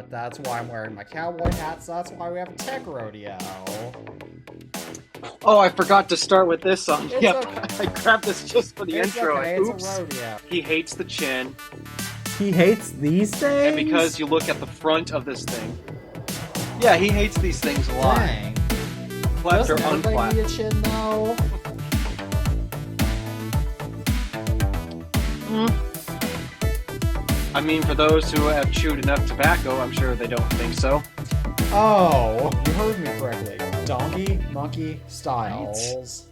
but that's why I'm wearing my cowboy hat, so that's why we have a tech rodeo. Oh, I forgot to start with this song. It's Yep, okay. I grabbed this just for the It's intro. okay, Oops. it's a rodeo. He hates the chin, He hates these things? and because you look at the front of this thing, yeah, he hates these things a lot. Dang. Clapped or Doesn't everybody need unflapped. a chin, though? I mean, for those who have chewed enough tobacco, I'm sure they don't think so. Oh, you heard me correctly. Donkey Monkey Styles.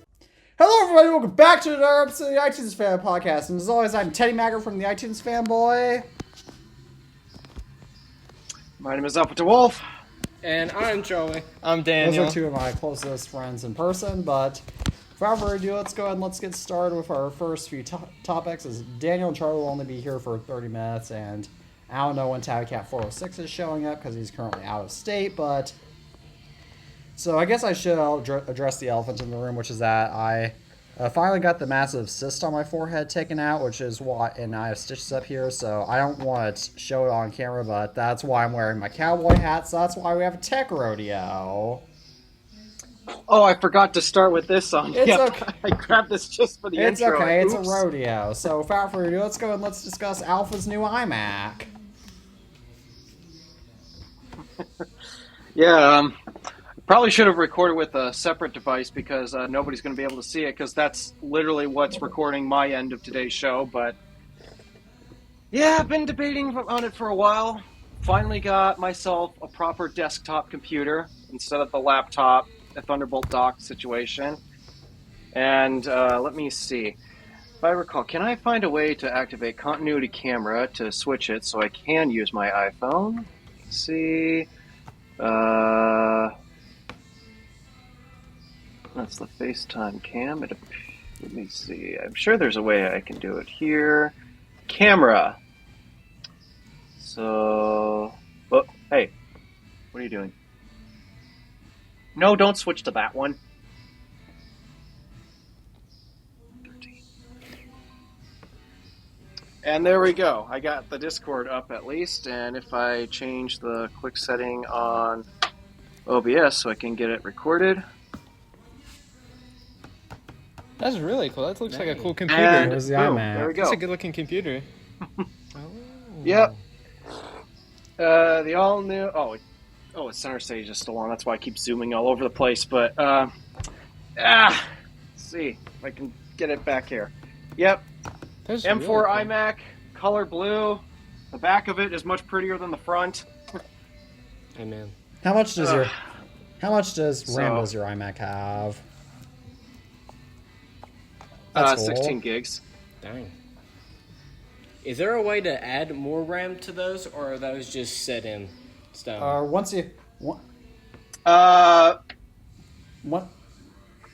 Hello, everybody. Welcome back to another episode of the iTunes Fan Podcast. And as always, I'm Teddy Maggert from the iTunes Fanboy. My name is Alpha DeWolf. And I'm Joey. I'm Those Daniel. are two of my closest friends in person. But without further ado, let's go ahead and let's get started with our first few topics. As Daniel and Charlie will only be here for 30 minutes, and I don't know when Tabbycat 406 is showing up because he's currently out of state. But so I guess I should address the elephant in the room, which is that I finally got the massive cyst on my forehead taken out, which is why, and I have stitches up here, so I don't want to show it on camera, but that's why I'm wearing my cowboy hat, so that's why we have a tech rodeo. Oh, I forgot to start with this song. It's Yep, okay. I grabbed this just for the It's intro. okay, it's Oops. a rodeo. So without further ado, let's go and let's discuss Alpha's new iMac. Yeah, probably should have recorded with a separate device because nobody's going to be able to see it because that's literally what's recording my end of today's show. But yeah, I've been debating on it for a while. Finally got myself a proper desktop computer instead of the laptop, a Thunderbolt dock situation. And let me see. If I recall, can I find a way to activate continuity camera to switch it so I can use my iPhone? Let's see. That's the FaceTime cam. Let me see. I'm sure there's a way I can do it here. Camera. So, oh, hey, what are you doing? No, don't switch to that one. 13. And there we go. I got the Discord up at least, and if I change the quick setting on OBS so I can get it recorded. That's really cool. That looks like a cool And computer. There's the boom, iMac. there we That's go. a good looking computer. Yep. The all new. It's center stage is still on. That's why I keep zooming all over the place. But let's see if I can get it back here. Yep. That's M4 really cool. iMac, color blue. The back of it is much prettier than the front. Hey man. How much does RAM So- does your iMac have? That's cool. 16 gigs. Dang. Is there a way to add more RAM to those, or are those just set in stone? Once you one, Uh,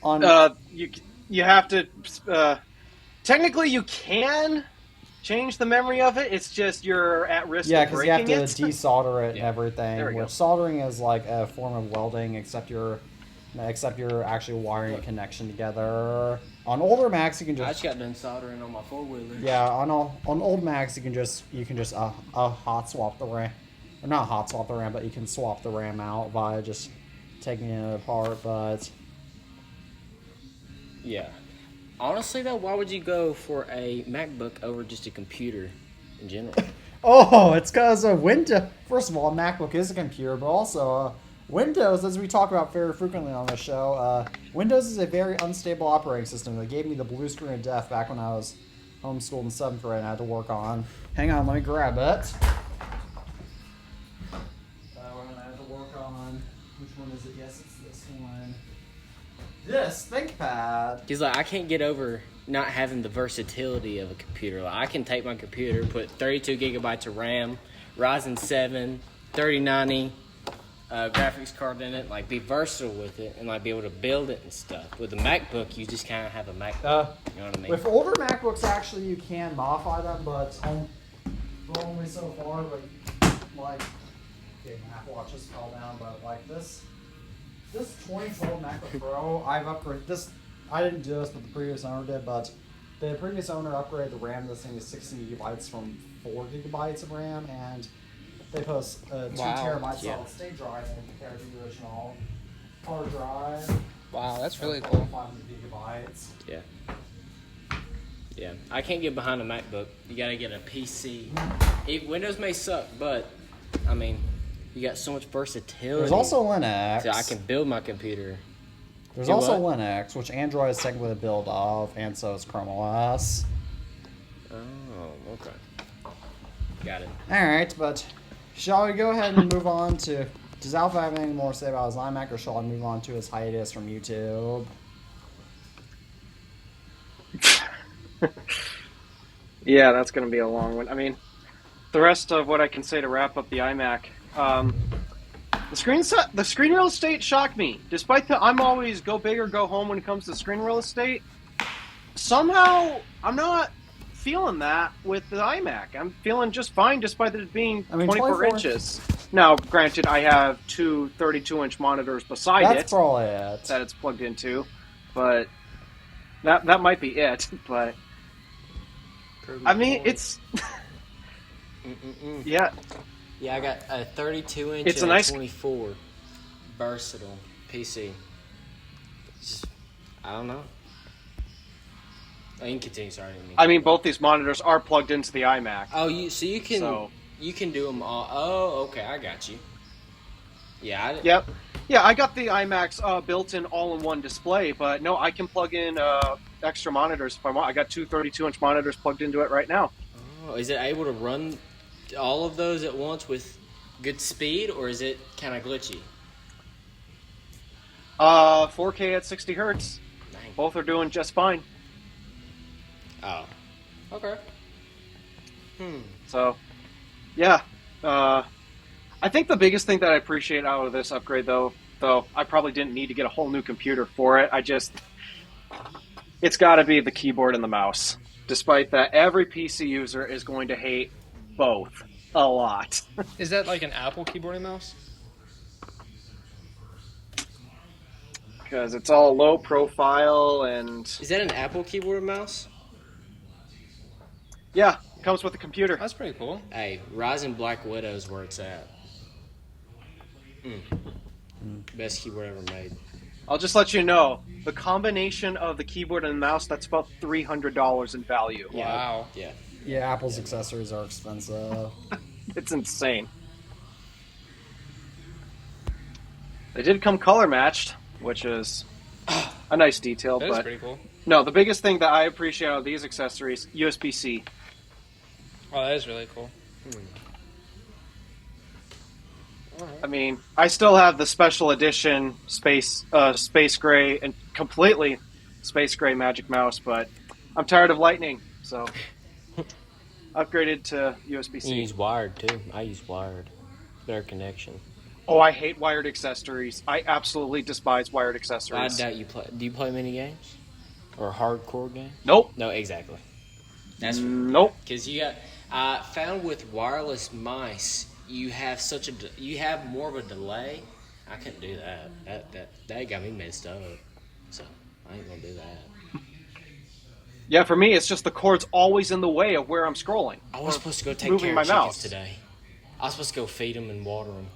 on you have to. Technically, you can change the memory of it. It's just you're at risk yeah, of because you have breaking to it. desolder it and Yeah. everything. There we go. Which soldering is like a form of welding, except you're actually wiring a connection together. On older Macs, you can I just just got done soldering on my 4-wheeler. yeah. On old Macs, you can just hot swap the RAM, or not hot swap the RAM, but you can swap the RAM out by just taking it apart. But Yeah. Honestly though, why would you go for a MacBook over just a computer in general? oh, it's because a Windows. First of all, a MacBook is a computer, but also Windows, as we talk about very frequently on the show, Windows is a very unstable operating system that gave me the blue screen of death back when I was homeschooled in 7th grade and I had to work on. Hang on, let me grab it. When I had to work on, which one is it? Yes, it's this one. This ThinkPad. He's like, I can't get over not having the versatility of a computer. Like, I can take my computer, put 32 gigabytes of RAM, Ryzen 7, 3090, graphics card in it, like be versatile with it and like be able to build it and stuff. With a MacBook, you just kind of have a MacBook. You know what I mean? With older MacBooks, actually, you can modify them, but only so far. But like, okay, my Apple Watch just fell down, but like this 2012 MacBook Pro, I've upgraded this. I didn't do this, but the previous owner did. But the previous owner upgraded the RAM of this thing to 16 gigabytes from 4 gigabytes of RAM, and They post a 2 Wow. terabyte Yeah. solid state drive compared to the original hard drive. Wow, that's really cool. 500 gigabytes. Yeah. Yeah. I can't get behind a MacBook. You gotta get a PC. Windows may suck, but I mean, you got so much versatility. There's also Linux. So I can build my computer. There's Do also what? Linux, which Android is technically a build of, and so is Chrome OS. Oh, okay. Got it. Alright, but shall we go ahead and move on to... Does Alpha have anything more to say about his iMac, or shall I move on to his hiatus from YouTube? Yeah, that's going to be a long one. I mean, the rest of what I can say to wrap up the iMac, the screen real estate shocked me. Despite that, I'm always go big or go home when it comes to screen real estate. Somehow, I'm not feeling that with the iMac. I'm feeling just fine, despite it being 24 inches. Now, granted, I have two 32-inch monitors beside That's it probably it. that it's plugged into, but that might be it. But I mean, it's yeah. Yeah, I got a 32-inch It's and a nice- 24 versatile PC. I don't know. Oh, you can continue. Sorry, I didn't mean to- I mean, both these monitors are plugged into the iMac. Oh, you can do them all. Oh, okay, I got you. Yeah. Yep. Yeah, I got the iMac's built-in all-in-one display, but no, I can plug in extra monitors if I want. I got two 32-inch monitors plugged into it right now. Oh, is it able to run all of those at once with good speed, or is it kind of glitchy? 4K at 60 hertz. Dang. Both are doing just fine. Oh. Okay. So, yeah. I think the biggest thing that I appreciate out of this upgrade, though I probably didn't need to get a whole new computer for it. It's got to be the keyboard and the mouse. Despite that, every PC user is going to hate both a lot. Is that like an Apple keyboard and mouse? Because it's all low profile and, Is that an Apple keyboard and mouse? yeah, it comes with a computer. That's pretty cool. Hey, Ryzen Black Widow's where it's at. Best keyboard ever made. I'll just let you know, the combination of the keyboard and the mouse, that's about $300 in value. Yeah. Wow. Yeah. Yeah, Apple's accessories are expensive. It's insane. They did come color matched, which is a nice detail. That is But pretty cool. no, the biggest thing that I appreciate out of these accessories, USB-C. Oh, that is really cool. I mean, I still have the special edition space gray and completely space gray Magic Mouse, but I'm tired of Lightning, so upgraded to You USB-C. use wired too. I use wired. Better connection. Oh, I hate wired accessories. I absolutely despise wired I accessories. doubt you play. Do you play mini games or hardcore games? Nope. No, exactly. That's Nope. because you got. I found with wireless mice, you have you have more of a delay. I couldn't do that. That got me messed up. So I ain't gonna do that. Yeah, for me, it's just the cord's always in the way of where I'm scrolling. I was supposed to go take moving care my of chickens mouse. today. I was supposed to go feed them and water them.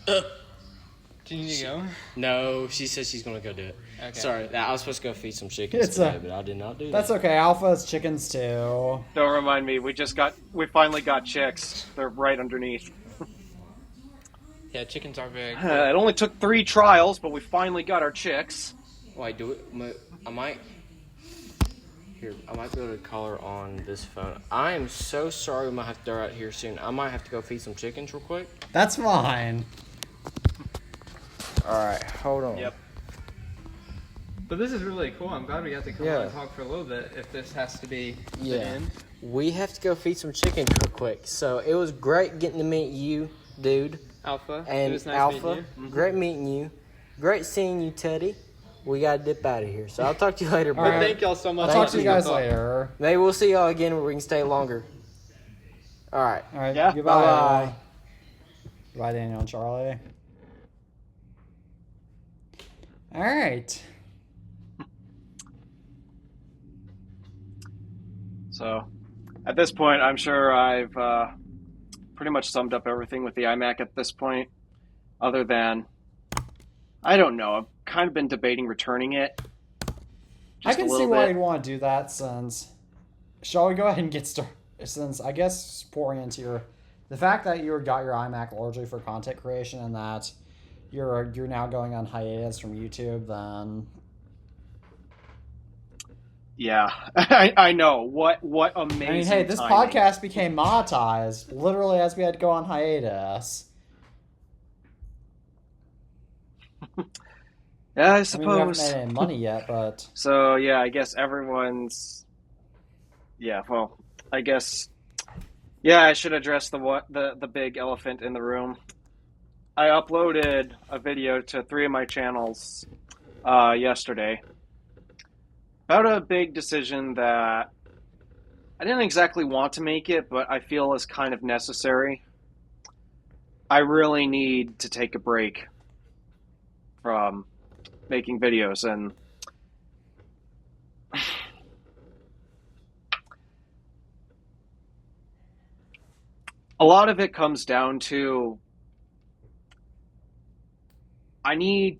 Do you need to go? No, she says she's gonna go do it. Okay. Sorry, I was supposed to go feed some chickens It's today, a- but I did not do That's that. okay, Alpha has chickens too. Don't remind me. We finally got chicks. They're right underneath. Yeah, chickens are big. It only took 3 trials, but we finally got our chicks. Wait, do it. I might. Here, I might be able to call her on this phone. I am so sorry. We might have to throw out here soon. I might have to go feed some chickens real quick. That's fine. All right, hold on. Yep. But this is really cool. I'm glad we got to come Yeah. on and talk for a little bit. If this has to be the Yeah. end. We have to go feed some chickens real quick. So it was great getting to meet you, dude, Alpha. It and was nice Alpha. meeting you. Great meeting you. Great seeing you, Teddy. We gotta dip out of here. So I'll talk to you later, bro. But thank y'all so much. I'll talk to you for guys the talk. later. Maybe we'll see y'all again where we can stay longer. All right. Alright, Yeah, goodbye. bye-bye. Goodbye, Daniel and Charlie. Alright. So, at this point, I'm sure I've pretty much summed up everything with the iMac at this point, other than, I don't know, I've kind of been debating returning it. I can see why you'd want to do that, since... Shall we go ahead and get started? Since, I guess, pouring into the fact that you got your iMac largely for content creation and that you're now going on hiatus from YouTube, then... Yeah, I know. What amazing I mean, hey, this timing. podcast became monetized literally as we had to go on hiatus. Yeah, I I mean, we haven't suppose. made any money yet, but... So, yeah, I guess everyone's... Yeah, well, I guess... Yeah, I should address the big elephant in the room. I uploaded a video to 3 of my channels yesterday about a big decision that I didn't exactly want to make it, but I feel is kind of necessary. I really need to take a break from making videos, and a lot of it comes down to I need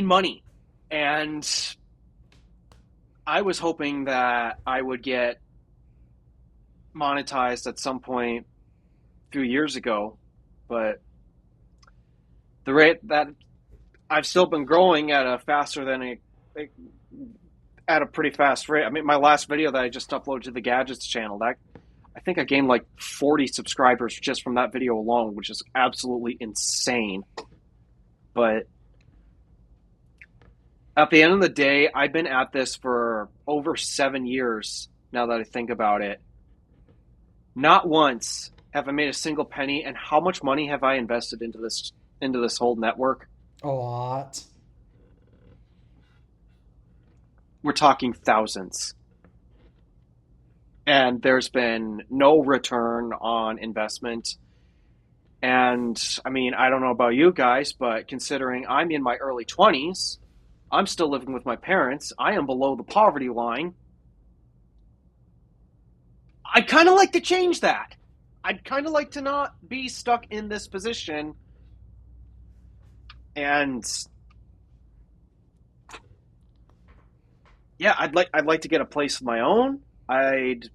money, and I was hoping that I would get monetized at some point a few years ago, but the rate that I've still been growing at a pretty fast rate. I mean, my last video that I just uploaded to the Gadgets channel, that I think I gained like 40 subscribers just from that video alone, which is absolutely insane. But at the end of the day, I've been at this for over 7 years now that I think about it. Not once have I made a single penny, and how much money have I invested into this whole network? A lot. We're talking thousands. And there's been no return on investment. And, I mean, I don't know about you guys, but considering I'm in my early 20s, I'm still living with my parents, I am below the poverty line, I'd kind of like to change that. I'd kind of like to not be stuck in this position. And yeah, I'd like to get a place of my own. I'd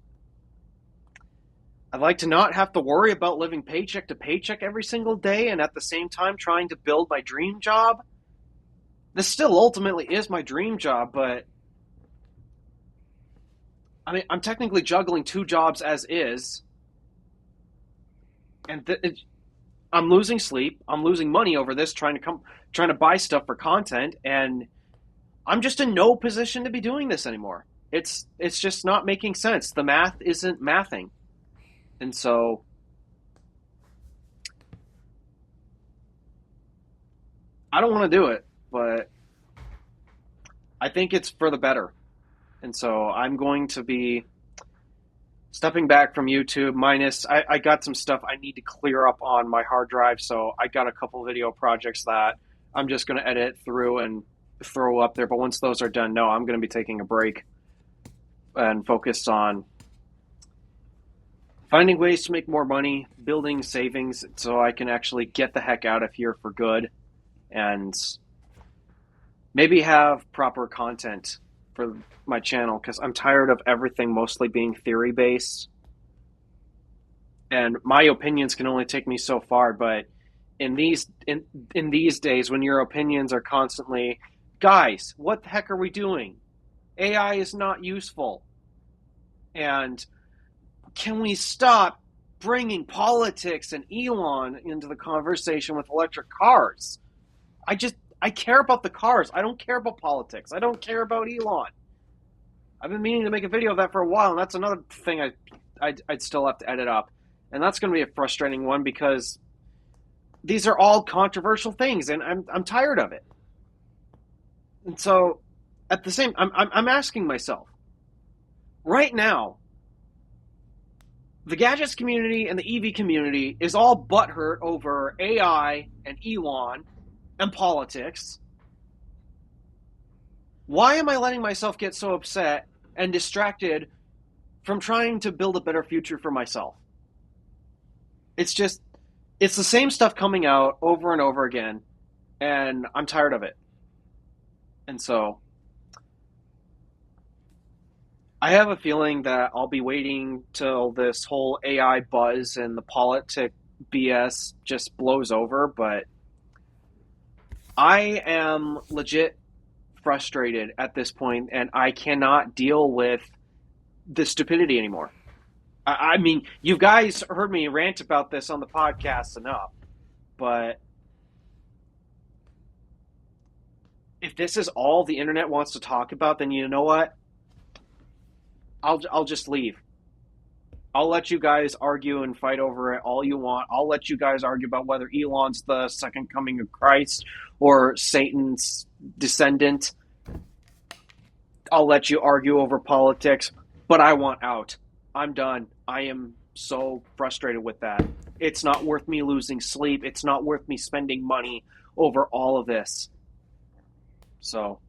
like to not have to worry about living paycheck to paycheck every single day, and at the same time trying to build my dream job. This still ultimately is my dream job, but I mean, I'm technically juggling 2 jobs as is, and I'm losing sleep. I'm losing money over this, trying to buy stuff for content, and I'm just in no position to be doing this anymore. It's just not making sense. The math isn't mathing. And so I don't want to do it, but I think it's for the better. And so I'm going to be stepping back from YouTube, minus I got some stuff I need to clear up on my hard drive. So I got a couple video projects that I'm just going to edit through and throw up there. But once those are done, no, I'm going to be taking a break and focus on finding ways to make more money, building savings so I can actually get the heck out of here for good, and maybe have proper content for my channel, because I'm tired of everything mostly being theory-based. And my opinions can only take me so far, but in these days when your opinions are constantly, guys, what the heck are we doing? AI is not useful. And can we stop bringing politics and Elon into the conversation with electric cars? I care about the cars. I don't care about politics. I don't care about Elon. I've been meaning to make a video of that for a while, and that's another thing I'd still have to edit up. And that's going to be a frustrating one, because these are all controversial things, and I'm tired of it. And so, at the same, I'm asking myself, right now, the gadgets community and the EV community is all butthurt over AI and Elon and politics. Why am I letting myself get so upset and distracted from trying to build a better future for myself. It's the same stuff coming out over and over again, and I'm tired of it. And so I have a feeling that I'll be waiting till this whole AI buzz and the politic BS just blows over, but I am legit frustrated at this point, and I cannot deal with the stupidity anymore. I mean, you guys heard me rant about this on the podcast enough, but if this is all the internet wants to talk about, then you know what? I'll just leave. I'll let you guys argue and fight over it all you want. I'll let you guys argue about whether Elon's the second coming of Christ or Satan's descendant. I'll let you argue over politics, but I want out. I'm done. I am so frustrated with that. It's not worth me losing sleep. It's not worth me spending money over all of this. So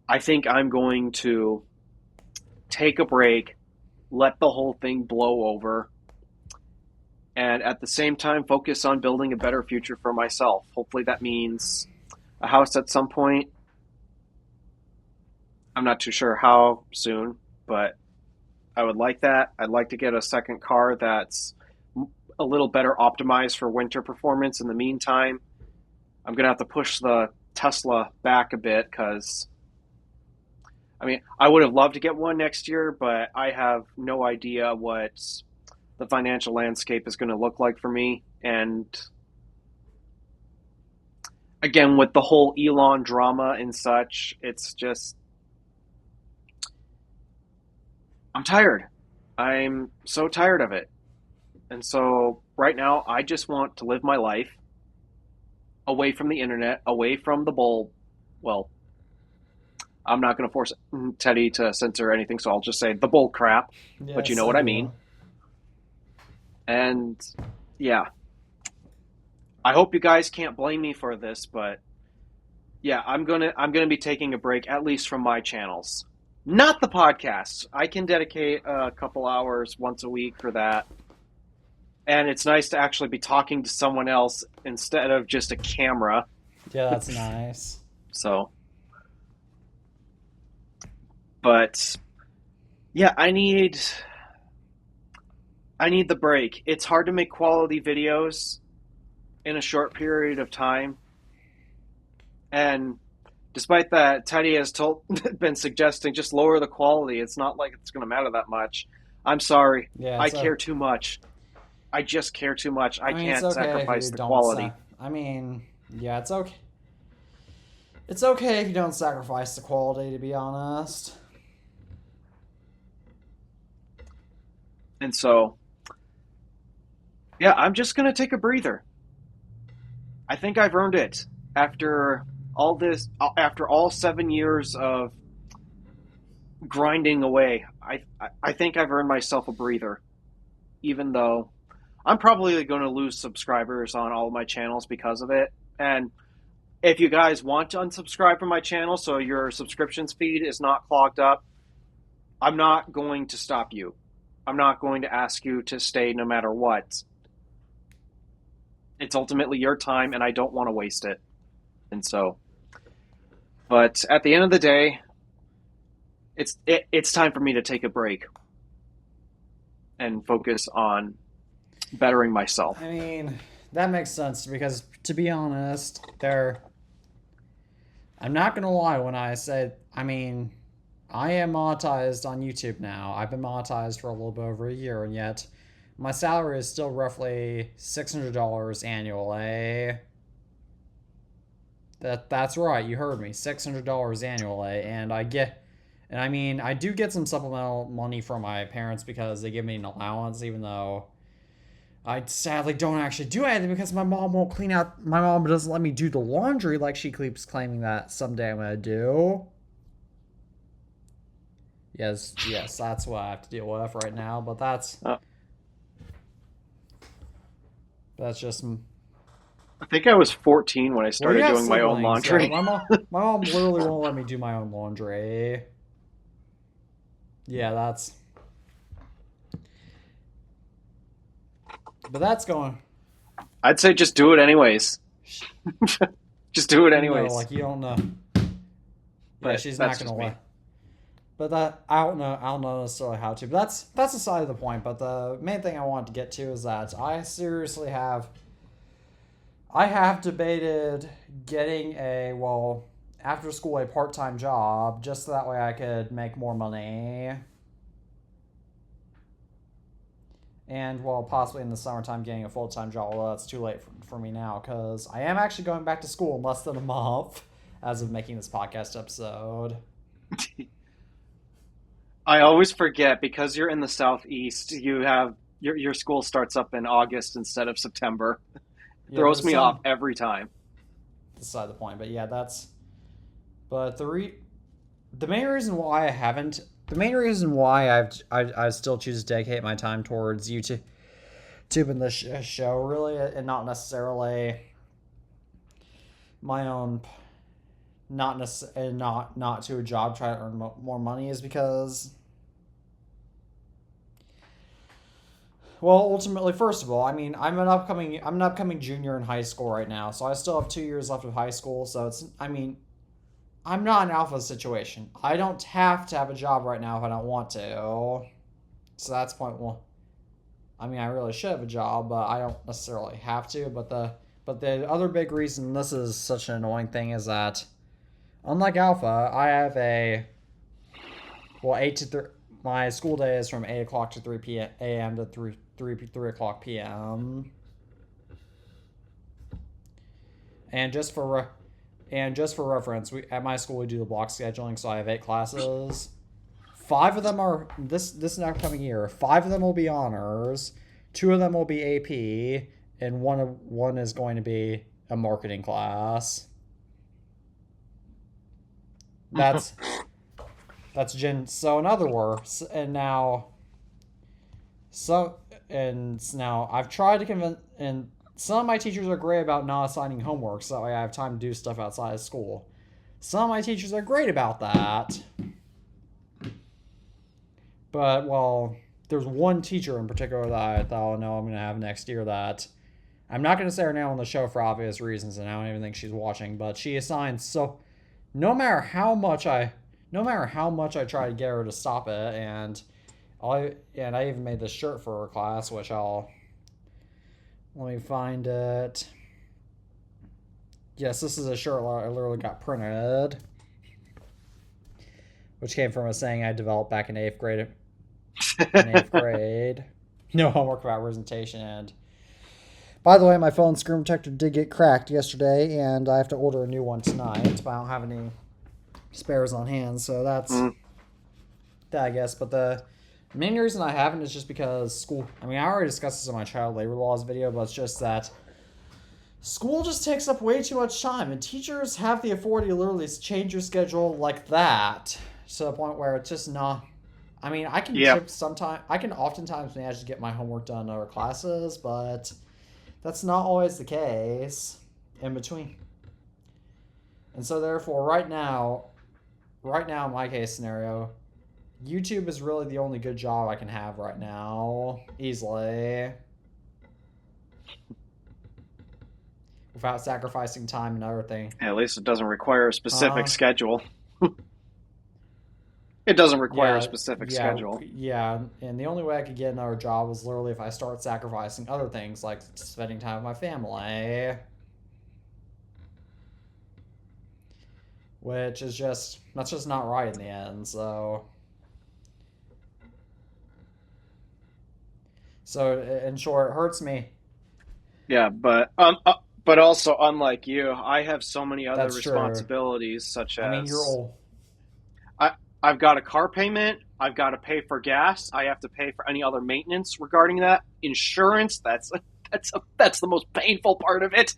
I think I'm going to take a break, let the whole thing blow over, and at the same time focus on building a better future for myself. Hopefully that means a house at some point. I'm not too sure how soon, but I would like that. I'd like to get a second car that's a little better optimized for winter performance. In the meantime, I'm going to have to push the Tesla back a bit because, I mean, I would have loved to get one next year, but I have no idea what the financial landscape is going to look like for me. And again, with the whole Elon drama and such, it's just, I'm tired. I'm so tired of it. And so right now, I just want to live my life away from the internet, away from the bull. Well, I'm not going to force Teddy to censor anything, so I'll just say the bull crap. Yeah, but you know what I mean. And yeah, I hope you guys can't blame me for this, but yeah, I'm gonna be taking a break, at least from my channels. Not the podcasts. I can dedicate a couple hours once a week for that. And it's nice to actually be talking to someone else instead of just a camera. Yeah, that's nice. So, but yeah, I need the break. It's hard to make quality videos in a short period of time. And despite that, Teddy has been suggesting just lower the quality. It's not like it's going to matter that much. I'm sorry. Yeah, I care too much. I just care too much. I can't sacrifice the quality. I mean, yeah, it's okay. It's okay if you don't sacrifice the quality, to be honest. And so, yeah, I'm just going to take a breather. I think I've earned it after all 7 years of grinding away. I think I've earned myself a breather, even though I'm probably going to lose subscribers on all of my channels because of it. And if you guys want to unsubscribe from my channel so your subscriptions feed is not clogged up, I'm not going to stop you. I'm not going to ask you to stay no matter what. It's ultimately your time, and I don't want to waste it. And so, but at the end of the day, it's time for me to take a break and focus on bettering myself. I mean, that makes sense because, to be honest, I'm not going to lie when I said, I mean, I am monetized on YouTube now. I've been monetized for a little bit over a year, and yet my salary is still roughly $600 annually. That's right, you heard me, $600 annually, and I do get some supplemental money from my parents because they give me an allowance, even though I sadly don't actually do anything because my mom won't clean out. My mom doesn't let me do the laundry like she keeps claiming that someday I'm gonna do. Yes, that's what I have to deal with right now. But that's just. I think I was 14 when I started doing my own laundry. So my mom literally won't let me do my own laundry. Yeah, But that's going. I'd say just do it anyways. Just do it anyways. No, like you don't know. Yeah, But she's that's not gonna just me. let. But that I don't know. I don't know necessarily how to. But that's the side of the point. But the main thing I wanted to get to is that I seriously have. I have debated getting after school a part-time job just so that way I could make more money. And possibly in the summertime getting a full-time job. Well, that's too late for me now because I am actually going back to school in less than a month as of making this podcast episode. I always forget because you're in the southeast. You have your school starts up in August instead of September. Yeah, Throws there's me some- off every time. Beside the point, but yeah, that's. But the main reason why I haven't, the main reason why I still choose to dedicate my time towards YouTube and this show really, and not necessarily my own, not to a job trying to earn more money is because. Well, ultimately, first of all, I mean, I'm an upcoming junior in high school right now, so I still have 2 years left of high school. So I'm not an alpha situation. I don't have to have a job right now if I don't want to. So that's point one. I mean, I really should have a job, but I don't necessarily have to. But the other big reason this is such an annoying thing is that, unlike alpha, I have 8 to 3. My school day is from 8 o'clock to 3 a.m. to 3 o'clock p.m. And just for reference, at my school we do the block scheduling, so I have 8 classes. 5 of them are this upcoming year. 5 of them will be honors, 2 of them will be AP, and one is going to be a marketing class. That's Gen. So in other words, now I've tried to convince, and some of my teachers are great about not assigning homework, so that way I have time to do stuff outside of school. Some of my teachers are great about that. But, there's one teacher in particular that I thought, I'm going to have next year that I'm not going to say her name on the show for obvious reasons, and I don't even think she's watching, but she assigns, so no matter how much I try to get her to stop it, and I even made this shirt for her class, which let me find it. Yes, this is a shirt I literally got printed, which came from a saying I developed back in 8th grade. No homework about presentation. And by the way, my phone screen protector did get cracked yesterday, and I have to order a new one tonight, but I don't have any spares on hand, so that's that, I guess. But the main reason I haven't is just because school. I mean, I already discussed this in my child labor laws video, but it's just that school just takes up way too much time, and teachers have the authority to literally change your schedule like that to the point where it's just not. I mean, I can oftentimes manage to get my homework done in other classes, but that's not always the case in between. And so therefore, right now, in my case scenario, YouTube is really the only good job I can have right now, easily, without sacrificing time and other things. At least it doesn't require a specific schedule. It doesn't require a specific schedule. Yeah, and the only way I could get another job was literally if I start sacrificing other things, like spending time with my family. Which is that's just not right in the end, so in short, it hurts me. Yeah, but also, unlike you, I have so many other responsibilities, such as... I mean, you're old. I've got a car payment. I've got to pay for gas. I have to pay for any other maintenance regarding that. Insurance, that's the most painful part of it.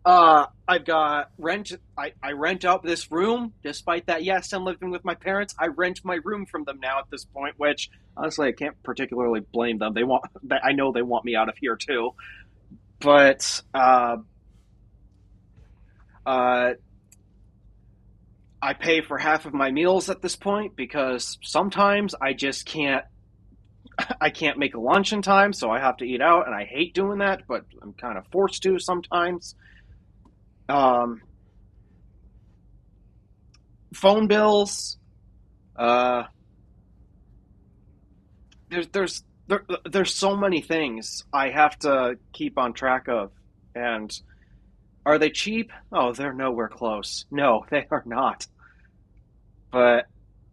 I've got rent. I rent out this room. Despite that, yes, I'm living with my parents. I rent my room from them now at this point, which honestly I can't particularly blame them. I know they want me out of here too. But I pay for half of my meals at this point because sometimes I just can't I can't make a lunch in time, so I have to eat out, and I hate doing that, but I'm kind of forced to sometimes. Um, Phone bills. Uh, there's so many things I have to keep on track of, and are they cheap? Oh, they're nowhere close. No, they are not. But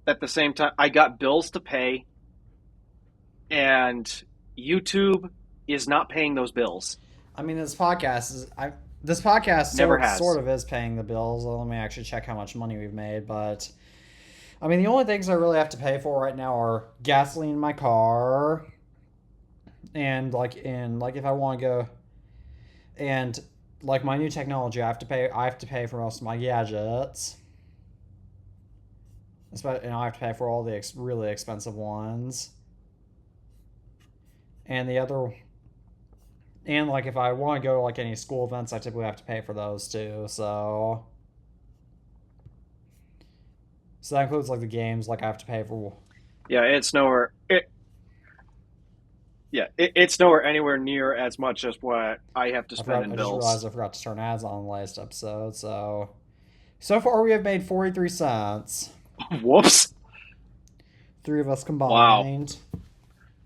at the same time, I got bills to pay, and YouTube is not paying those bills. I mean, this podcast Never has. sort of is paying the bills. Well, let me actually check how much money we've made. But I mean, the only things I really have to pay for right now are gasoline in my car, and if I want to go, and like my new technology, I have to pay. I have to pay for most of my gadgets, and I have to pay for all the really expensive ones. And the other, and like if I want to go to like any school events, I typically have to pay for those too. So that includes like the games, like I have to pay for. Yeah, it's nowhere. It's nowhere anywhere near as much as what I have to spend in I just bills. realized I forgot to turn ads on the last episode. So far we have made 43 cents. Whoops. Three of us combined.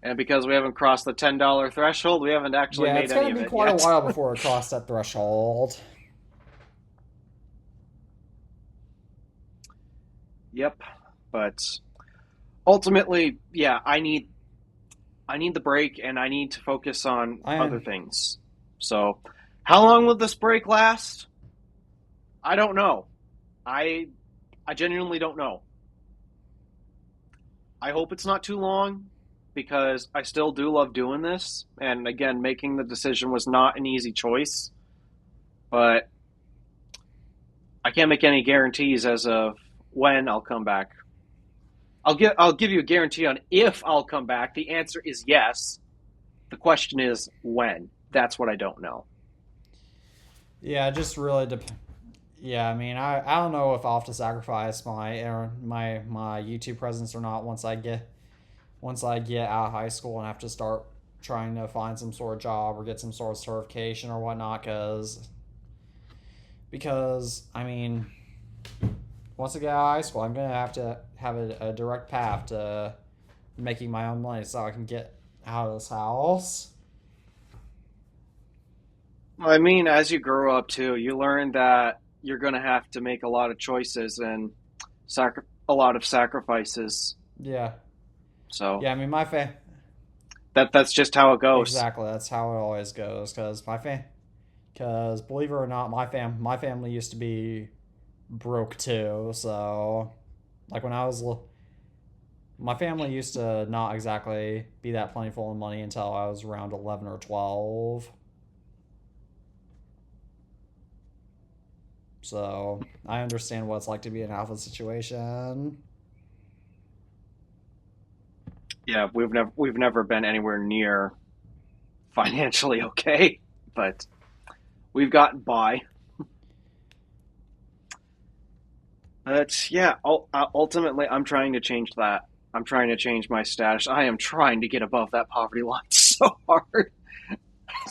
And because we haven't crossed the $10 threshold, we haven't actually made it's any going of to it be quite yet. a while before it crossed that threshold. Yep, but ultimately, yeah, I need the break, and I need to focus on other things. So, how long will this break last? I don't know. I genuinely don't know. I hope it's not too long, because I still do love doing this. And again, making the decision was not an easy choice. But I can't make any guarantees as of when I'll come back. I'll give you a guarantee on if I'll come back. The answer is yes. The question is when. That's what I don't know. Yeah, it just really depends. Yeah, I mean, I don't know if I'll have to sacrifice my YouTube presence or not once I get out of high school and have to start trying to find some sort of job or get some sort of certification or whatnot. Because I mean, once I get out of high school, I'm gonna have to have a direct path to making my own money so I can get out of this house. I mean, as you grow up too, you learn that you're going to have to make a lot of choices and a lot of sacrifices. Yeah. So yeah, I mean, that's just how it goes. Exactly, that's how it always goes. Because believe it or not, my family used to be broke too. So, like when I was my family used to not exactly be that plentiful in money until I was around 11 or 12. So I understand what it's like to be in Alpha's situation. Yeah, we've never been anywhere near financially okay, but we've gotten by. But yeah, ultimately, I'm trying to change that. I'm trying to change my status. I am trying to get above that poverty line so hard.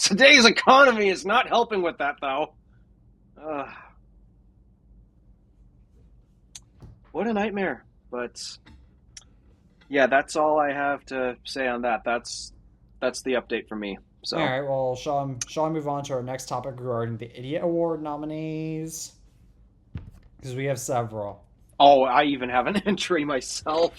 Today's economy is not helping with that, though. What a nightmare. But yeah, that's all I have to say on that. That's the update for me. So all right, well, shall I move on to our next topic regarding the Idiot Award nominees? Because we have several. Oh, I even have an entry myself.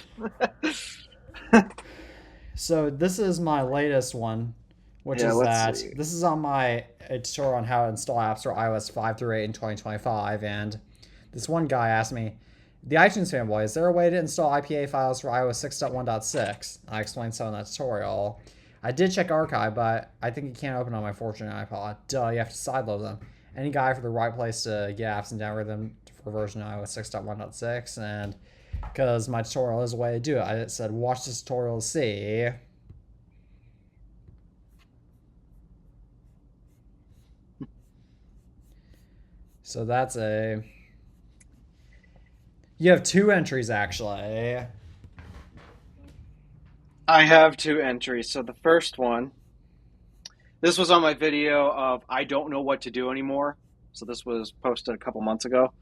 So this is my latest one, which is that see. This is on my tutorial on how to install apps for iOS 5 through 8 in 2025, and this one guy asked me, the iTunes Fanboy, is there a way to install IPA files for iOS 6.1.6? I explained so in that tutorial. I did check Archive, but I think it can't open on my Fortune iPod. Duh, you have to sideload them. Any guy for the right place to get apps and download them for version iOS 6.1.6, and because my tutorial is a way to do it, I said watch this tutorial to see. So that's you have two entries actually. I have two entries. So the first one, this was on my video of I don't know what to do anymore. So this was posted a couple months ago.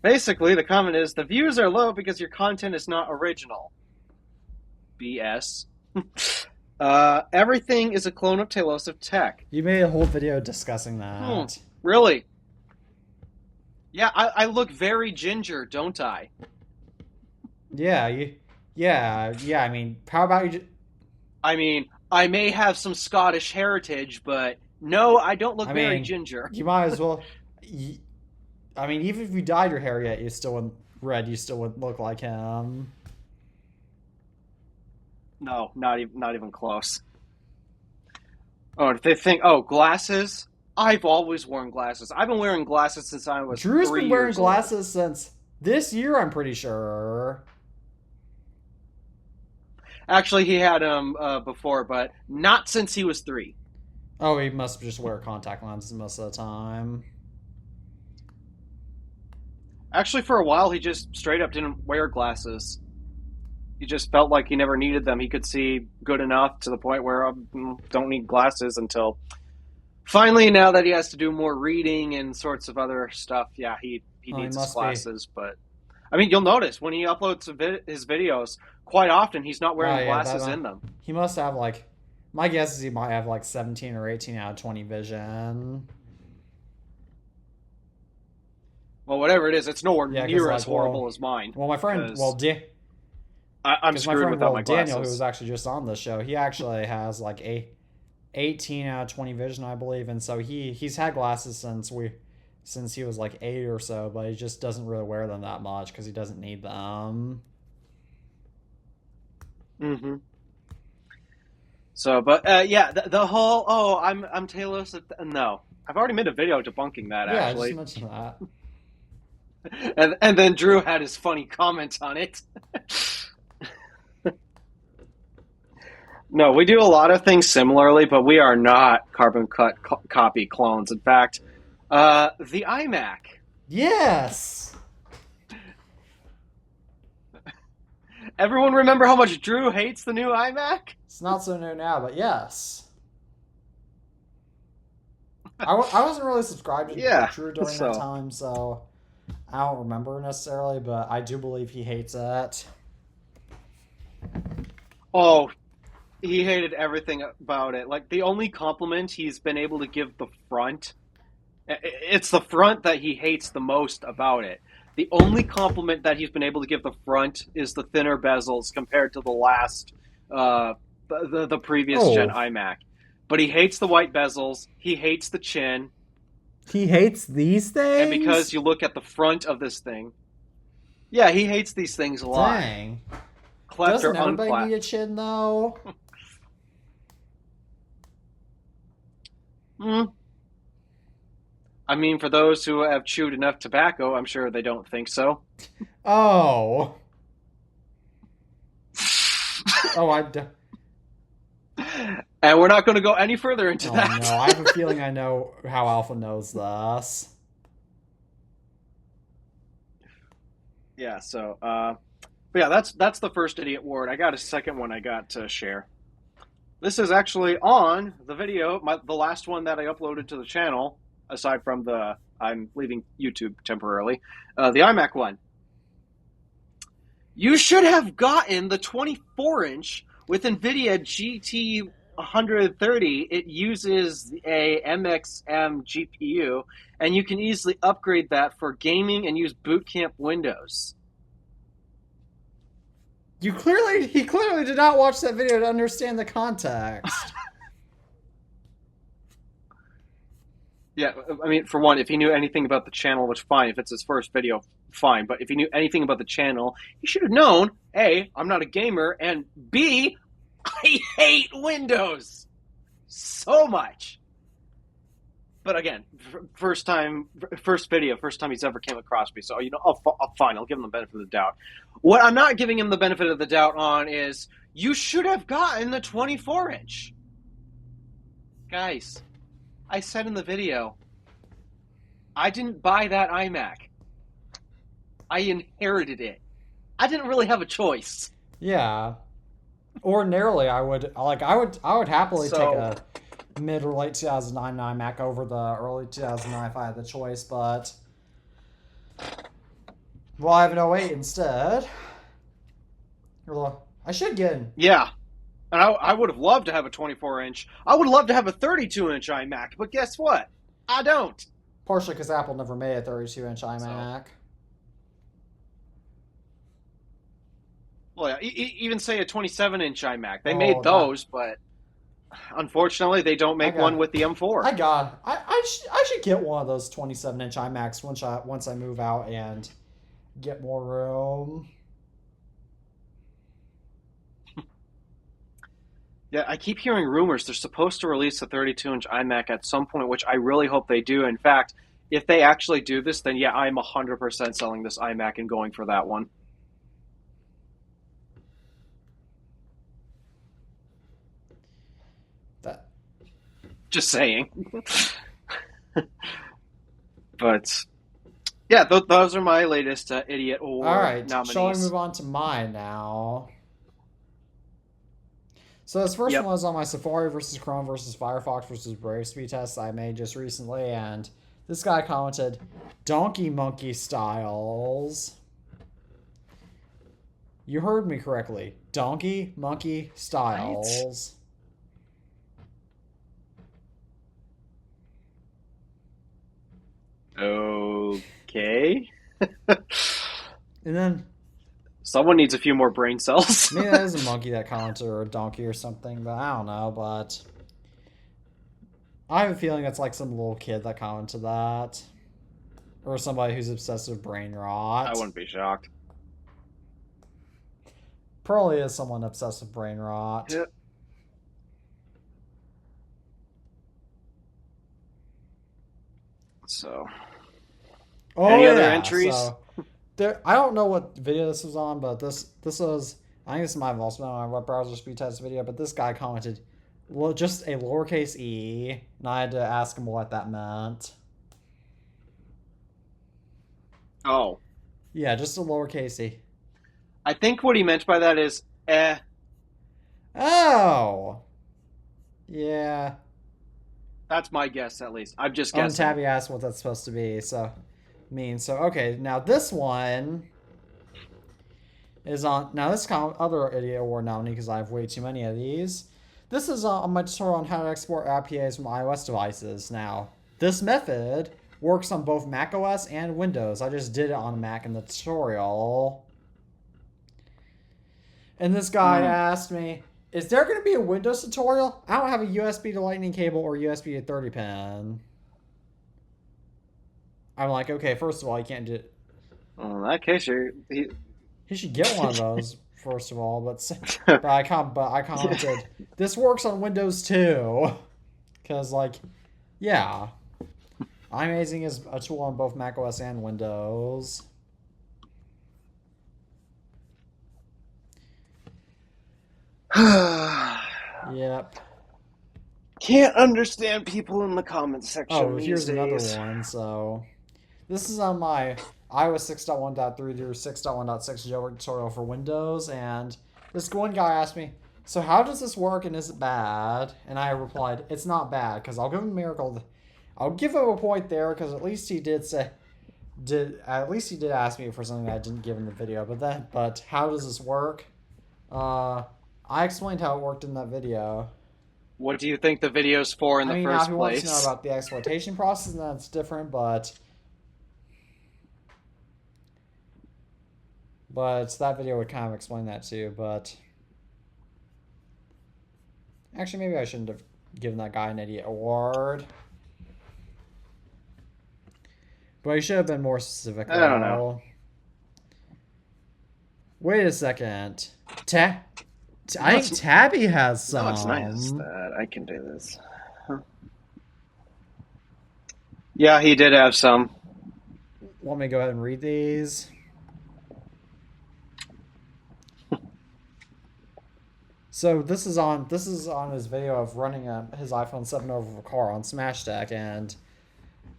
Basically, the comment is, the views are low because your content is not original. BS. Everything is a clone of Talos of Tech. You made a whole video discussing that. Really? Yeah, I look very ginger, don't I? Yeah, I mean, how about you? I mean, I may have some Scottish heritage, but no, I don't look very mean, ginger. You might as well. I mean, even if you dyed your hair yet, you still wouldn't look like him. No, not even close. Oh, if they think, glasses? I've always worn glasses. I've been wearing glasses since I was Drew's 3 been wearing years glasses old. since this year, I'm pretty sure. Actually, he had them before, but not since he was 3. Oh, he must just wear contact lenses most of the time. Actually, for a while, he just straight up didn't wear glasses. He just felt like he never needed them. He could see good enough to the point where I don't need glasses until finally, now that he has to do more reading and sorts of other stuff, yeah, he needs his glasses. But I mean, you'll notice when he uploads his videos, quite often he's not wearing glasses in them. He must have my guess is he might have 17 or 18 out of 20 vision. Well, whatever it is, it's nowhere near as horrible as mine. Well, my friend, I'm screwed without my glasses. Daniel, who was actually just on the show, he actually has 18 out of 20 vision, I believe, and so he's had glasses since he was 8 or so, but he just doesn't really wear them that much because he doesn't need them. Mm-hmm. So, but yeah, the whole I'm Talos. No, I've already made a video debunking that. Yeah, actually, I just mentioned that. And then Drew had his funny comment on it. No, we do a lot of things similarly, but we are not carbon copy clones. In fact, the iMac. Yes. Everyone remember how much Drew hates the new iMac? It's not so new now, but yes. I wasn't really subscribed to Drew during that time, so I don't remember necessarily, but I do believe he hates it. Oh, he hated everything about it. The only compliment he's been able to give the front, it's the front that he hates the most about it. The only compliment that he's been able to give the front is the thinner bezels compared to the last, the previous gen iMac. But he hates the white bezels. He hates the chin. He hates these things? And because you look at the front of this thing, yeah, he hates these things a lot. Dang. Cleft Doesn't or everybody uncleft. need a chin, though? I mean, for those who have chewed enough tobacco, I'm sure they don't think so. Oh. And we're not going to go any further into that. No, I have a feeling I know how Alpha knows this. Yeah, so, but yeah, that's the first idiot ward. I got a second one I got to share. This is actually on the video, the last one that I uploaded to the channel, aside from I'm leaving YouTube temporarily, the iMac one. You should have gotten the 24-inch with NVIDIA GT 130. It uses a MXM GPU, and you can easily upgrade that for gaming and use Boot Camp Windows. He clearly did not watch that video to understand the context. Yeah, I mean, for one, if he knew anything about the channel, which fine. If it's his first video, fine. But if he knew anything about the channel, he should have known, A, I'm not a gamer, and B, I hate Windows so much. But again, first time he's ever came across me. So, fine, I'll give him the benefit of the doubt. What I'm not giving him the benefit of the doubt on is you should have gotten the 24-inch. Guys, I said in the video, I didn't buy that iMac. I inherited it. I didn't really have a choice. Yeah. Ordinarily, I would happily take So- a mid or late 2009 iMac over the early 2009 if I had the choice, but well, I have an 08 instead. Well, I should get in. Yeah. And I would have loved to have a 24-inch. I would love to have a 32-inch iMac, but guess what? I don't. Partially because Apple never made a 32-inch iMac. Well, yeah, even say a 27-inch iMac. They Oh, made that- those, but unfortunately, they don't make one with the M4. I should get one of those 27-inch iMacs once I move out and get more room. Yeah, I keep hearing rumors they're supposed to release a 32-inch iMac at some point, which I really hope they do. In fact, if they actually do this, then yeah, I'm 100% selling this iMac and going for that one. That Just saying. But yeah, those are my latest Idiot Award all right. nominees. Shall we move on to mine now? So this first Yep. one was on my Safari versus Chrome versus Firefox versus Brave speed test I made just recently, and this guy commented, "Donkey monkey styles." You heard me correctly. Donkey monkey styles. Okay. And then Someone needs a few more brain cells. maybe that is a monkey that commented, or a donkey or something, but I don't know. But I have a feeling it's like some little kid that commented that, or somebody who's obsessed with brain rot. I wouldn't be shocked. Probably is someone obsessed with brain rot. Yep. So, Oh, Any other yeah, entries? So, I don't know what video this was on, but this was, I think this might have also been on my web browser speed test video, but this guy commented, well, just a lowercase e, and I had to ask him what that meant. oh, Yeah, just a lowercase e. I think what he meant by that is, Oh! Yeah. that's my guess at least. I'm just Oh, and guessing. Tabby asked what that's supposed to be, so okay, now this one is on, now this other Idiot Award nominee, because I have way too many of these. This is on my tutorial on how to export APIs from iOS devices. Now, this method works on both macOS and Windows. I just did it on a Mac in the tutorial. And this guy asked me, is there going to be a Windows tutorial? I don't have a USB to Lightning cable or USB to 30 pin. I'm like, okay, first of all, you can't do it. Well, in that case, He should get one of those, first of all. But I commented, this works on Windows too. Because, like, yeah. iMazing is a tool on both macOS and Windows. Yep. can't understand people in the comments section. Oh, these here's another days. one. So, this is on my iOS 6.1.3 through 6.1.6 jailbreak tutorial for Windows, and this one guy asked me, so how does this work and is it bad? And I replied, it's not bad, because I'll give him a miracle. I'll give him a point there, because at least he did ask me for something that I didn't give in the video. But how does this work? I explained how it worked in that video. What do you think the video's for in the now first if he wants place? to know about the exploitation process, then that's different, but that video would kind of explain that too. But actually, maybe I shouldn't have given that guy an idiot award. But he should have been more specific. I don't know. Wait a second. I think Tabby has some. No, it's nice that I can do this. Huh. Yeah, he did have some. Want me to go ahead and read these? So this is on his video of running his iPhone 7 over a car on Smash Deck, and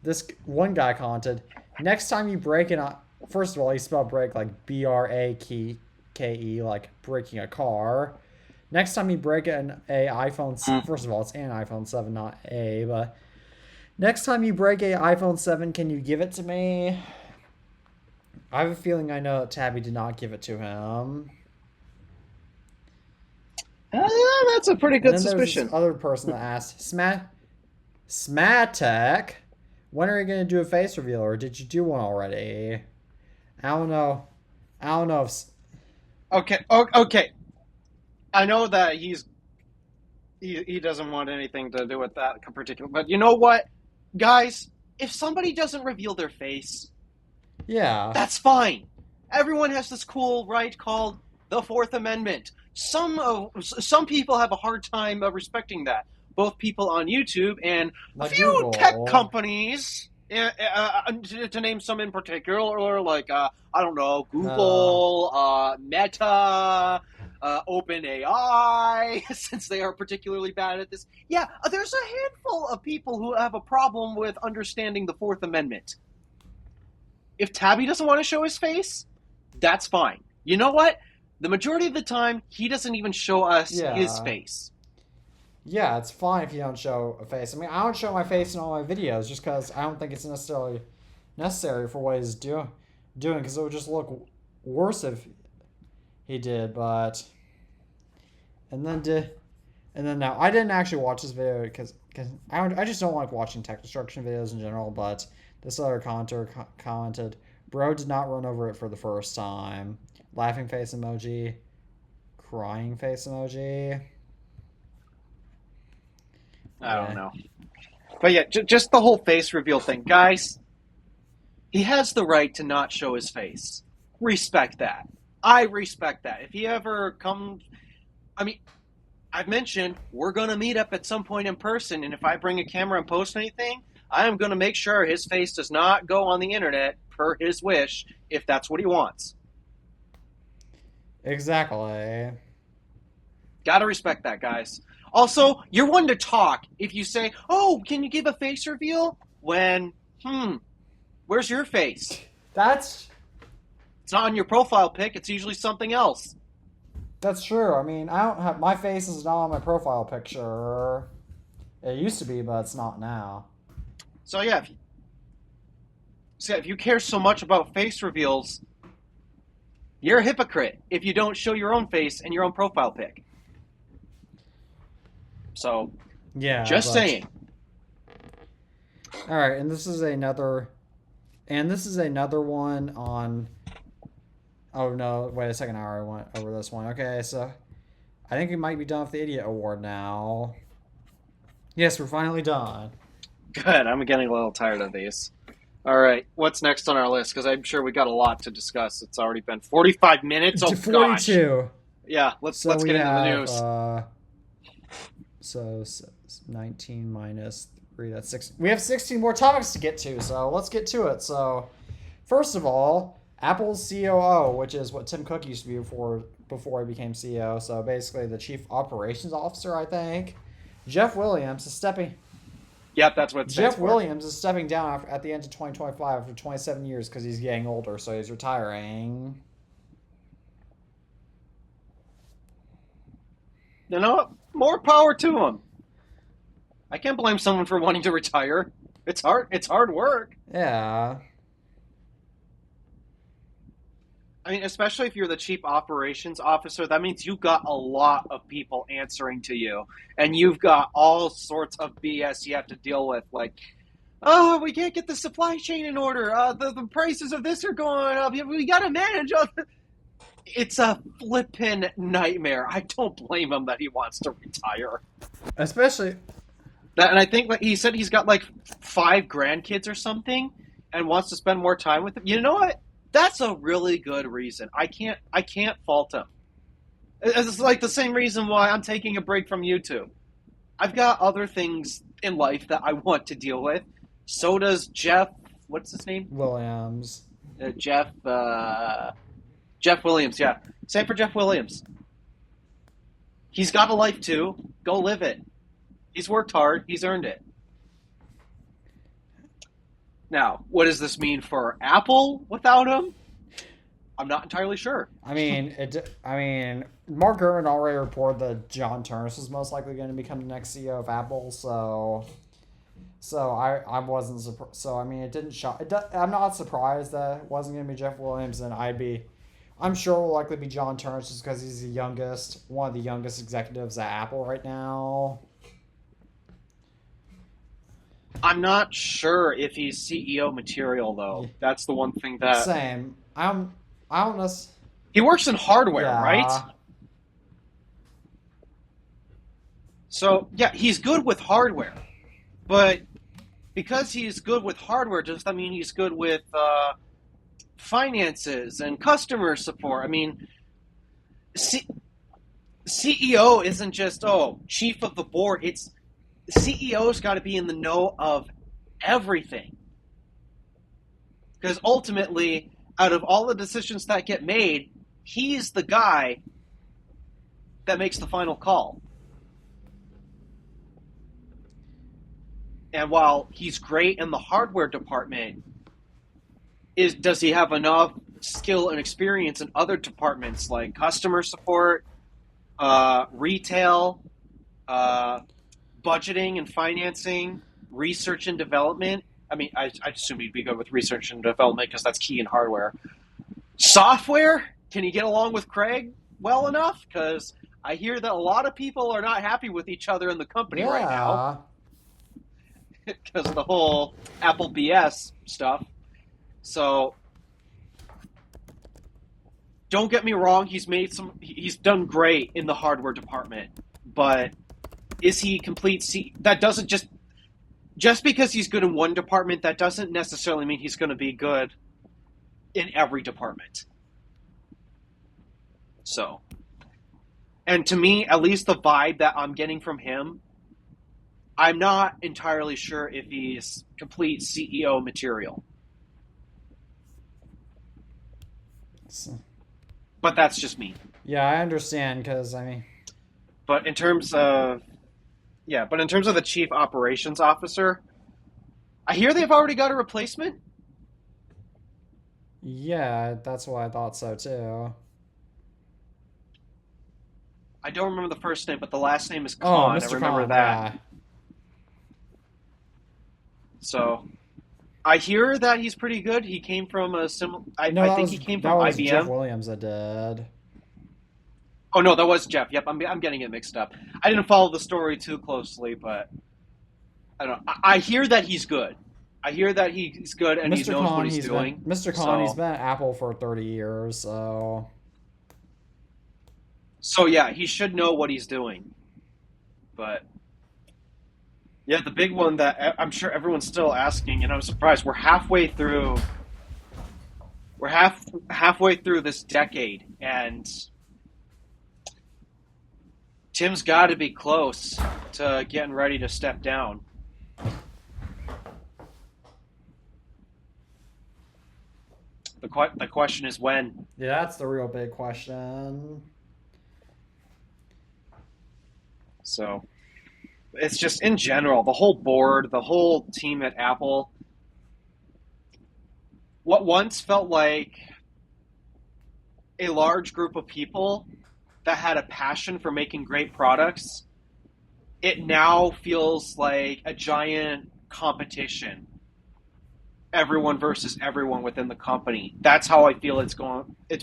this one guy commented, next time you break it, first of all, he spelled break like BRAKE, like breaking a car. next time you break a iPhone, first of all, it's an iPhone 7, not a, but next time you break a iPhone 7, can you give it to me? I have a feeling I know that Tabby did not give it to him. That's a pretty good And then suspicion. There's this other person that asked, Smatek, when are you going to do a face reveal, or did you do one already? I don't know if... Okay. I know that he doesn't want anything to do with that particular, but you know what, guys? If somebody doesn't reveal their face, Yeah. that's fine. Everyone has this cool right called the Fourth Amendment. Some people have a hard time respecting that. Both people on YouTube and Like a few Google. tech companies, to name some in particular, like I don't know, Google, Meta, OpenAI, since they are particularly bad at this. Yeah, there's a handful of people who have a problem with understanding the Fourth Amendment. If Tabby doesn't want to show his face, that's fine. You know what? The majority of the time, he doesn't even show us his face. Yeah, it's fine if you don't show a face. I mean, I don't show my face in all my videos just because I don't think it's necessarily necessary for what he's doing, because it would just look worse if he did, but... And then now, I didn't actually watch this video because I just don't like watching tech destruction videos in general, but this other commenter commented, bro did not run over it for the first time. Laughing face emoji. Crying face emoji. I don't know. But yeah, just the whole face reveal thing. Guys, he has the right to not show his face. Respect that. I respect that. If he ever comes... I mean, I've mentioned we're going to meet up at some point in person, and if I bring a camera and post anything, I am going to make sure his face does not go on the internet per his wish, if that's what he wants. Exactly. Gotta respect that, guys. Also, you're one to talk if you say, oh, can you give a face reveal? When, where's your face? It's not on your profile pic. It's usually something else. That's true. I mean, I don't have... My face is not on my profile picture. It used to be, but it's not now. So yeah, if you care so much about face reveals, you're a hypocrite if you don't show your own face and your own profile pic. So, yeah, just saying. All right, and this is another one on... Oh no, wait a second, I already went over this one. Okay, so I think we might be done with the Idiot Award now. Yes, we're finally done. Good, I'm getting a little tired of these. All right, what's next on our list? Because I'm sure we got a lot to discuss. It's already been 45 minutes. Oh, 42. Gosh. Yeah, let's get into the news. So 19 minus 3, that's 6. We have 16 more topics to get to, so let's get to it. So, first of all, Apple's COO, which is what Tim Cook used to be before he became CEO. So basically, the Chief Operations Officer, I think. Jeff Williams is stepping. Yep, that's what it stands for. Williams is stepping down at the end of 2025 after 27 years because he's getting older, so he's retiring. You know what? More power to him. I can't blame someone for wanting to retire. It's hard. It's hard work. Yeah. I mean, especially if you're the chief operations officer, that means you've got a lot of people answering to you. And you've got all sorts of BS you have to deal with. Like, oh, we can't get the supply chain in order. The prices of this are going up. We got to manage. It's a flippin' nightmare. I don't blame him that he wants to retire. Especially... And I think he said he's got like 5 grandkids or something and wants to spend more time with them. You know what? That's a really good reason. I can't fault him. It's like the same reason why I'm taking a break from YouTube. I've got other things in life that I want to deal with. So does Jeff. What's his name? Williams. Jeff Williams. Yeah, same for Jeff Williams. He's got a life too. Go live it. He's worked hard. He's earned it. Now, what does this mean for Apple without him? I'm not entirely sure. I mean, Mark Gurman already reported that John Ternus was most likely going to become the next CEO of Apple. So I wasn't surprised. So I mean, it didn't shock. I'm not surprised that it wasn't going to be Jeff Williams, and I'm sure it will likely be John Ternus just because he's one of the youngest executives at Apple right now. I'm not sure if he's CEO material though. That's the one thing that Same. I don't know. he works in hardware, Yeah. right? So yeah, he's good with hardware, but because he's good with hardware, does that mean he's good with finances and customer support? I mean, CEO isn't just chief of the board. It's CEO's got to be in the know of everything, because ultimately, out of all the decisions that get made, he's the guy that makes the final call. And while he's great in the hardware department, does he have enough skill and experience in other departments like customer support, retail, budgeting and financing, research and development? I mean, I assume he'd be good with research and development because that's key in hardware. Software? Can he get along with Craig well enough? Because I hear that a lot of people are not happy with each other in the company right now because of the whole Apple BS stuff. So don't get me wrong, he's done great in the hardware department, but is he complete that doesn't just because he's good in one department, that doesn't necessarily mean he's going to be good in every department. So, and to me, at least the vibe that I'm getting from him, I'm not entirely sure if he's complete CEO material. But that's just me. Yeah, I understand, because, I mean... But in terms of the chief operations officer, I hear they've already got a replacement. Yeah, that's what I thought so, too. I don't remember the first name, but the last name is Khan. Mr. I remember Khan, that. yeah. So, I hear that he's pretty good. He came from a similar... I think he came from that was IBM. Jeff Williams that did. Oh, no, that was Jeff. Yep, I'm getting it mixed up. I didn't follow the story too closely, but I don't know. I hear that he's good. I hear that he's good and he knows what he's doing. Mr. Khan, he's been at Apple for 30 years, so... So, yeah, he should know what he's doing. But, yeah, the big one that I'm sure everyone's still asking, and I'm surprised, we're halfway through this decade, and Tim's got to be close to getting ready to step down. The question is when. Yeah, that's the real big question. So, it's just in general, the whole board, the whole team at Apple, what once felt like a large group of people that had a passion for making great products, it now feels like a giant competition. Everyone versus everyone within the company. That's how I feel it's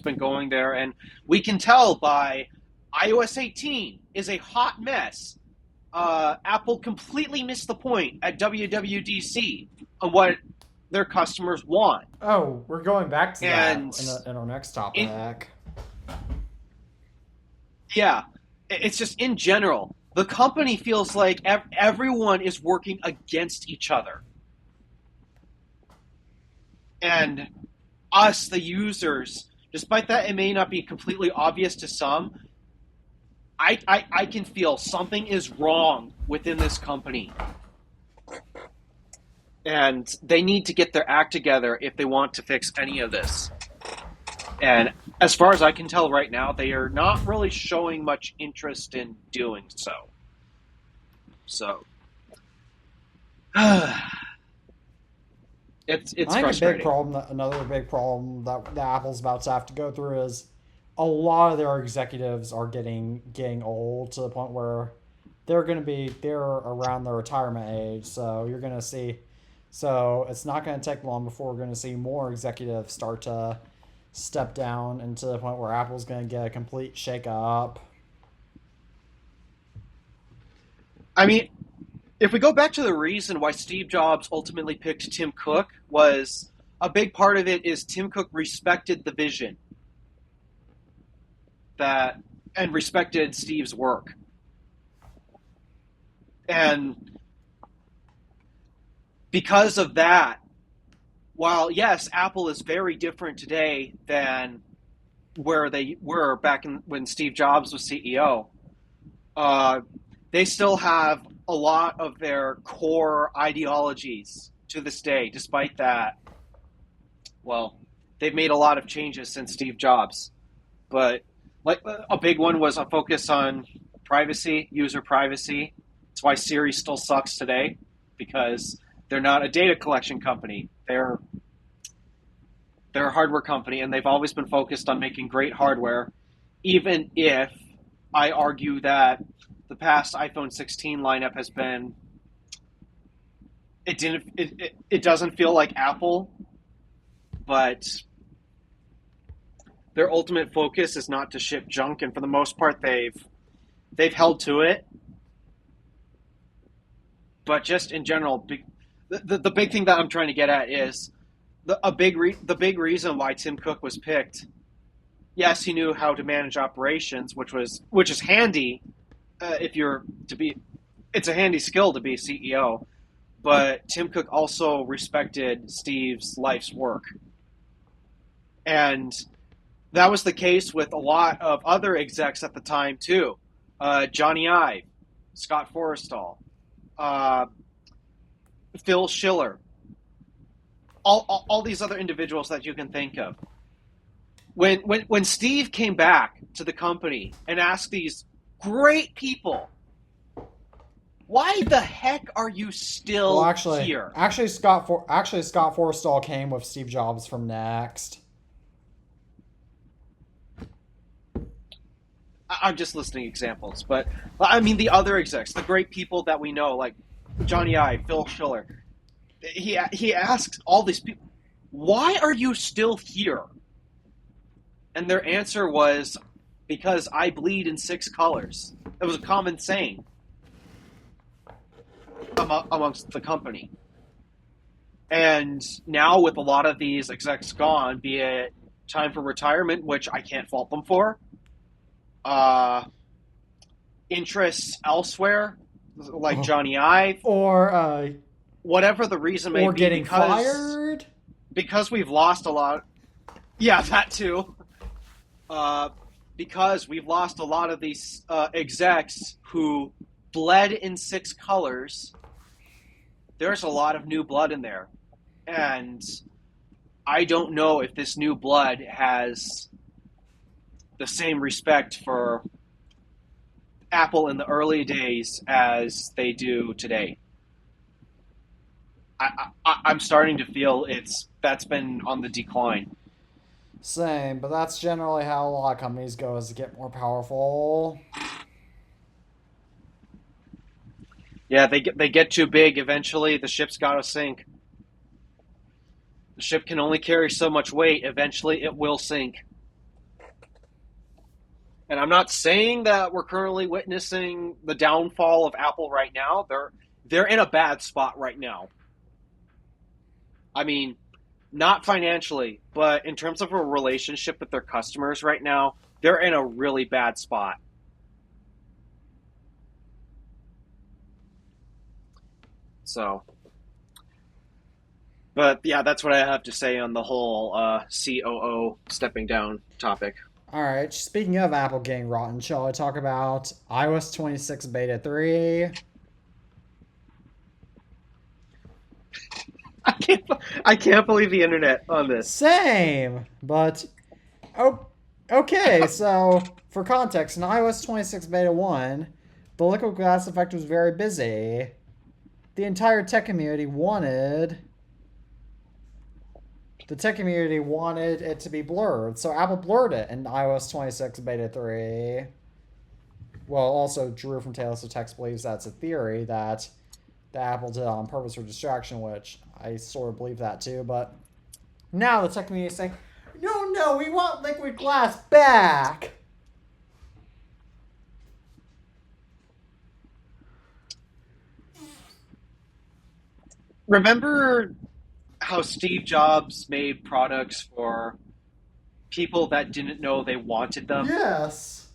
been going there, and we can tell by iOS 18 is a hot mess. Apple completely missed the point at WWDC on what their customers want. Oh, we're going back to that in our next topic. Yeah, it's just in general, the company feels like everyone is working against each other. And us, the users, despite that it may not be completely obvious to some, I can feel something is wrong within this company. And they need to get their act together if they want to fix any of this. And as far as I can tell right now, they are not really showing much interest in doing so. So, It's I think frustrating. another big problem that Apple's about to have to go through is a lot of their executives are getting old to the point where they're around their retirement age. So you're gonna see, so it's not gonna take long before we're gonna see more executives start to step down, and to the point where Apple's gonna get a complete shake up. I mean, if we go back to the reason why Steve Jobs ultimately picked Tim Cook, was a big part of it is Tim Cook respected the vision that and respected Steve's work. And because of that, while yes, Apple is very different today than where they were back when Steve Jobs was CEO, they still have a lot of their core ideologies to this day. Despite that, well, they've made a lot of changes since Steve Jobs. But like a big one was a focus on privacy, user privacy. That's why Siri still sucks today, because they're not a data collection company. They're a hardware company, and they've always been focused on making great hardware, even if I argue that the past iPhone 16 lineup has been it doesn't feel like Apple, but their ultimate focus is not to ship junk, and for the most part they've held to it. But just in general, the big thing that I'm trying to get at is the big reason why Tim Cook was picked. Yes, he knew how to manage operations, which is handy if you're to be. It's a handy skill to be a CEO, but Tim Cook also respected Steve's life's work, and that was the case with a lot of other execs at the time too. Johnny Ive, Scott Forrestal, Phil Schiller, all these other individuals that you can think of. When Steve came back to the company and asked these great people, why the heck are you still here? Actually, Scott Forstall came with Steve Jobs from Next. I'm just listing examples, but I mean the other execs, the great people that we know, like Johnny Ive, Phil Schiller. He asked all these people, why are you still here? And their answer was, because I bleed in 6 colors. It was a common saying amongst the company. And now with a lot of these execs gone, be it time for retirement, which I can't fault them for, interests elsewhere, like Johnny Ive, or whatever the reason may be, getting fired, because we've lost a lot. Yeah, that too. Because we've lost a lot of these execs who bled in 6 colors. There's a lot of new blood in there, and I don't know if this new blood has the same respect for Apple in the early days as they do today. I'm starting to feel that's been on the decline. Same, but that's generally how a lot of companies go as they get more powerful. Yeah, they get too big. Eventually, the ship's got to sink. The ship can only carry so much weight. Eventually, it will sink. And I'm not saying that we're currently witnessing the downfall of Apple right now. They're in a bad spot right now. I mean, not financially, but in terms of a relationship with their customers right now, they're in a really bad spot. So, but yeah, that's what I have to say on the whole COO stepping down topic. All right, speaking of Apple getting rotten, shall I talk about iOS 26 Beta 3? I can't believe the internet on this. Same, but okay. So for context, in iOS 26 Beta 1, the liquid glass effect was very busy. The entire tech community wanted the tech community wanted it to be blurred, so Apple blurred it in iOS 26 Beta 3. Well, also Drew from Tales of Text believes that's a theory that Apple did on purpose for distraction, which I sort of believe that too. But now the tech community is saying, no, we want liquid glass back. Remember how Steve Jobs made products for people that didn't know they wanted them? Yes.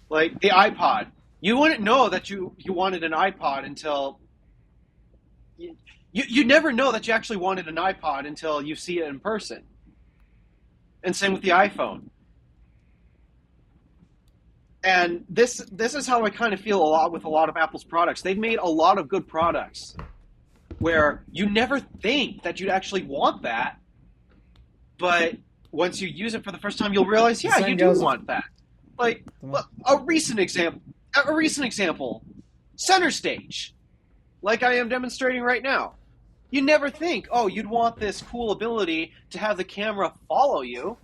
Like the iPod. You wouldn't know that you wanted an iPod until... You never know that you actually wanted an iPod until you see it in person. And same with the iPhone. And this is how I kind of feel a lot with a lot of Apple's products. They've made a lot of good products where you never think that you'd actually want that, but once you use it for the first time, you'll realize, yeah, you do want that. Like a recent example, Center Stage, like I am demonstrating right now. You never think, oh, you'd want this cool ability to have the camera follow you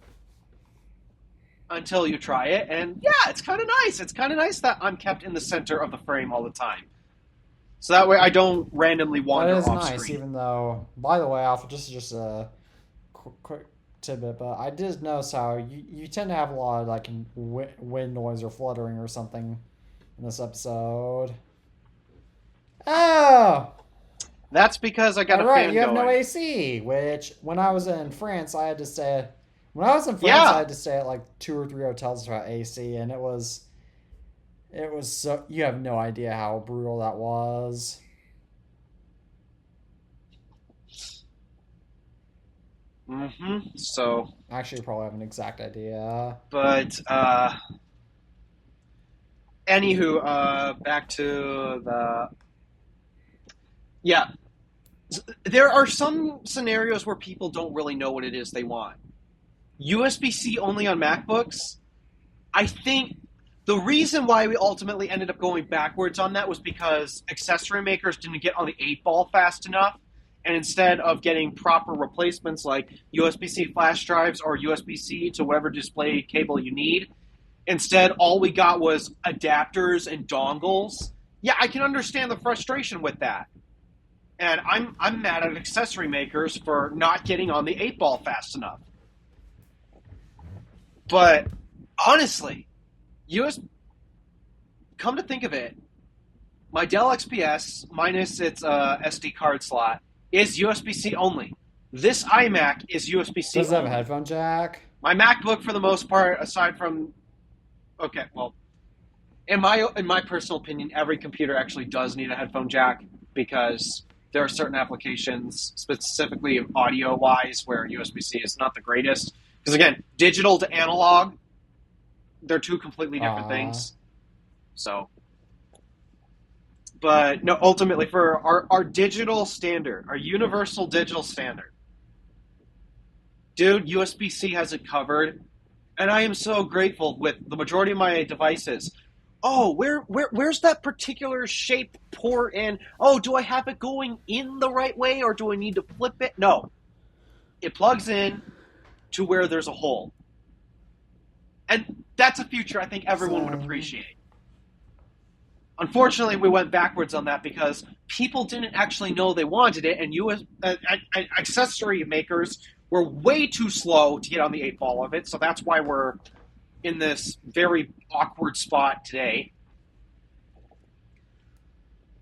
until you try it, and yeah, it's kind of nice. It's kind of nice that I'm kept in the center of the frame all the time. So that way I don't randomly wander off screen. That is nice, even though, by the way, Alpha, just a quick tidbit, but I did notice how you tend to have a lot of like wind noise or fluttering or something in this episode. Oh! That's because I got a fan you have going. No AC, which when I was in France, I had to stay... When I was in France, I had to stay at like 2 or 3 hotels without AC, and it was so... You have no idea how brutal that was. Mm-hmm. So... Actually, you probably have an exact idea. But, anywho, back to the... Yeah. There are some scenarios where people don't really know what it is they want. USB-C only on MacBooks, I think the reason why we ultimately ended up going backwards on that was because accessory makers didn't get on the 8-ball fast enough, and instead of getting proper replacements like USB-C flash drives or USB-C to whatever display cable you need, instead all we got was adapters and dongles. Yeah, I can understand the frustration with that. And I'm mad at accessory makers for not getting on the 8-ball fast enough. But honestly, come to think of it, my Dell XPS minus its SD card slot is USB-C only. This iMac is USB-C Does it have a headphone jack? My MacBook, for the most part, aside from... Okay, well, in my personal opinion, every computer actually does need a headphone jack because there are certain applications, specifically audio-wise, where USB-C is not the greatest. Because again, digital to analog, they're two completely different things. So, but no, ultimately for our digital standard, our universal digital standard, dude, USB-C has it covered. And I am so grateful with the majority of my devices. Oh, where's that particular shaped port in? Oh, do I have it going in the right way or do I need to flip it? No. It plugs in to where there's a hole. And that's a feature I think everyone would appreciate. Unfortunately, we went backwards on that because people didn't actually know they wanted it, and accessory makers were way too slow to get on the 8-ball of it, so that's why we're in this very awkward spot today.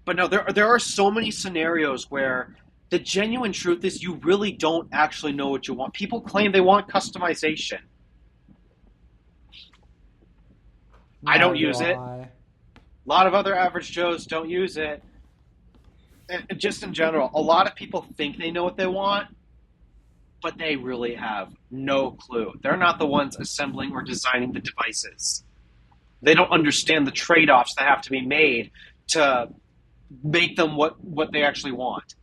But no, there are so many scenarios where the genuine truth is you really don't actually know what you want. People claim they want customization. I don't use it. A lot of other average Joes don't use it. And just in general, a lot of people think they know what they want, but they really have no clue. They're not the ones assembling or designing the devices. They don't understand the trade-offs that have to be made to make them what they actually want.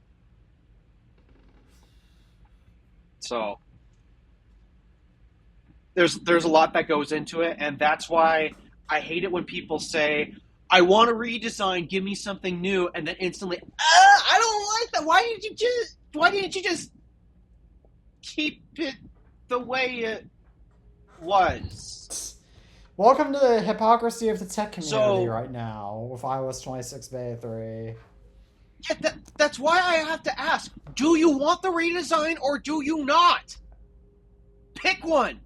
So there's a lot that goes into it, and that's why I hate it when people say, I want to redesign, give me something new, and then instantly, I don't like that. Why didn't you just keep it the way it was. Welcome to the hypocrisy of the tech community So- right now with iOS 26 Beta 3. Yeah, that's why I have to ask, do you want the redesign or do you not? Pick one.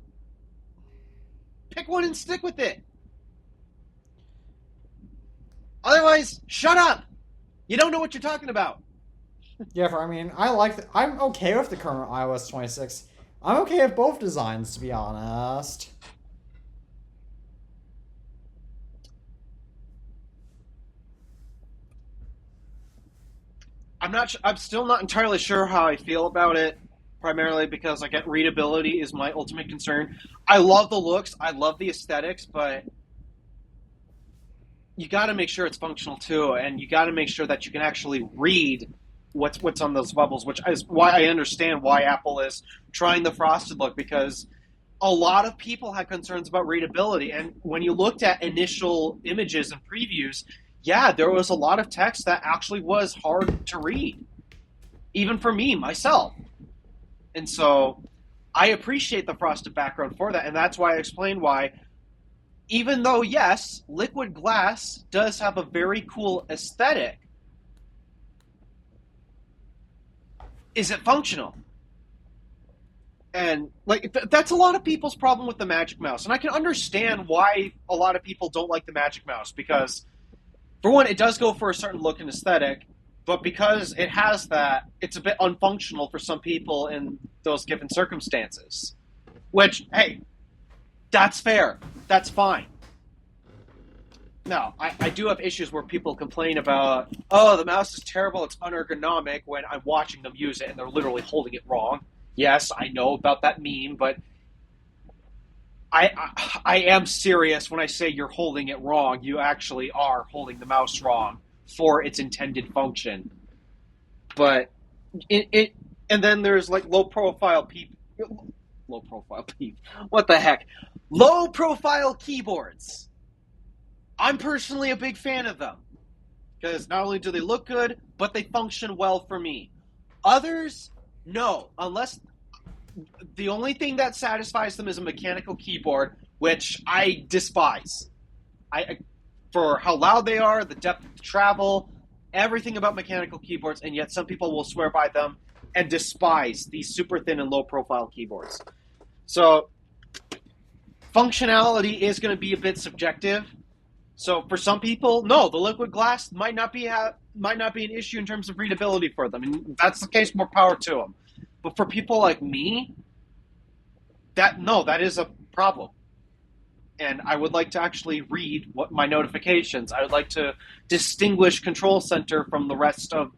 Pick one and stick with it. Otherwise, shut up. You don't know what you're talking about. Yeah, I'm okay with the current iOS 26. I'm okay with both designs, to be honest. I'm still not entirely sure how I feel about it, primarily because I get readability is my ultimate concern. I love the looks, I love the aesthetics, but you got to make sure it's functional too, and you got to make sure that you can actually read what's on those bubbles, which is why I understand why Apple is trying the frosted look, because a lot of people had concerns about readability, and when you looked at initial images and previews, yeah, there was a lot of text that actually was hard to read, even for me, myself. And so I appreciate the frosted background for that, and that's why I explained why, even though, yes, liquid glass does have a very cool aesthetic, is it functional? And that's a lot of people's problem with the Magic Mouse. And I can understand why a lot of people don't like the Magic Mouse, because, for one, it does go for a certain look and aesthetic, but because it has that, it's a bit unfunctional for some people in those given circumstances. Which, hey, that's fair. That's fine. Now, I do have issues where people complain about, oh, the mouse is terrible, it's unergonomic, when I'm watching them use it and they're literally holding it wrong. Yes, I know about that meme, but I am serious when I say you're holding it wrong. You actually are holding the mouse wrong for its intended function. But and then there's like low profile keyboards. I'm personally a big fan of them because not only do they look good, but they function well for me. Others, no, unless the only thing that satisfies them is a mechanical keyboard, which I despise. For how loud they are, the depth of travel, everything about mechanical keyboards, and yet some people will swear by them and despise these super thin and low profile keyboards. So functionality is going to be a bit subjective. So for some people, no, the liquid glass might not be an issue in terms of readability for them, and if that's the case, more power to them. But for people like me, that is a problem. And I would like to actually read what my notifications. I would like to distinguish Control Center from the rest of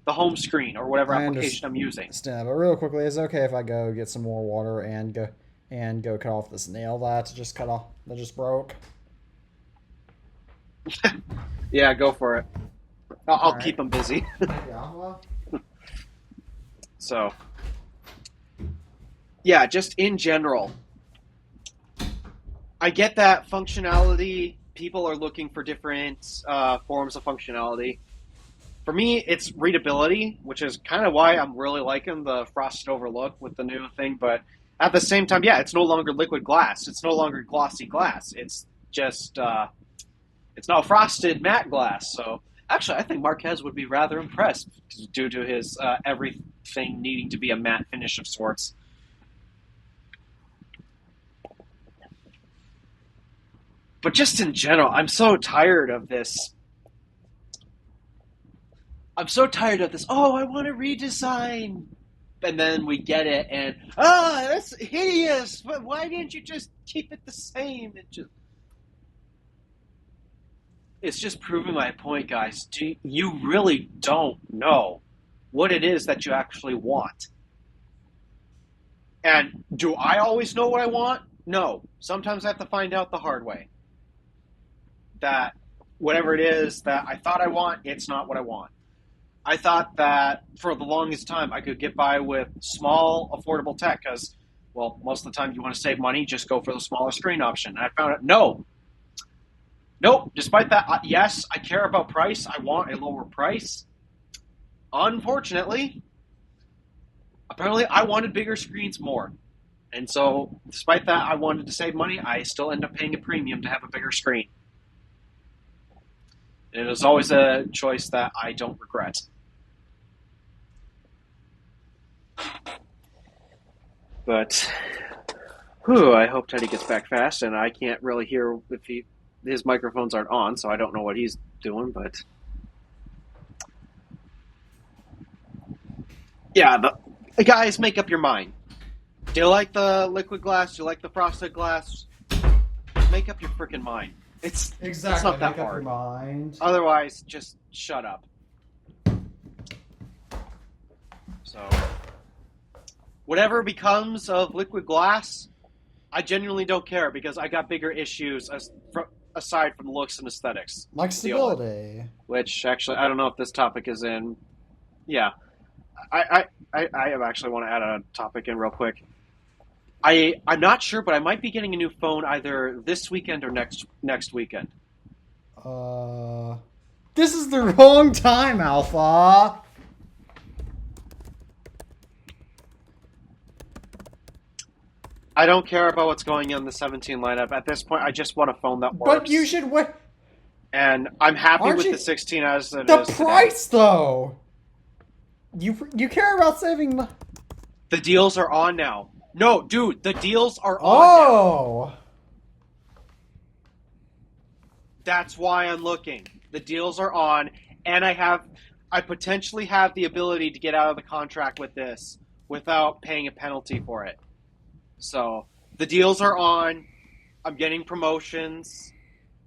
the home screen or whatever application I'm using. But real quickly, is it okay if I go get some more water and go cut off this nail that just broke? Yeah, go for it. I'll right. keep them busy. Yeah, well. So, yeah, just in general, I get that functionality. People are looking for different forms of functionality. For me, it's readability, which is kind of why I'm really liking the frosted over look with the new thing. But at the same time, yeah, it's no longer liquid glass. It's no longer glossy glass. It's just it's now frosted matte glass. So actually, I think Marquez would be rather impressed due to his everything needing to be a matte finish of sorts. But just in general, I'm so tired of this. Oh, I want to redesign. And then we get it, and, that's hideous. But why didn't you just keep it the same? It's just proving my point, guys. You really don't know what it is that you actually want. And do I always know what I want? No. Sometimes I have to find out the hard way. That whatever it is that I thought I want, it's not what I want. I thought that for the longest time I could get by with small, affordable tech because, well, most of the time you want to save money, just go for the smaller screen option. And I found nope. Despite that, yes, I care about price. I want a lower price. Unfortunately, apparently I wanted bigger screens more. And so, despite that, I wanted to save money. I still end up paying a premium to have a bigger screen. And it is always a choice that I don't regret. But, I hope Teddy gets back fast, and I can't really hear if his microphones aren't on, so I don't know what he's doing, but... Yeah, guys, make up your mind. Do you like the liquid glass? Do you like the frosted glass? Make up your freaking mind. It's not that make up hard. your mind. Otherwise, just shut up. So, whatever becomes of liquid glass, I genuinely don't care because I got bigger issues aside from looks and aesthetics. Like stability. Which, actually, I don't know if this topic is in. Yeah. I actually want to add a topic in real quick. I'm not sure, but I might be getting a new phone either this weekend or next weekend. This is the wrong time, Alpha. I don't care about what's going on in the 17 lineup. At this point, I just want a phone that works. But you should wait. And I'm happy Aren't with you- the 16 as it The is price, though. You care about saving money. The deals are on now. No, dude, the deals are on now. Oh. That's why I'm looking. The deals are on, and I potentially have the ability to get out of the contract with this without paying a penalty for it. So the deals are on. I'm getting promotions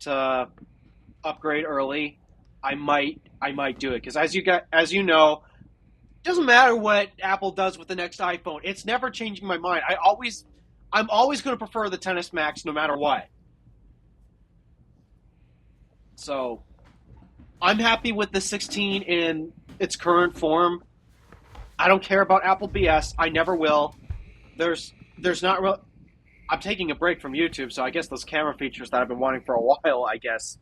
to upgrade early. I might do it because as you know, it doesn't matter what Apple does with the next iPhone. It's never changing my mind. I'm always going to prefer the XS Max no matter what. So I'm happy with the 16 in its current form. I don't care about Apple BS. I never will. There's not real. I'm taking a break from YouTube, so I guess those camera features that I've been wanting for a while, I guess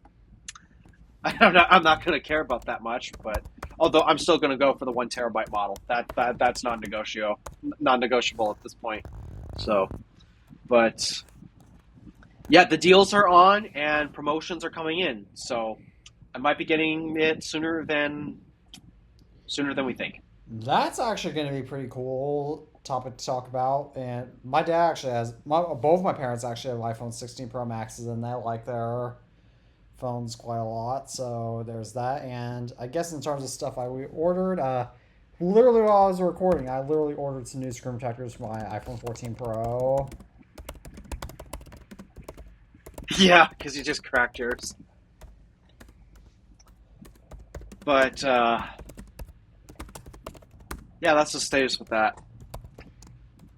I'm not going to care about that much. But although I'm still going to go for the 1 terabyte model, that's non-negotiable at this point. So, but yeah, the deals are on and promotions are coming in, so I might be getting it sooner than we think. That's actually going to be pretty cool topic to talk about. And my dad actually has both my parents actually have iPhone 16 Pro Maxes, and they like their phones quite a lot. So there's that. And I guess in terms of stuff we ordered, literally while I was recording, I literally ordered some new screen protectors for my iPhone 14 Pro. Yeah, because you just cracked yours. But yeah, that's the status with that.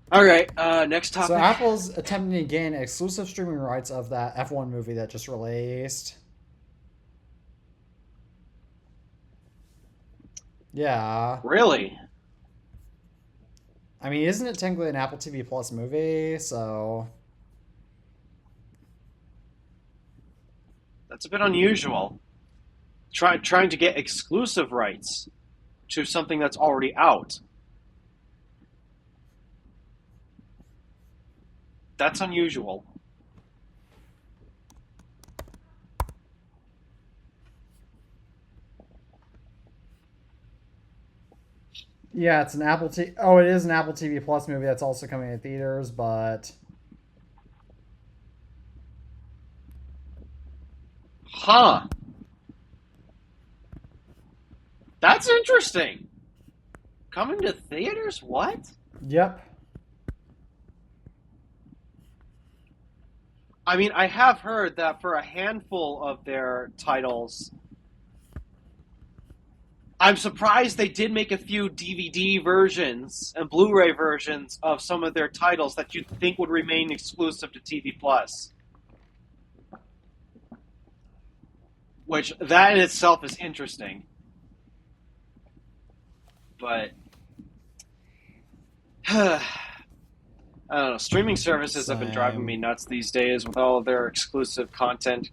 All right, next topic. So Apple's attempting to gain exclusive streaming rights of that F1 movie that just released. Yeah. Really? I mean, isn't it technically an Apple TV Plus movie? So That's a bit unusual. Trying to get exclusive rights to something that's already out. That's unusual. yeah, it's an Apple TV. Oh, it is an Apple TV Plus movie that's also coming in theaters, but Huh. That's interesting. Coming to theaters? What? yep. I mean, I have heard that for a handful of their titles, I'm surprised they did make a few DVD versions and Blu-ray versions of some of their titles that you'd think would remain exclusive to TV Plus. Which, that in itself is interesting. But I don't know. Streaming services have been driving me nuts these days with all of their exclusive content.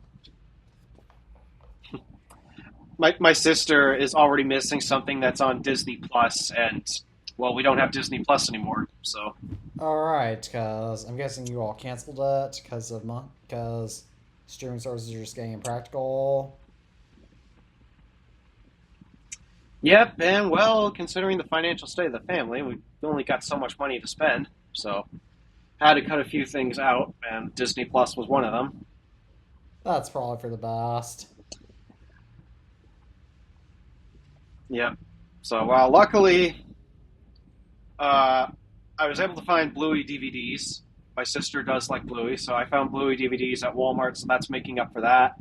My sister is already missing something that's on Disney Plus, and well, we don't have Disney Plus anymore. So Alright, because I'm guessing you all canceled it because streaming services are just getting impractical. yep, and well, considering the financial state of the family, we only got so much money to spend, so had to cut a few things out, and Disney Plus was one of them. That's probably for the best. Yep. So, well, luckily, I was able to find Bluey DVDs. My sister does like Bluey, so I found Bluey DVDs at Walmart, so that's making up for that.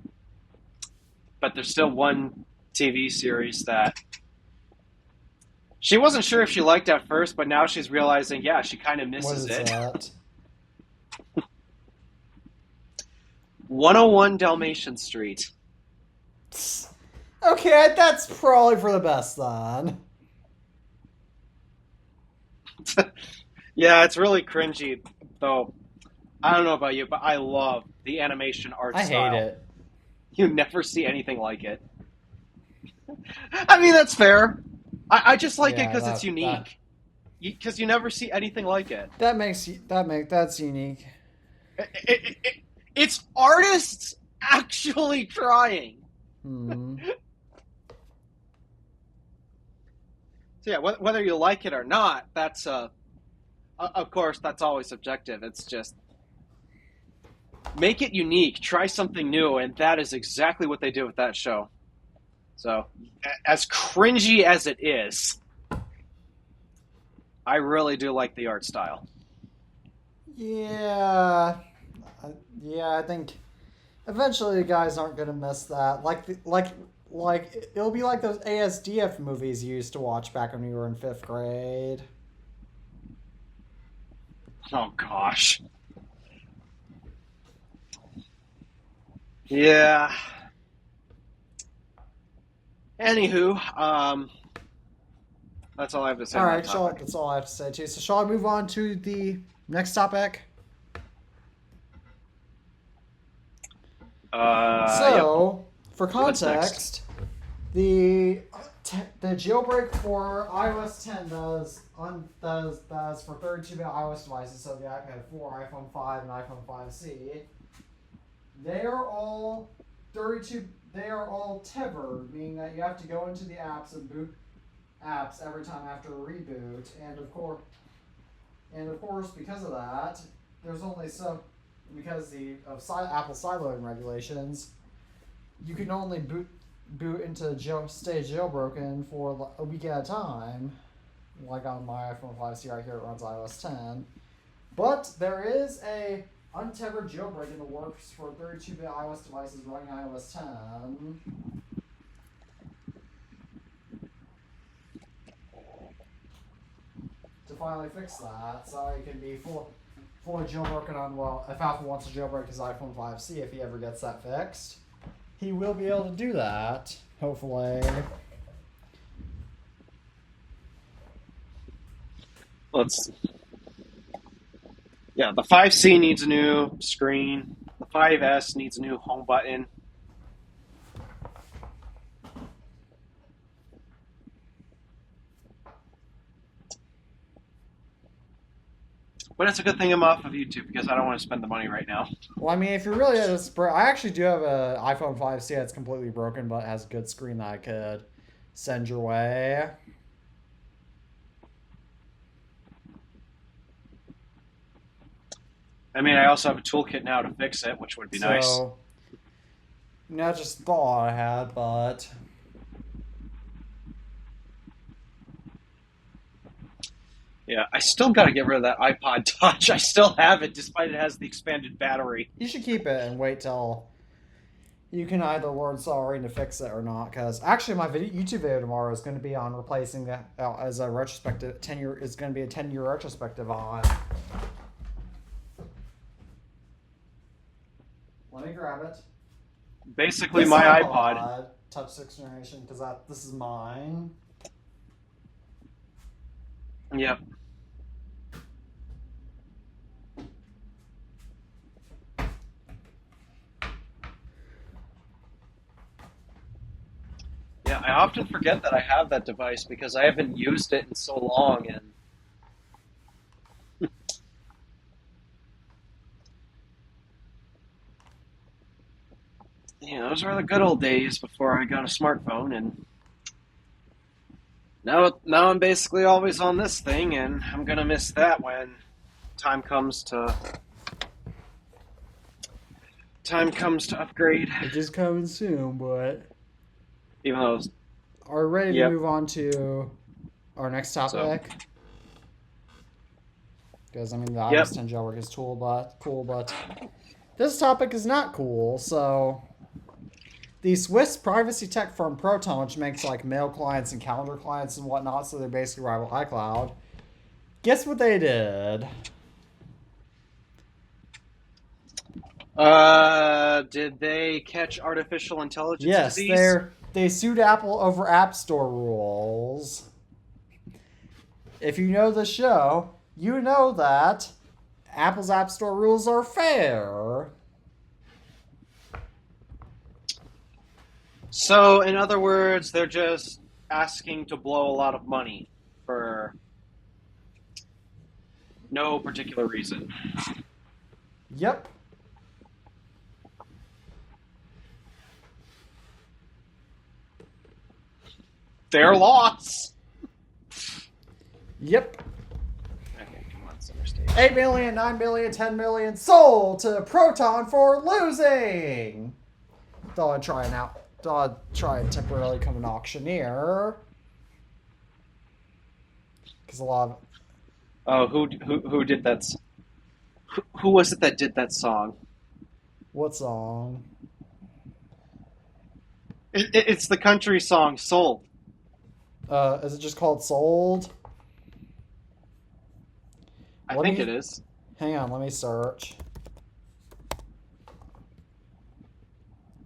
But there's still one TV series that she wasn't sure if she liked at first, but now she's realizing, yeah, she kind of What misses is it. that? 101 Dalmatian Street. Okay, that's probably for the best then. Yeah, it's really cringy, though. I don't know about you, but I love the animation art I style. hate it. You never see anything like it. I mean, that's fair. I just like it Yeah, because it's that- unique. Because you never see anything like it. That's unique. It's artists actually trying. Hmm. So yeah, whether you like it or not, that's of course that's always subjective. It's just make it unique, try something new, and that is exactly what they did with that show. So, as cringy as it is, I really do like the art style. Yeah, I think eventually the guys aren't gonna miss that. Like it'll be like those ASDF movies you used to watch back when we were in 5th grade. Oh gosh. Yeah. Anywho, that's all I have to say. All on right, that topic. that's all I have to say too. So shall I move on to the next topic? So, for What's next? context, the jailbreak for iOS 10 does for 32-bit iOS devices, so the iPad 4, iPhone 5, and iPhone 5C. They are all 32. They are all tethered, meaning that you have to go into the apps and boot apps every time after a reboot, and of course, because of that, there's only because of Apple sideloading regulations, you can only boot into stay jailbroken for a week at a time. Like on my iPhone 5C right here, it runs iOS 10. But there is a untethered jailbreak in the works for 32-bit iOS devices running iOS 10. To finally fix that, so it can be fully jailbroken on, well, if Apple wants to jailbreak his iPhone 5C, if he ever gets that fixed, he will be able to do that, hopefully. Yeah, the 5C needs a new screen. The 5S needs a new home button. But it's a good thing I'm off of YouTube because I don't want to spend the money right now. Well, I mean, if you're really I actually do have an iPhone 5C that's completely broken, but has a good screen that I could send your way. I mean, I also have a toolkit now to fix it, which would be nice. So, not just a thought I had, but Yeah, I still got to get rid of that iPod Touch. I still have it, despite it has the expanded battery. you should keep it and wait till you can either learn sorry to fix it or not. Because actually, my YouTube video tomorrow is going to be on replacing that as a retrospective 10-year. It's going to be a 10-year retrospective on. Let me grab it. Basically, This my iPod. Touch 6th generation, because this is mine. Yep. Yeah, I often forget that I have that device because I haven't used it in so long, and those were the good old days before I got a smartphone, and now I'm basically always on this thing, and I'm gonna miss that when time comes to upgrade. It is coming soon, but Even though are we ready to Yep. move on to our next topic? Because I mean, the Yep. iOS 10 jailbreak is cool, but this topic is not cool. So, the Swiss privacy tech firm Proton, which makes like mail clients and calendar clients and whatnot, so they basically rival iCloud. Guess what they did? did they catch artificial intelligence Yes, disease? they sued Apple over App Store rules. If you know the show, you know that Apple's App Store rules are fair. So, in other words, they're just asking to blow a lot of money for no particular reason. Yep. Their loss. Yep. Okay, come on, center stage. 8 million, 9 million, 10 million sold to Proton for losing. Thought I'd try and temporarily become an auctioneer. Because a lot of... Oh, who did that? Who was it that did that song? What song? It's the country song "Sold." Is it just called Sold? I Let think me- it is. Hang on, let me search.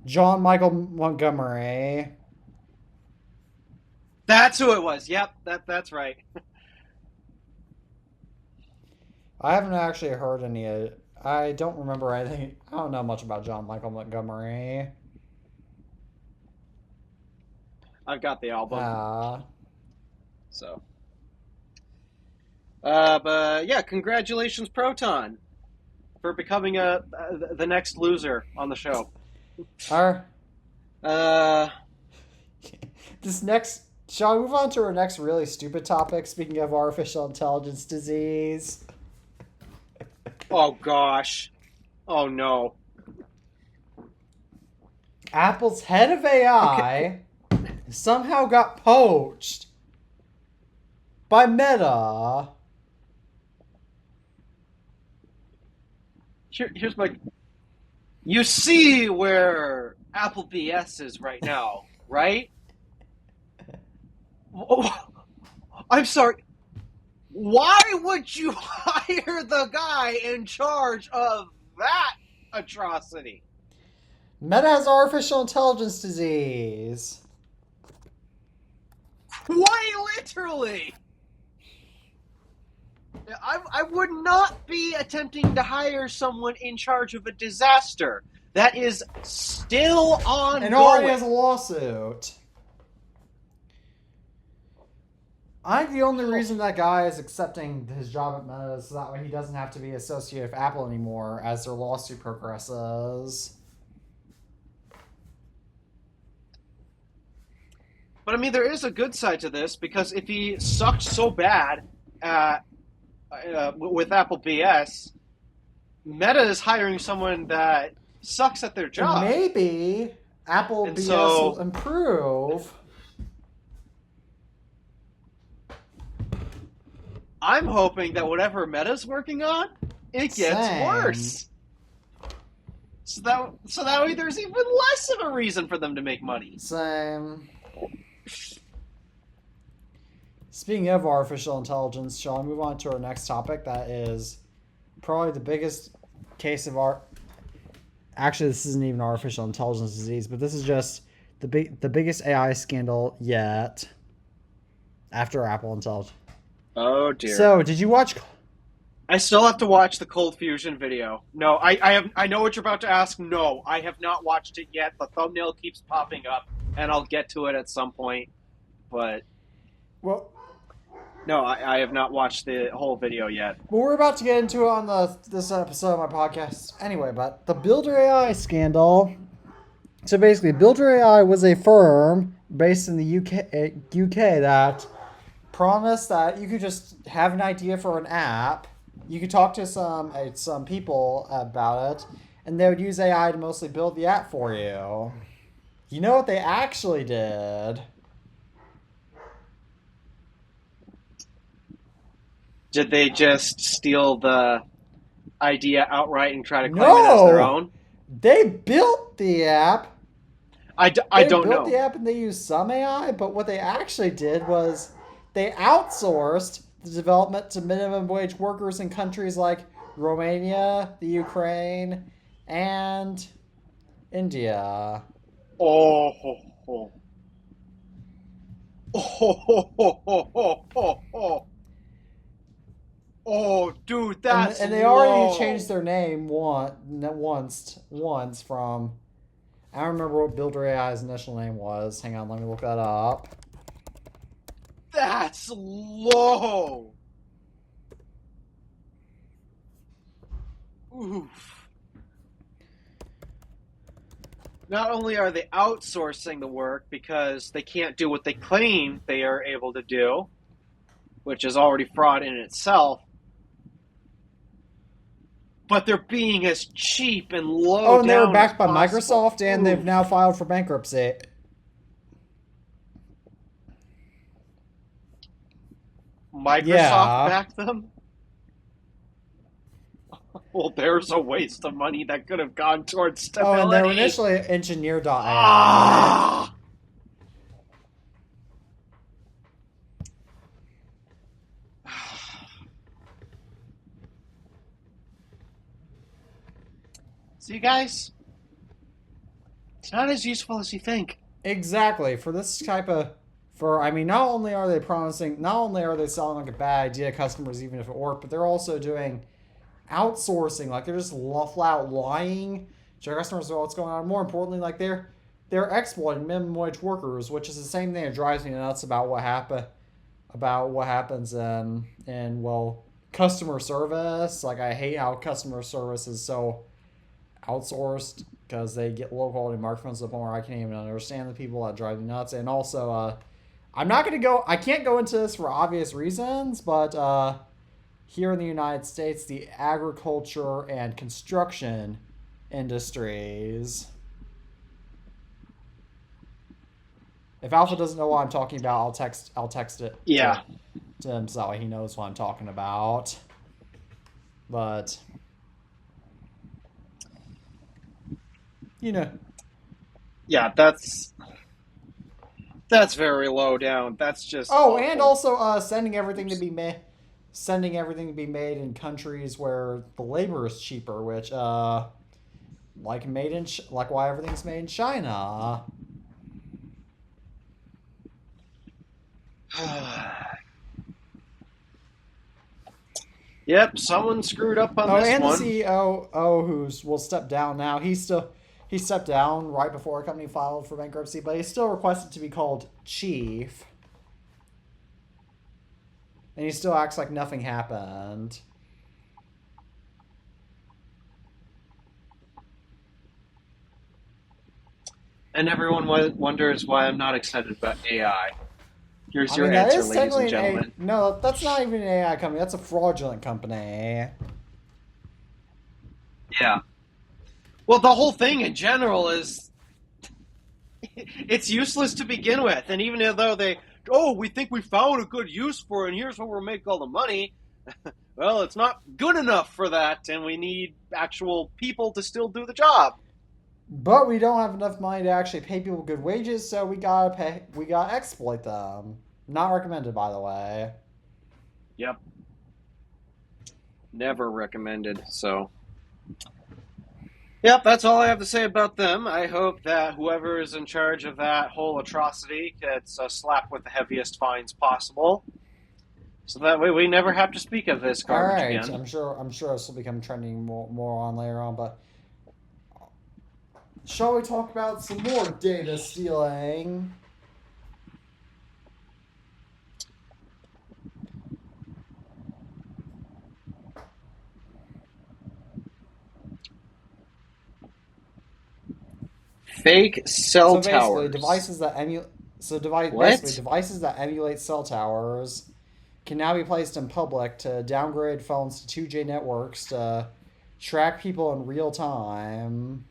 John Michael Montgomery. That's who it was. Yep, that's right. I haven't actually heard any. I don't remember anything. I don't know much about John Michael Montgomery. I've got the album. So, but yeah, congratulations, Proton, for becoming the next loser on the show. Our Uh, this next. Shall we move on to our next really stupid topic? Speaking of artificial intelligence disease. oh gosh, oh no. Apple's head of AI somehow got poached by Meta. Here's my. You see where Apple BS is right now, right? Oh, I'm sorry. Why would you hire the guy in charge of that atrocity? Meta has artificial intelligence disease. Quite literally. I would not be attempting to hire someone in charge of a disaster that is still ongoing. And already has a lawsuit. I think the only reason that guy is accepting his job at Meta is so that way he doesn't have to be associated with Apple anymore as their lawsuit progresses. But I mean, there is a good side to this, because if he sucked so bad with Apple BS, Meta is hiring someone that sucks at their job. And maybe Apple And BS so- will improve. I'm hoping that whatever Meta's working on, it gets Same. worse. So that way there's even less of a reason for them to make money. Same. Speaking of artificial intelligence, shall we move on to our next topic? That is probably the biggest case of Actually, this isn't even artificial intelligence disease, but this is just the biggest AI scandal yet. After Apple Intelligence. Oh dear. So, did you watch? I still have to watch the Cold Fusion video. No, I know what you're about to ask. No, I have not watched it yet. The thumbnail keeps popping up. and I'll get to it at some point. But Well, no, I have not watched the whole video yet. well, we're about to get into it on this episode of my podcast anyway, but the Builder AI scandal. So basically, Builder AI was a firm based in the UK that promised that you could just have an idea for an app. You could talk to some people about it, and they would use AI to mostly build the app for you. You know what they actually did? Did they just steal the idea outright and try to claim it as their own? They built the app. I don't know. They built the app and they used some AI, but what they actually did was they outsourced the development to minimum wage workers in countries like Romania, the Ukraine, and India. Oh, ho, ho. Oh, ho, ho, ho, ho, ho, ho. Oh, dude, that's and they low. already changed their name once from. I don't remember what Builder AI's initial name was. Hang on, let me look that up. That's low. Oof. Not only are they outsourcing the work because they can't do what they claim they are able to do, which is already fraud in itself, but they're being as cheap and low down. Oh, and they were backed by possible. Microsoft, and they've now filed for bankruptcy. Microsoft backed them? Well, there's a waste of money that could have gone towards stability. Oh, and they were initially Engineer.ai. Ah! See, guys, it's not as useful as you think. Exactly. For this type of... not only are they selling like a bad idea to customers even if it worked, but they're also doing outsourcing. Like, they're just flat out lying to their customers about what's going on. More importantly, like, they're exploiting minimum wage workers, which is the same thing that drives me nuts about what happens in customer service. Like, I hate how customer service is so outsourced because they get low quality microphones to the point where I can't even understand the people. That drive me nuts. And also, I can't go into this for obvious reasons, but here in the United States, the agriculture and construction industries. If Alpha doesn't know what I'm talking about, I'll text it to him so he knows what I'm talking about. But Yeah, that's very low down. That's just awful. And also sending everything to be made in countries where the labor is cheaper, which like why everything's made in China. Yep, someone screwed up on this and one. The CEO will step down now. He stepped down right before our company filed for bankruptcy, but he's still requested to be called chief. And he still acts like nothing happened. And everyone wonders why I'm not excited about AI. Here's your answer, ladies and gentlemen. No, that's not even an AI company. That's a fraudulent company. Yeah. Well, the whole thing in general is it's useless to begin with. And even though we think we found a good use for it, and here's where we'll make all the money, well, it's not good enough for that, and we need actual people to still do the job. But we don't have enough money to actually pay people good wages, so we gotta exploit them. Not recommended, by the way. Yep. Never recommended, so. Yep, that's all I have to say about them. I hope that whoever is in charge of that whole atrocity gets slapped with the heaviest fines possible. So that way we never have to speak of this garbage again. I'm sure this will become trending more on later on, but shall we talk about some more data stealing? Fake cell So basically, towers. devices that What? basically devices that emulate cell towers can now be placed in public to downgrade phones to 2G networks to track people in real time.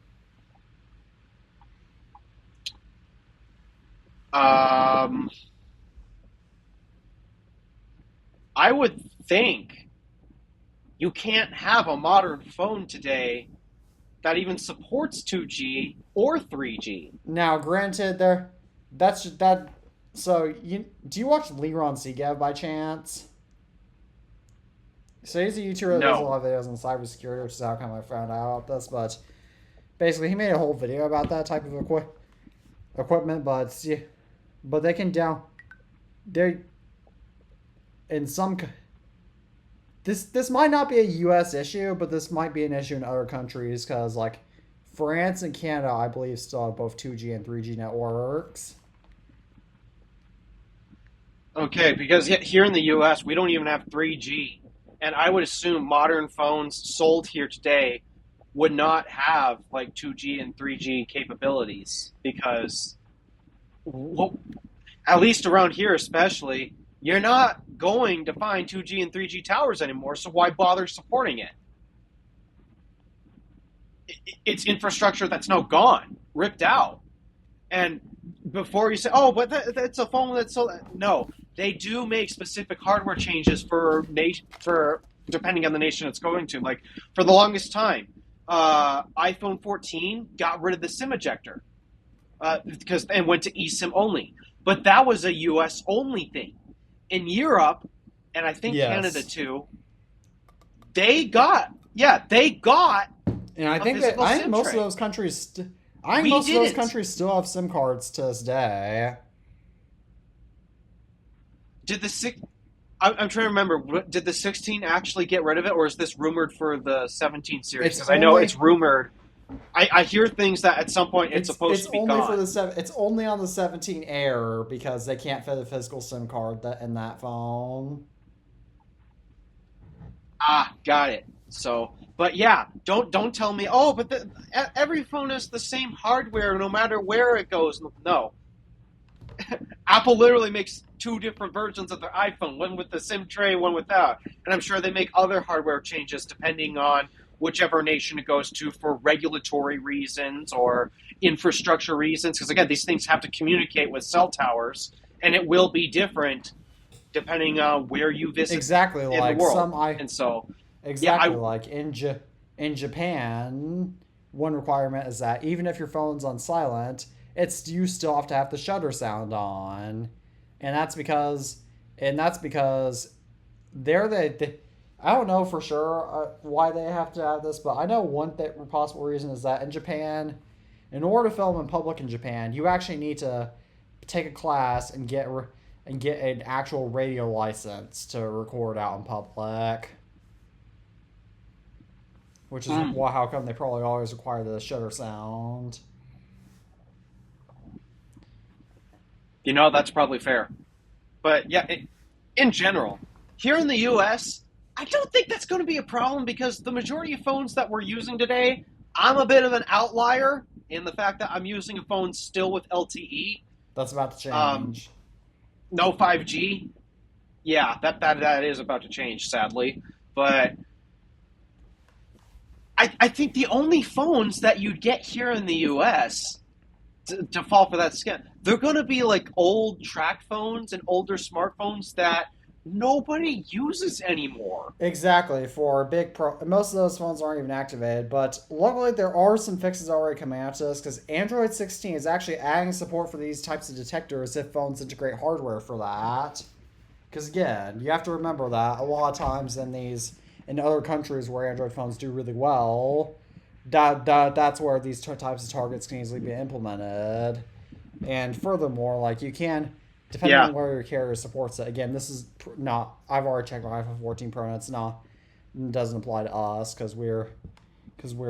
I would think you can't have a modern phone today that even supports 2G or 3G. Now, granted, that's that. So, do you watch Leron Segev by chance? So he's a YouTuber that does a lot of videos on cybersecurity, which is how come I found out about this. But basically, he made a whole video about that type of equipment. But they can they in some. This might not be a U.S. issue, but this might be an issue in other countries because, like, France and Canada, I believe, still have both 2G and 3G networks. Okay, because here in the U.S., we don't even have 3G. And I would assume modern phones sold here today would not have, like, 2G and 3G capabilities because, well, at least around here especially, you're not going to find 2G and 3G towers anymore, so why bother supporting it? It's infrastructure that's now gone, ripped out. And before you say, oh, but that's a phone that's so... No, they do make specific hardware changes for depending on the nation it's going to. Like, for the longest time, iPhone 14 got rid of the SIM ejector and went to eSIM only. But that was a US only thing. In Europe, and I think Canada too, they got. And I think most of those countries, still have SIM cards to this day. I'm trying to remember. Did the 16 actually get rid of it, or is this rumored for the 17 series? Because I know it's rumored. I hear things that at some point it's supposed to be gone. It's only on the 17 Air because they can't fit a physical SIM card in that phone. Ah, got it. So, but yeah, don't tell me. Oh, but every phone has the same hardware no matter where it goes. No, Apple literally makes two different versions of their iPhone, one with the SIM tray, one without, and I'm sure they make other hardware changes depending on whichever nation it goes to for regulatory reasons or infrastructure reasons. Because again, these things have to communicate with cell towers, and it will be different depending on where you visit exactly in like the world. Like in Japan, one requirement is that even if your phone's on silent, you still have to have the shutter sound on, and that's because I don't know for sure why they have to have this, but I know one possible reason is that in Japan, in order to film in public in Japan, you actually need to take a class and get an actual radio license to record out in public. Which is how come they probably always require the shutter sound. You know, that's probably fair. But yeah, in general, here in the U.S., I don't think that's going to be a problem because the majority of phones that we're using today, I'm a bit of an outlier in the fact that I'm using a phone still with LTE. That's about to change. No 5G. Yeah, that is about to change, sadly. But I think the only phones that you'd get here in the U.S. to fall for that scam, they're going to be like old track phones and older smartphones that nobody uses anymore. Exactly. Most of those phones aren't even activated, but luckily there are some fixes already coming out to this because Android 16 is actually adding support for these types of detectors if phones integrate hardware for that. Because again, you have to remember that a lot of times in other countries where Android phones do really well, that's where these types of targets can easily be implemented. And furthermore, like you can, depending on where your carrier supports it. Again, this is not. I've already checked my iPhone 14 Pro, and it doesn't apply to us because we're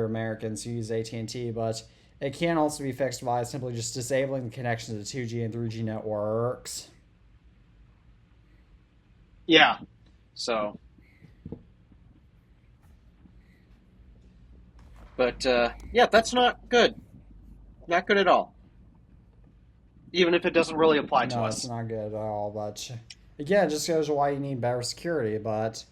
Americans who use AT&T. But it can also be fixed by simply just disabling the connection to 2G and 3G networks. Yeah. So. But, yeah, that's not good. Not good at all. Even if it doesn't really apply to No, us. it's not good at all. But again, it just shows why you need better security. But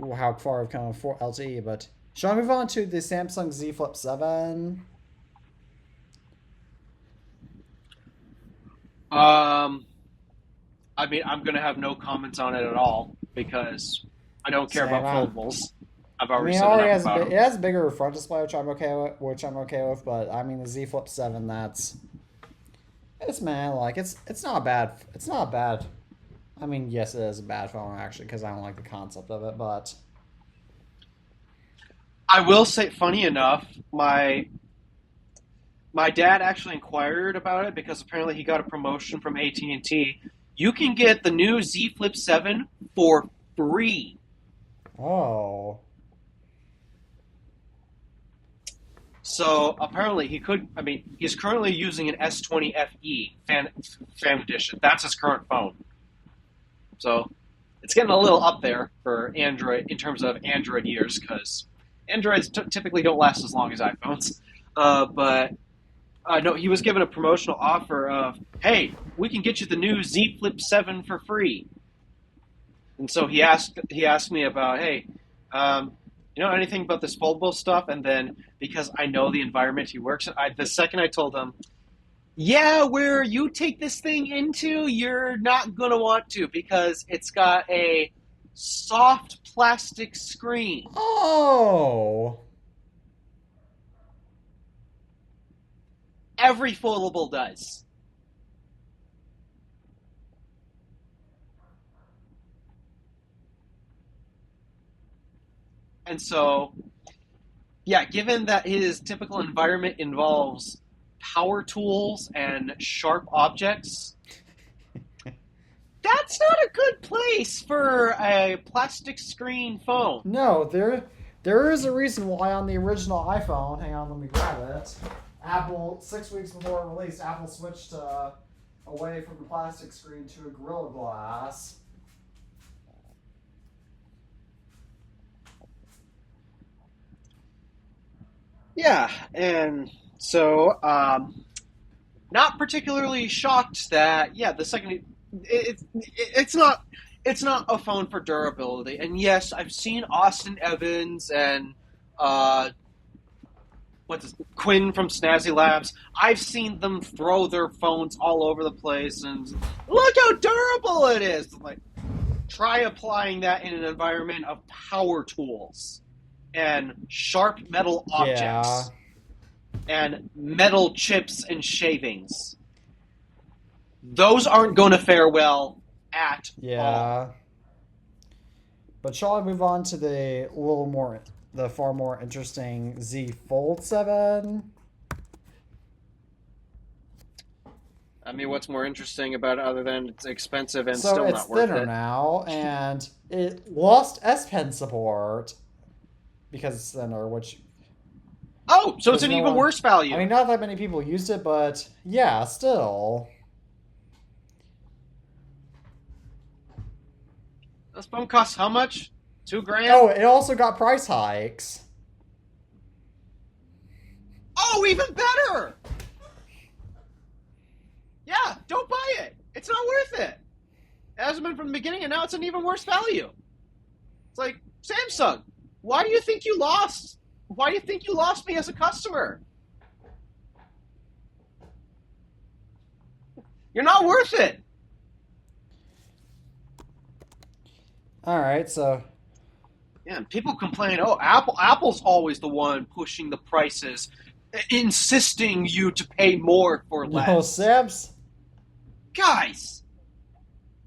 how far we've come for LTE. But shall I move on to the Samsung Z Flip 7? I mean, I'm going to have no comments on it at all because I don't care about foldables. I've already said enough about them. It has a bigger front display, which I'm okay with. But I mean, the Z Flip 7, it's not bad. It's not bad. I mean, yes, it is a bad phone actually because I don't like the concept of it. But I will say, funny enough, my dad actually inquired about it because apparently he got a promotion from AT&T. You can get the new Z Flip 7 for free. Oh. So apparently he's currently using an S20 FE fan edition. That's his current phone. So it's getting a little up there for Android in terms of Android years because Androids typically don't last as long as iPhones. But no, he was given a promotional offer of, hey, we can get you the new Z Flip 7 for free. And so he asked me about, hey, you know anything about this foldable stuff? And then because I know the environment he works in, the second I told him, yeah, where you take this thing into, you're not going to want to because it's got a soft plastic screen. Oh. Every foldable does. And so, yeah, given that his typical environment involves power tools and sharp objects, that's not a good place for a plastic screen phone. No, there is a reason why on the original iPhone, hang on, let me grab it. Apple, 6 weeks before it released, Apple switched away from the plastic screen to a Gorilla Glass. Yeah, and so not particularly shocked that the second it's not a phone for durability. And yes, I've seen Austin Evans and Quinn from Snazzy Labs. I've seen them throw their phones all over the place and look how durable it is. Like, try applying that in an environment of power tools and sharp metal objects and metal chips and shavings. Those aren't going to fare well at all. But shall I move on to the far more interesting Z Fold 7? I mean, what's more interesting about it other than it's expensive and still not worth it? So it's thinner now, and it lost S Pen support because it's thinner, which... Oh, so it's an even worse value. I mean, not that many people used it, but yeah, still. This phone costs how much? $2,000? Oh, it also got price hikes. Oh, even better! Yeah, don't buy it. It's not worth it. It hasn't been from the beginning, and now it's an even worse value. It's like, Samsung, why do you think you lost? Why do you think you lost me as a customer? You're not worth it. All right, so... Yeah, and people complain, oh, Apple's always the one pushing the prices, insisting you to pay more for less. No, Sam's... Guys,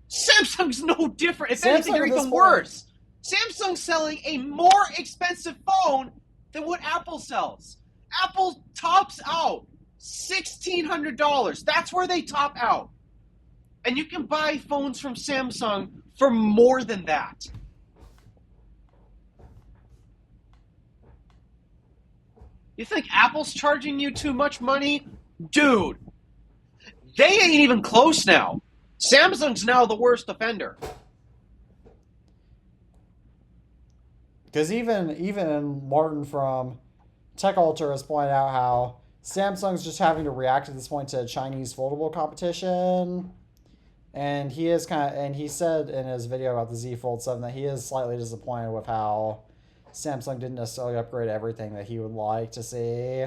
Samsung's no different. If anything, they're even worse. Samsung's selling a more expensive phone than what Apple sells. Apple tops out $1,600. That's where they top out. And you can buy phones from Samsung for more than that. You think Apple's charging you too much money? Dude, they ain't even close now. Samsung's now the worst offender. Because even Martin from Tech Alter has pointed out how Samsung's just having to react at this point to Chinese foldable competition. And he said in his video about the Z Fold 7 that he is slightly disappointed with how Samsung didn't necessarily upgrade everything that he would like to see.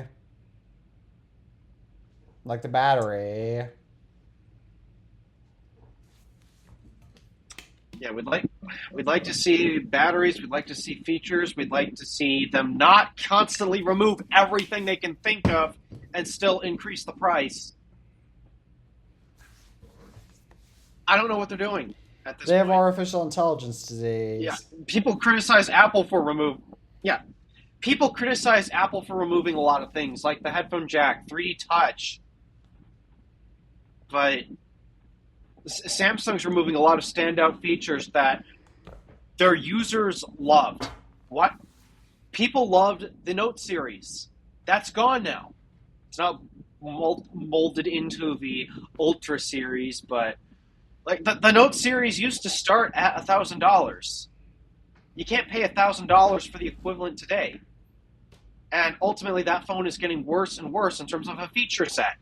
Like the battery. Yeah, we'd like to see batteries, we'd like to see features, we'd like to see them not constantly remove everything they can think of and still increase the price. I don't know what they're doing at this They have point. artificial intelligence disease. Yeah, people criticize Apple for removing a lot of things, like the headphone jack, 3D touch. But Samsung's removing a lot of standout features that their users loved. What? People loved the Note series. That's gone now. It's not molded into the Ultra series, but like the Note series used to start at $1,000. You can't pay $1,000 for the equivalent today. And ultimately, that phone is getting worse and worse in terms of a feature set.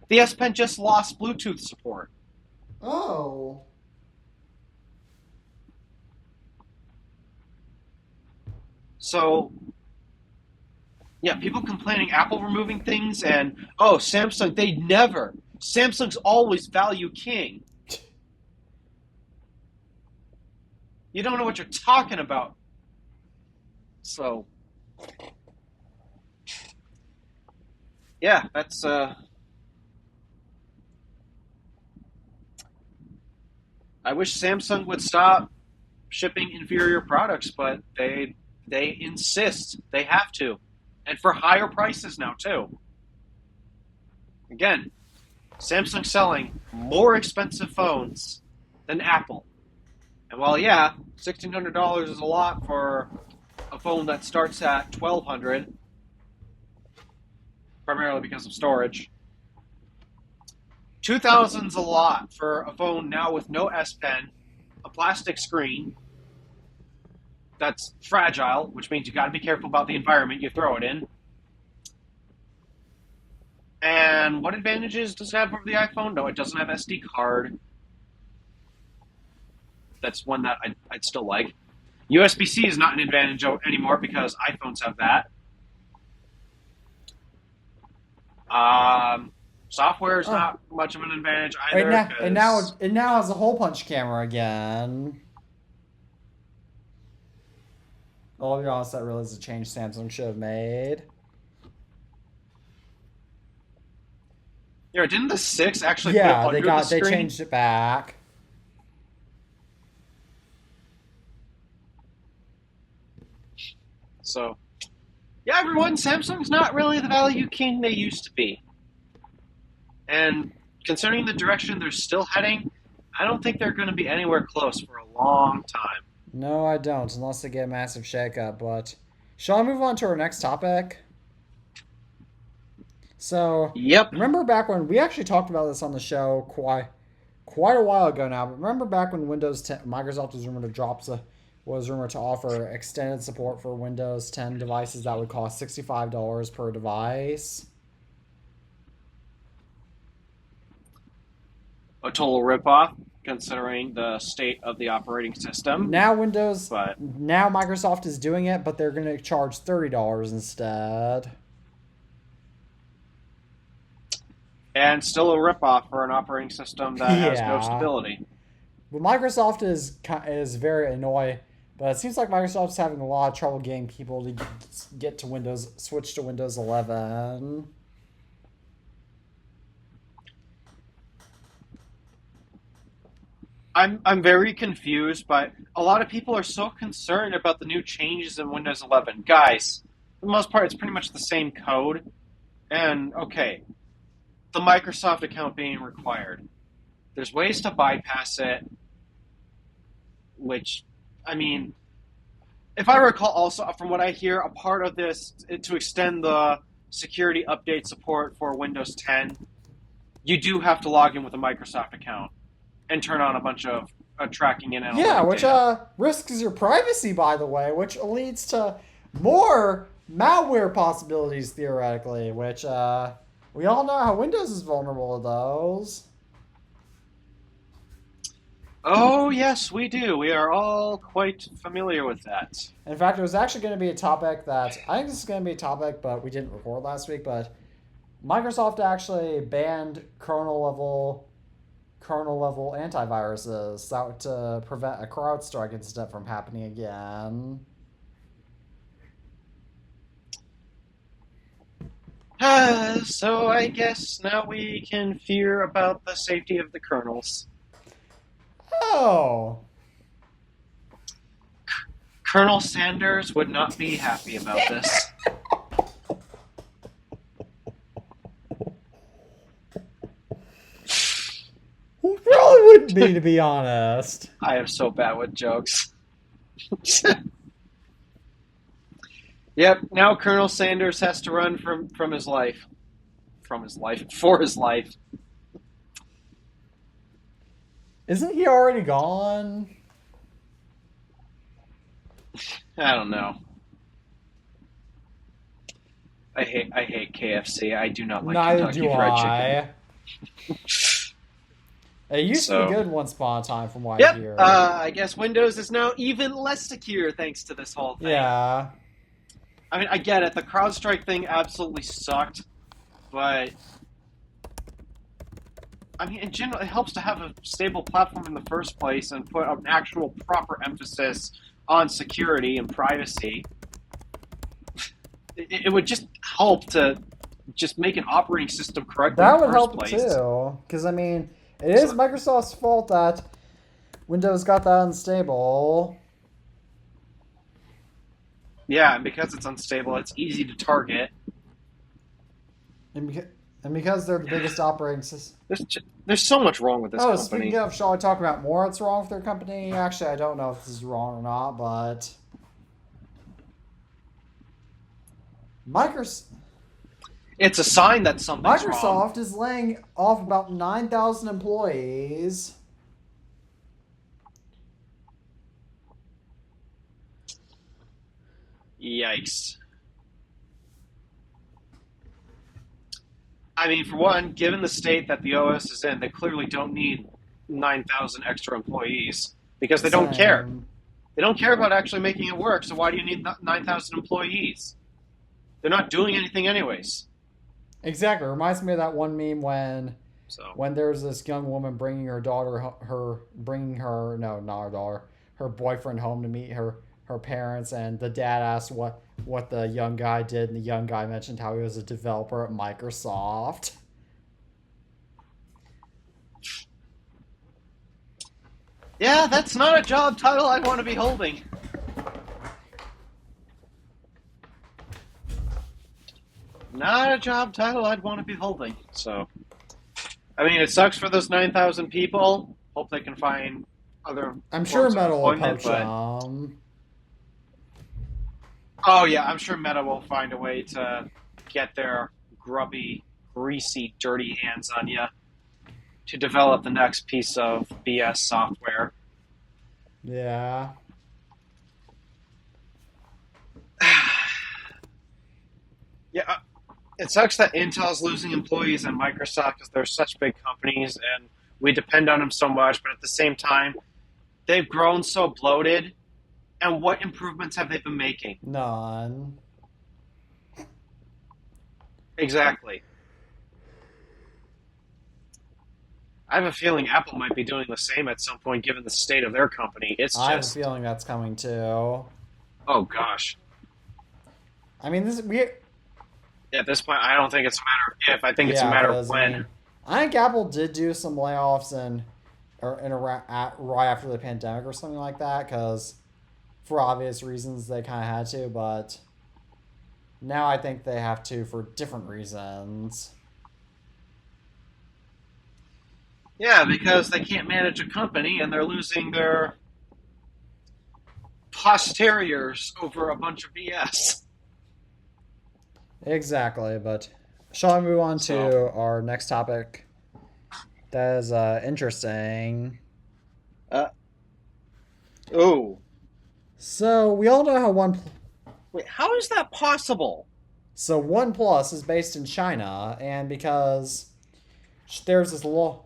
The S Pen just lost Bluetooth support. Oh. So, yeah, people complaining Apple removing things and, oh, Samsung, Samsung's always value king. You don't know what you're talking about. So, yeah, that's, I wish Samsung would stop shipping inferior products, but they insist they have to, and for higher prices now too. Again, Samsung selling more expensive phones than Apple, and while yeah, $1,600 is a lot for a phone that starts at $1,200, primarily because of storage. $2,000's a lot for a phone now with no S Pen, a plastic screen that's fragile, which means you got to be careful about the environment you throw it in. And what advantages does it have over the iPhone? No, it doesn't have SD card. That's one that I'd still like. USB-C is not an advantage anymore because iPhones have that. Software is not much of an advantage either. And now it has a hole punch camera again. I'll be honest, that really is a change Samsung should have made. Yeah, didn't the 6 actually put it under the screen? They changed it back. So, yeah, everyone, Samsung's not really the value king they used to be. And considering the direction they're still heading, I don't think they're going to be anywhere close for a long time. No, I don't, unless they get a massive shakeup. But shall I move on to our next topic? So, Yep. Remember back when we actually talked about this on the show quite a while ago now? But remember back when Windows 10, Microsoft was rumored to offer extended support for Windows 10 devices that would cost $65 per device. A total ripoff, considering the state of the operating system. Now Microsoft is doing it, but they're going to charge $30 instead. And still a ripoff for an operating system that has no stability. Well, Microsoft is very annoyed, but it seems like Microsoft's having a lot of trouble getting people to get to switch to Windows 11. I'm very confused, but a lot of people are so concerned about the new changes in Windows 11. Guys, for the most part, it's pretty much the same code. And, okay, the Microsoft account being required. There's ways to bypass it, which, I mean, if I recall, also from what I hear, a part of this to extend the security update support for Windows 10, you do have to log in with a Microsoft account and turn on a bunch of tracking and analytic Yeah, which data. risks your privacy, by the way, which leads to more malware possibilities theoretically. Which we all know how Windows is vulnerable to those. Oh, yes, we do. We are all quite familiar with that. In fact, it was actually going to be a topic that I think this is going to be a topic, but we didn't record last week. But Microsoft actually banned kernel level antiviruses to prevent a CrowdStrike incident from happening again. So I guess now we can fear about the safety of the kernels. Oh. Colonel Sanders would not be happy about this. Probably wouldn't be, to be honest. I am so bad with jokes. Yep, now Colonel Sanders has to run from his life. For his life. Isn't he already gone? I don't know. I hate KFC. I do not like Neither Kentucky do Fried I. Chicken. It used to So- be good once upon a time, from what I Yep, hear. I guess Windows is now even less secure thanks to this whole thing. Yeah. I mean, I get it. The CrowdStrike thing absolutely sucked, but I mean, in general, it helps to have a stable platform in the first place and put an actual proper emphasis on security and privacy. It would just help to just make an operating system correctly That in the would first help place. too. Because, I mean, it is Microsoft's fault that Windows got that unstable. Yeah, and because it's unstable, it's easy to target. And because they're the biggest operating system. There's so much wrong with this company. Speaking of, shall I talk about more that's wrong with their company? Actually, I don't know if this is wrong or not, but It's a sign that something's wrong. Microsoft is laying off about 9,000 employees. Yikes. I mean, for one, given the state that the OS is in, they clearly don't need 9,000 extra employees because they don't care. They don't care about actually making it work, so why do you need 9,000 employees? They're not doing anything anyways. Exactly. Reminds me of that one meme So when there's this young woman bringing her boyfriend home to meet her parents, and the dad asked what the young guy did, and the young guy mentioned how he was a developer at Microsoft. yeah, that's not a job title I want to be holding. Not a job title I'd want to be holding. So, I mean, it sucks for those 9,000 people. Hope they can find other. I'm sure forms of Meta will employment, poach but- them. Oh yeah, I'm sure Meta will find a way to get their grubby, greasy, dirty hands on you to develop the next piece of BS software. Yeah. Yeah, it sucks that Intel's losing employees and Microsoft because they're such big companies and we depend on them so much. But at the same time, they've grown so bloated. And what improvements have they been making? None. Exactly. I have a feeling Apple might be doing the same at some point, given the state of their company. It's I have a just, feeling that's coming too. oh gosh. I mean, At this point, I don't think it's a matter of if. I think it's a matter of when. I think Apple did do some layoffs right after the pandemic or something like that, because for obvious reasons they kind of had to, but now I think they have to for different reasons. Yeah, because they can't manage a company and they're losing their posteriors over a bunch of BS. Exactly, but shall we move on to So- our next topic? That is interesting. Oh, So we all know how wait, how is that possible? So OnePlus is based in China, and because there's this law.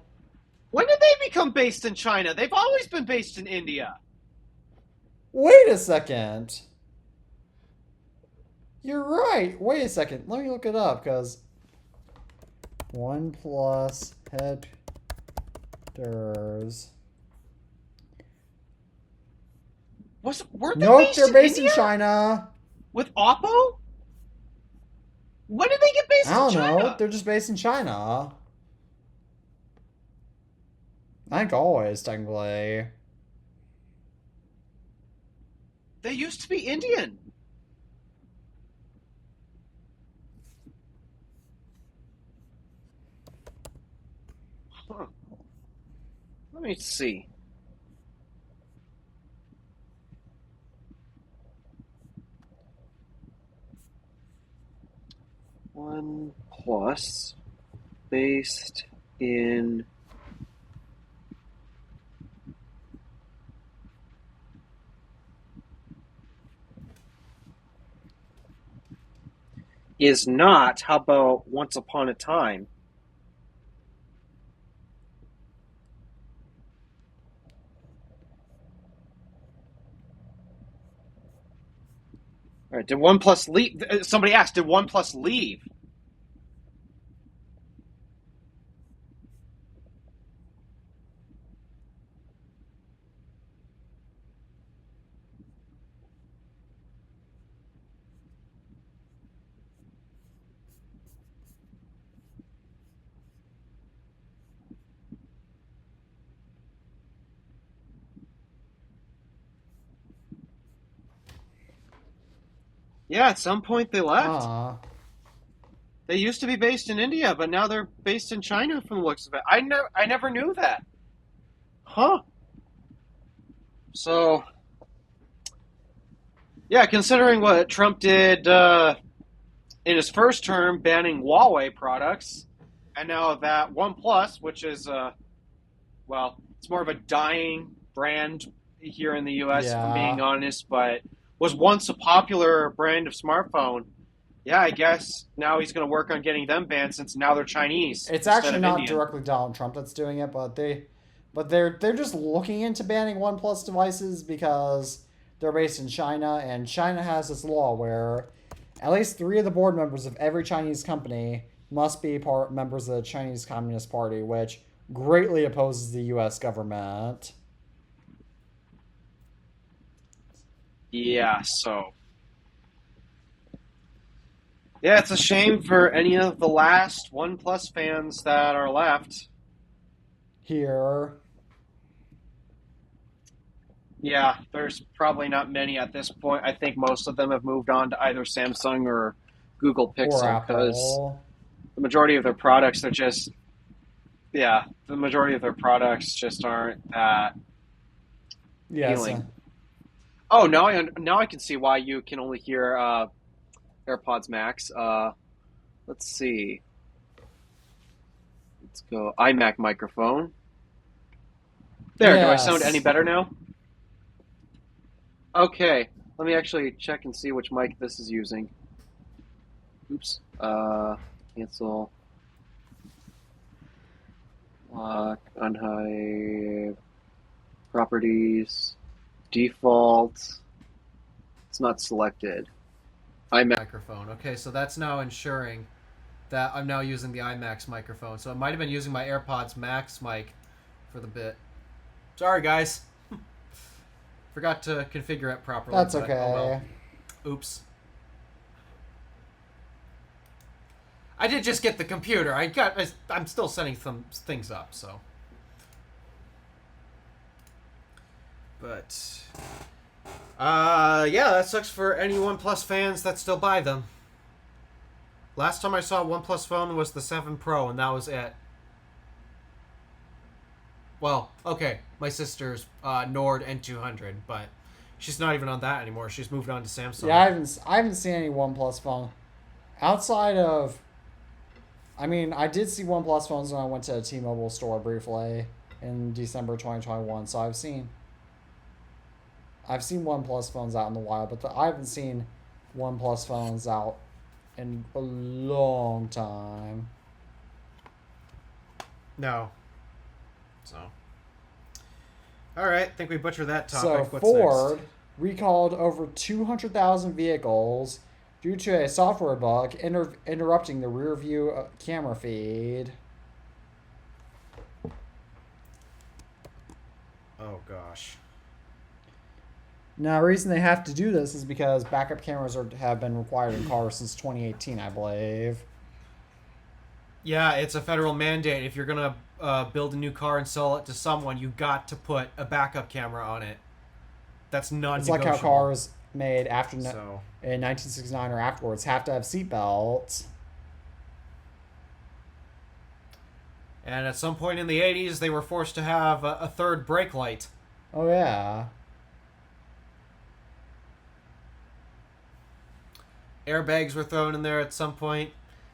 When did they become based in China? They've always been based in India. Wait a second. You're right. Wait a second. Let me look it up, because OnePlus headers. Weren't they Nope, based they're in based India? in China. With Oppo? When did they get based I don't in China? know. They're just based in China. I think always, technically. They used to be Indian. Huh. Let me see. OnePlus based in is not. How about Once Upon a Time? All right. Did OnePlus leave? Somebody asked, did OnePlus leave? Yeah, at some point they left. They used to be based in India, but now they're based in China from the looks of it. I never knew that. Huh. So, yeah, considering what Trump did in his first term, banning Huawei products, and now that OnePlus, which is, well, it's more of a dying brand here in the U.S., if I'm being honest, but was once a popular brand of smartphone. Yeah, I guess now he's going to work on getting them banned since now they're Chinese. It's actually not directly Donald Trump that's doing it, but they're just looking into banning OnePlus devices because they're based in China, and China has this law where at least 3 of the board members of every Chinese company must be members of the Chinese Communist Party, which greatly opposes the U.S. government. Yeah, so. Yeah, it's a shame for any of the last OnePlus fans that are left. Here. Yeah, there's probably not many at this point. I think most of them have moved on to either Samsung or Google Pixel because the majority of their products are just, the majority of their products just aren't that appealing. Oh, now I can see why you can only hear AirPods Max. Let's see. Let's go iMac microphone. There, do I sound any better now? Okay, let me actually check and see which mic this is using. Oops. Cancel. Lock, unhide, properties, default. It's not selected. iMac microphone. Okay, so that's now ensuring that I'm now using the iMac's microphone. So I might have been using my AirPods Max mic for the bit. Sorry, guys. Forgot to configure it properly. That's okay. Oh well. Oops. I did just get the computer. I'm still setting some things up, so. But yeah, that sucks for any OnePlus fans that still buy them. Last time I saw a OnePlus phone was the 7 Pro, and that was it. Well, okay, my sister's Nord N200, but she's not even on that anymore. She's moved on to Samsung. Yeah, I haven't seen any OnePlus phone outside of. I mean, I did see OnePlus phones when I went to a T-Mobile store briefly in December 2021. So I've seen OnePlus phones out in the wild, but I haven't seen OnePlus phones out in a long time. No. So. All right, I think we butchered that So topic. What's Ford next? recalled over 200,000 vehicles due to a software bug interrupting the rear view camera feed. Oh gosh. Now, the reason they have to do this is because backup cameras have been required in cars since 2018, I believe. Yeah, it's a federal mandate. If you're gonna build a new car and sell it to someone, you got to put a backup camera on it. That's It's non-negotiable. like how cars made after So, in 1969 or afterwards have to have seatbelts. and at some point in the 80s, they were forced to have a third brake light. Oh yeah. Airbags were thrown in there at some point.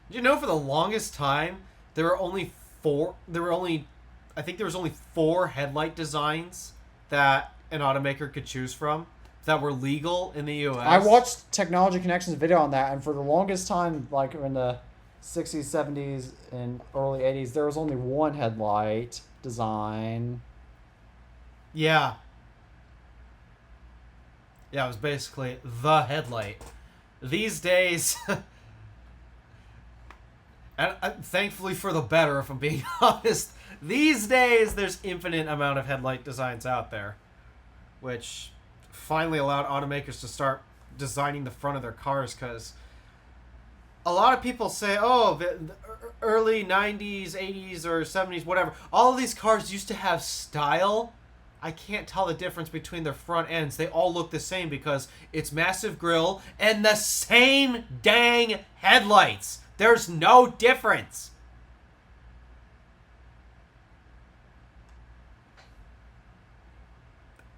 Did you know for the longest time there were only I think there was only 4 headlight designs that an automaker could choose from that were legal in the US. I watched Technology Connections video on that, and for the longest time, like in the 60s, 70s, and early 80s, there was only one headlight design. Yeah. Yeah, it was basically the headlight. These days, and thankfully for the better, if I'm being honest, these days there's infinite amount of headlight designs out there, which finally allowed automakers to start designing the front of their cars, because a lot of people say, oh, the early 90s, 80s, or 70s, whatever, all of these cars used to have style. I can't tell the difference between their front ends. They all look the same because it's massive grille and the same dang headlights. There's no difference.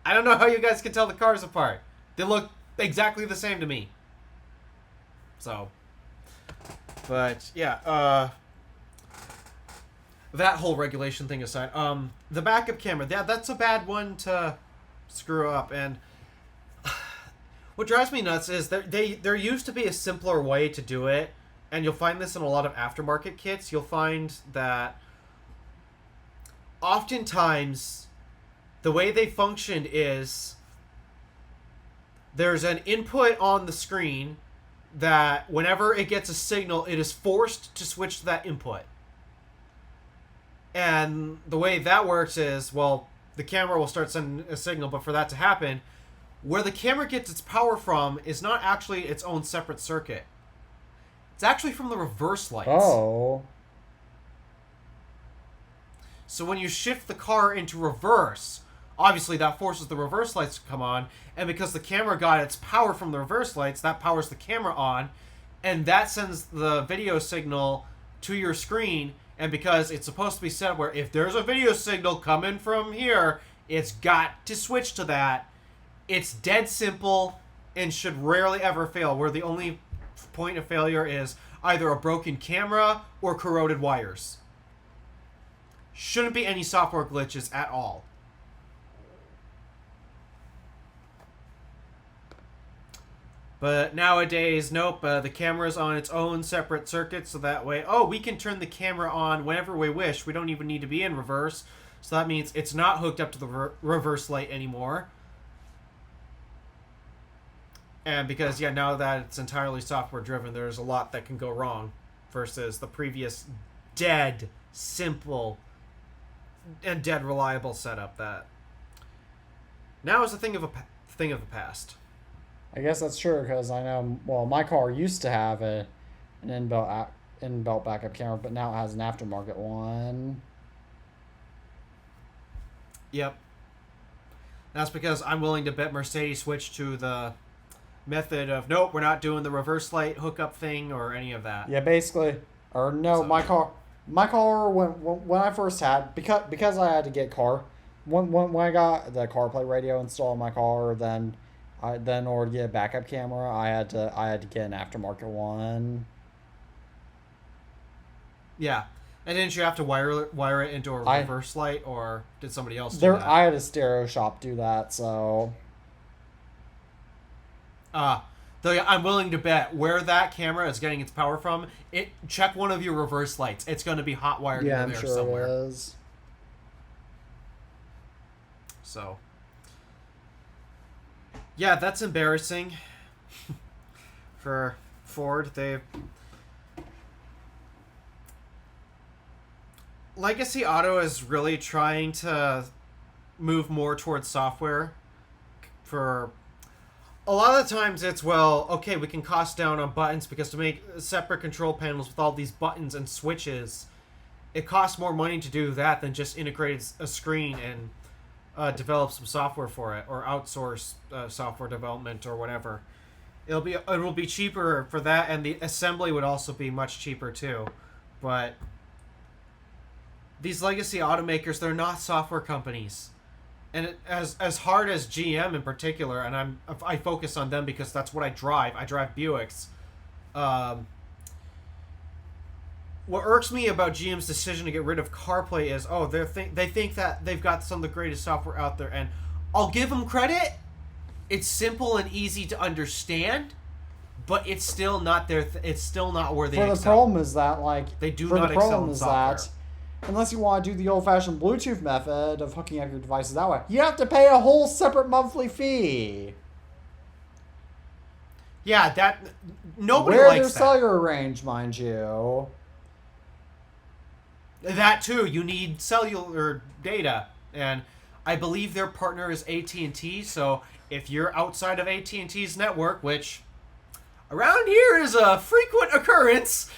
I don't know how you guys can tell the cars apart. They look exactly the same to me. So, but yeah, that whole regulation thing aside, the backup camera, that's a bad one to screw up. And what drives me nuts is there used to be a simpler way to do it, and you'll find this in a lot of aftermarket kits. You'll find that oftentimes the way they functioned is there's an input on the screen that whenever it gets a signal, it is forced to switch to that input. And the way that works is, well, the camera will start sending a signal, but for that to happen, where the camera gets its power from is not actually its own separate circuit. It's actually from the reverse lights. Oh. So when you shift the car into reverse, obviously that forces the reverse lights to come on, and because the camera got its power from the reverse lights, that powers the camera on, and that sends the video signal to your screen. And because it's supposed to be set where if there's a video signal coming from here, it's got to switch to that. It's dead simple and should rarely ever fail, where the only point of failure is either a broken camera or corroded wires. Shouldn't be any software glitches at all. But nowadays, nope, the camera's on its own separate circuit, so that way, we can turn the camera on whenever we wish. We don't even need to be in reverse. So that means it's not hooked up to the reverse light anymore. And because, now that it's entirely software driven, there's a lot that can go wrong versus the previous dead, simple, and dead reliable setup that now is a thing of the past. I guess that's true, because I know, well, my car used to have an inbuilt backup camera, but now it has an aftermarket one. Yep. That's because I'm willing to bet Mercedes switched to the method of, nope, we're not doing the reverse light hookup thing or any of that. Yeah, basically. Or no, So- my car when I first had, because I had to get when I got the CarPlay radio installed in my car, then then in order to get a backup camera, I had to get an aftermarket one. Yeah. And didn't you have to wire it into a reverse light, or did somebody else do that? I had a stereo shop do that, so... Though I'm willing to bet where that camera is getting its power from, check one of your reverse lights. It's going to be hot wired into there somewhere. Yeah, I'm sure it is. So... yeah, that's embarrassing for Ford. Legacy Auto is really trying to move more towards software. For a lot of the times it's, well, okay, we can cost down on buttons, because to make separate control panels with all these buttons and switches, it costs more money to do that than just integrate a screen and develop some software for it, or outsource software development or whatever. It will be cheaper for that, and the assembly would also be much cheaper too. But these legacy automakers, they're not software companies, and as hard as GM in particular, and I focus on them because that's what I drive. I drive Buicks. What irks me about GM's decision to get rid of CarPlay is, they think that they've got some of the greatest software out there, and I'll give them credit. It's simple and easy to understand, but it's still not it's still not where they excel. The problem is that, like, they do not excel in software. That unless you want to do the old-fashioned Bluetooth method of hooking up your devices that way, you have to pay a whole separate monthly fee. Yeah, that nobody Where likes their that. cellular range, mind you. That too, you need cellular data, and I believe their partner is AT&T. So if you're outside of AT&T's network, which around here is a frequent occurrence,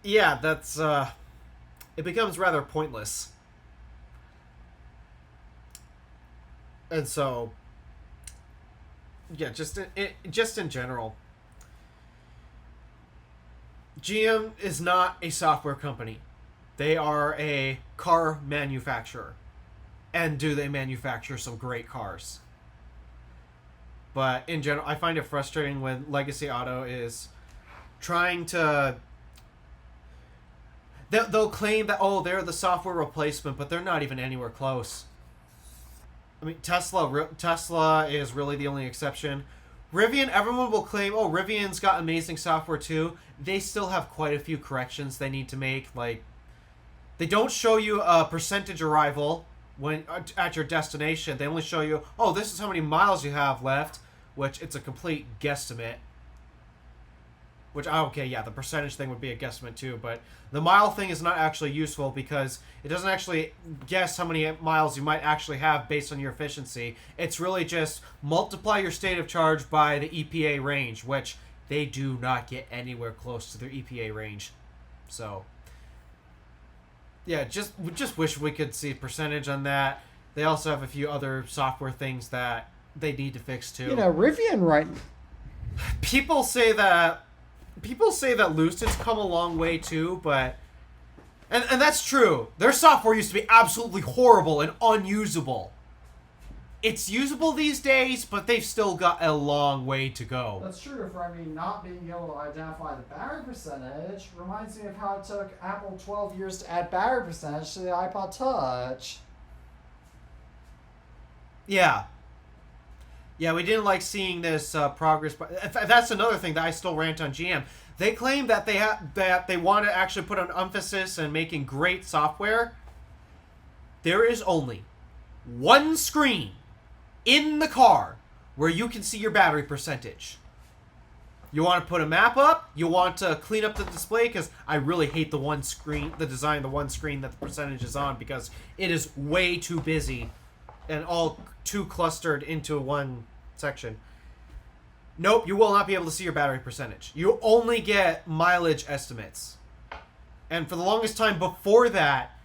yeah, that's it becomes rather pointless. And so, yeah, just in general, GM is not a software company. They are a car manufacturer. And do they manufacture some great cars? But in general, I find it frustrating when Legacy Auto is trying to... They'll claim that, they're the software replacement, but they're not even anywhere close. I mean, Tesla is really the only exception. Rivian, everyone will claim, Rivian's got amazing software too. They still have quite a few corrections they need to make. Like, they don't show you a percentage arrival when at your destination. They only show you, this is how many miles you have left, which it's a complete guesstimate. Which, the percentage thing would be a guesstimate too, but the mile thing is not actually useful because it doesn't actually guess how many miles you might actually have based on your efficiency. It's really just multiply your state of charge by the EPA range, which they do not get anywhere close to their EPA range. So, yeah, we just wish we could see a percentage on that. They also have a few other software things that they need to fix too. Rivian, right? People say that Lucid's come a long way too, but and that's true. Their software used to be absolutely horrible and unusable. It's usable these days, but they've still got a long way to go. That's true. Not being able to identify the battery percentage reminds me of how it took Apple 12 years to add battery percentage to the iPod Touch. Yeah. Yeah, we didn't like seeing this progress. But that's another thing that I still rant on GM. They claim that they want to actually put an emphasis on making great software. There is only one screen in the car where you can see your battery percentage. You want to put a map up? You want to clean up the display? Because I really hate the design of the one screen that the percentage is on, because it is way too busy and all too clustered into one section. Nope, you will not be able to see your battery percentage. You only get mileage estimates. And for the longest time before that,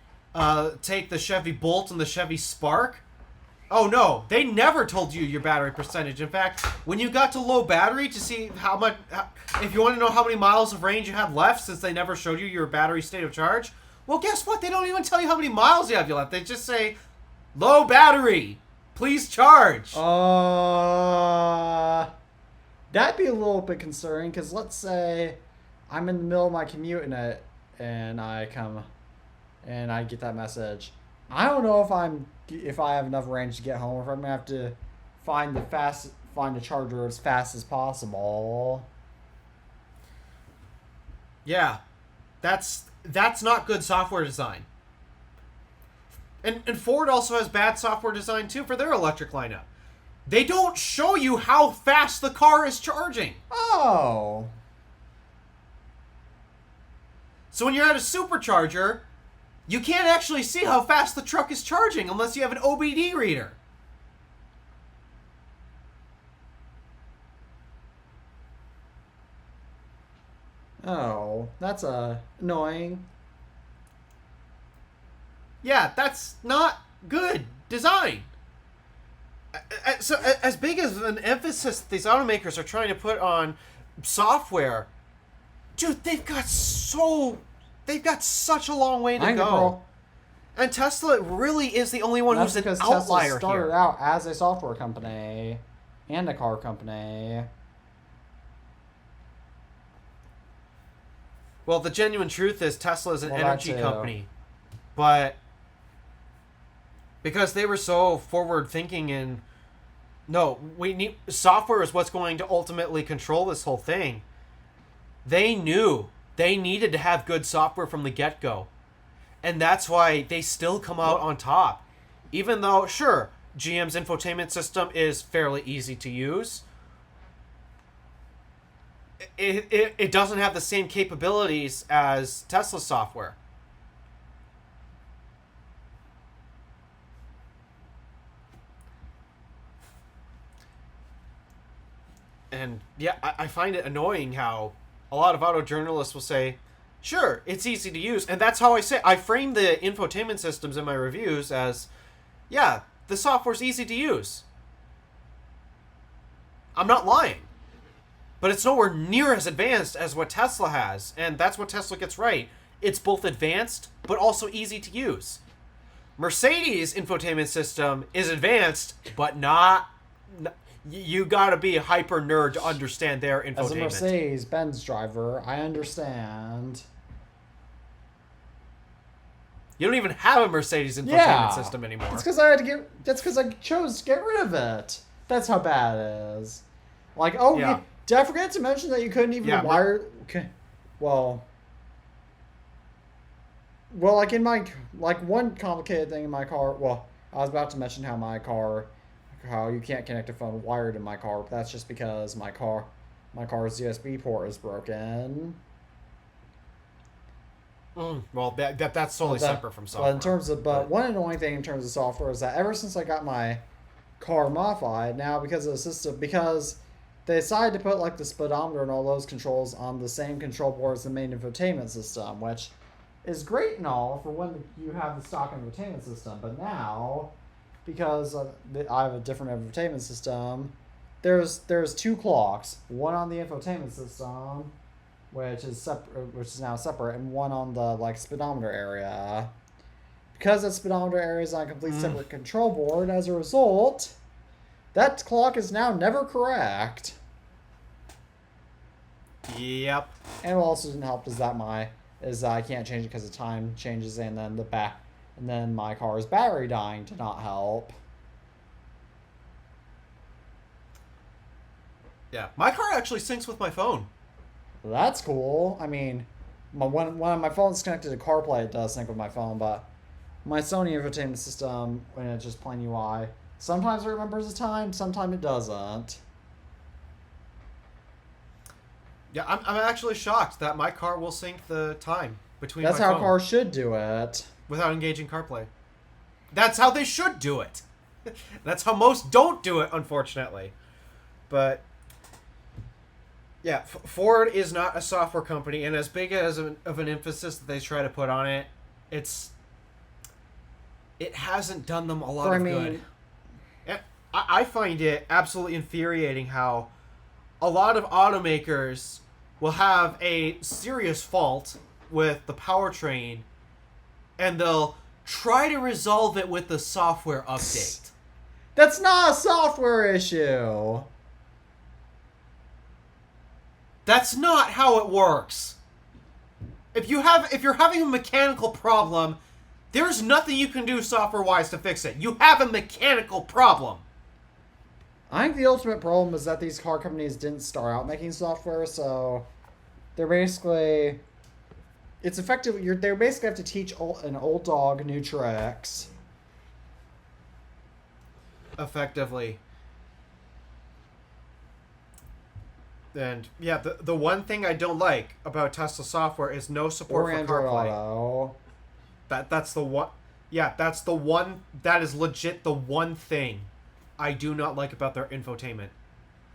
take the Chevy Bolt and the Chevy Spark. Oh no, they never told you your battery percentage. In fact, when you got to low battery to see how much, if you want to know how many miles of range you have left, since they never showed you your battery state of charge, well, guess what? They don't even tell you how many miles you have left. They just say low battery. Please charge. That'd be a little bit concerning, because let's say I'm in the middle of my commute and I get that message. I don't know if I have enough range to get home, or if I'm gonna have to find a charger as fast as possible. Yeah, that's not good software design. And Ford also has bad software design too for their electric lineup. They don't show you how fast the car is charging. Oh. So when you're at a supercharger, you can't actually see how fast the truck is charging unless you have an OBD reader. Oh, that's annoying. Yeah, that's not good design. So as big as an emphasis these automakers are trying to put on software, dude, they've got such a long way to go. And Tesla really is the only one who's an outlier Tesla started here. out as a software company and a car company. Well, the genuine truth is Tesla is an Well, energy that too. company. But because they were so forward thinking and software is what's going to ultimately control this whole thing. They knew they needed to have good software from the get-go. And that's why they still come out on top. Even though, sure, GM's infotainment system is fairly easy to use. It doesn't have the same capabilities as Tesla software. And yeah, I find it annoying how a lot of auto journalists will say, sure, it's easy to use. And that's how I frame the infotainment systems in my reviews as, yeah, the software's easy to use. I'm not lying. But it's nowhere near as advanced as what Tesla has. And that's what Tesla gets right. It's both advanced, but also easy to use. Mercedes' infotainment system is advanced, but not... You gotta be a hyper nerd to understand their infotainment. As a Mercedes-Benz driver, I understand. You don't even have a Mercedes infotainment system anymore. That's because I chose to get rid of it. That's how bad it is. Like, did I forget to mention that you couldn't even wire? Okay, well, like in my one complicated thing in my car. Well, I was about to mention how you can't connect a phone wired in my car, but that's just because my car's USB port is broken. Well, that's totally separate from software. One annoying thing in terms of software is that ever since I got my car modified, now because of the system, because they decided to put like the speedometer and all those controls on the same control board as the main infotainment system, which is great and all for when you have the stock infotainment system, but now, because I have a different infotainment system, there's two clocks, one on the infotainment system, which is now separate, and one on the speedometer area. Because that speedometer area is on a complete separate control board, as a result, that clock is now never correct. Yep. And what also didn't help is that I can't change it because the time changes, and then my car's battery dying to not help. Yeah, my car actually syncs with my phone. That's cool. I mean, when my phone's connected to CarPlay, it does sync with my phone, but my Sony infotainment system, when it's just plain UI, sometimes it remembers the time, sometimes it doesn't. Yeah, I'm actually shocked that my car will sync the time between That's my how phone cars should do it. without engaging CarPlay. That's how they should do it. That's how most don't do it, unfortunately. But yeah, Ford is not a software company, and as big as of an emphasis that they try to put on it, it hasn't done them a lot of good. And I find it absolutely infuriating how a lot of automakers will have a serious fault with the powertrain, and they'll try to resolve it with the software update. That's not a software issue. That's not how it works. If you're having a mechanical problem, there's nothing you can do software-wise to fix it. You have a mechanical problem. I think the ultimate problem is that these car companies didn't start out making software, so they're basically... It's effective. They basically have to teach an old dog new tricks. Effectively. And yeah, the one thing I don't like about Tesla software is no support Or for Android CarPlay. Auto. That's the one. Yeah, that's the one. That is legit the one thing I do not like about their infotainment.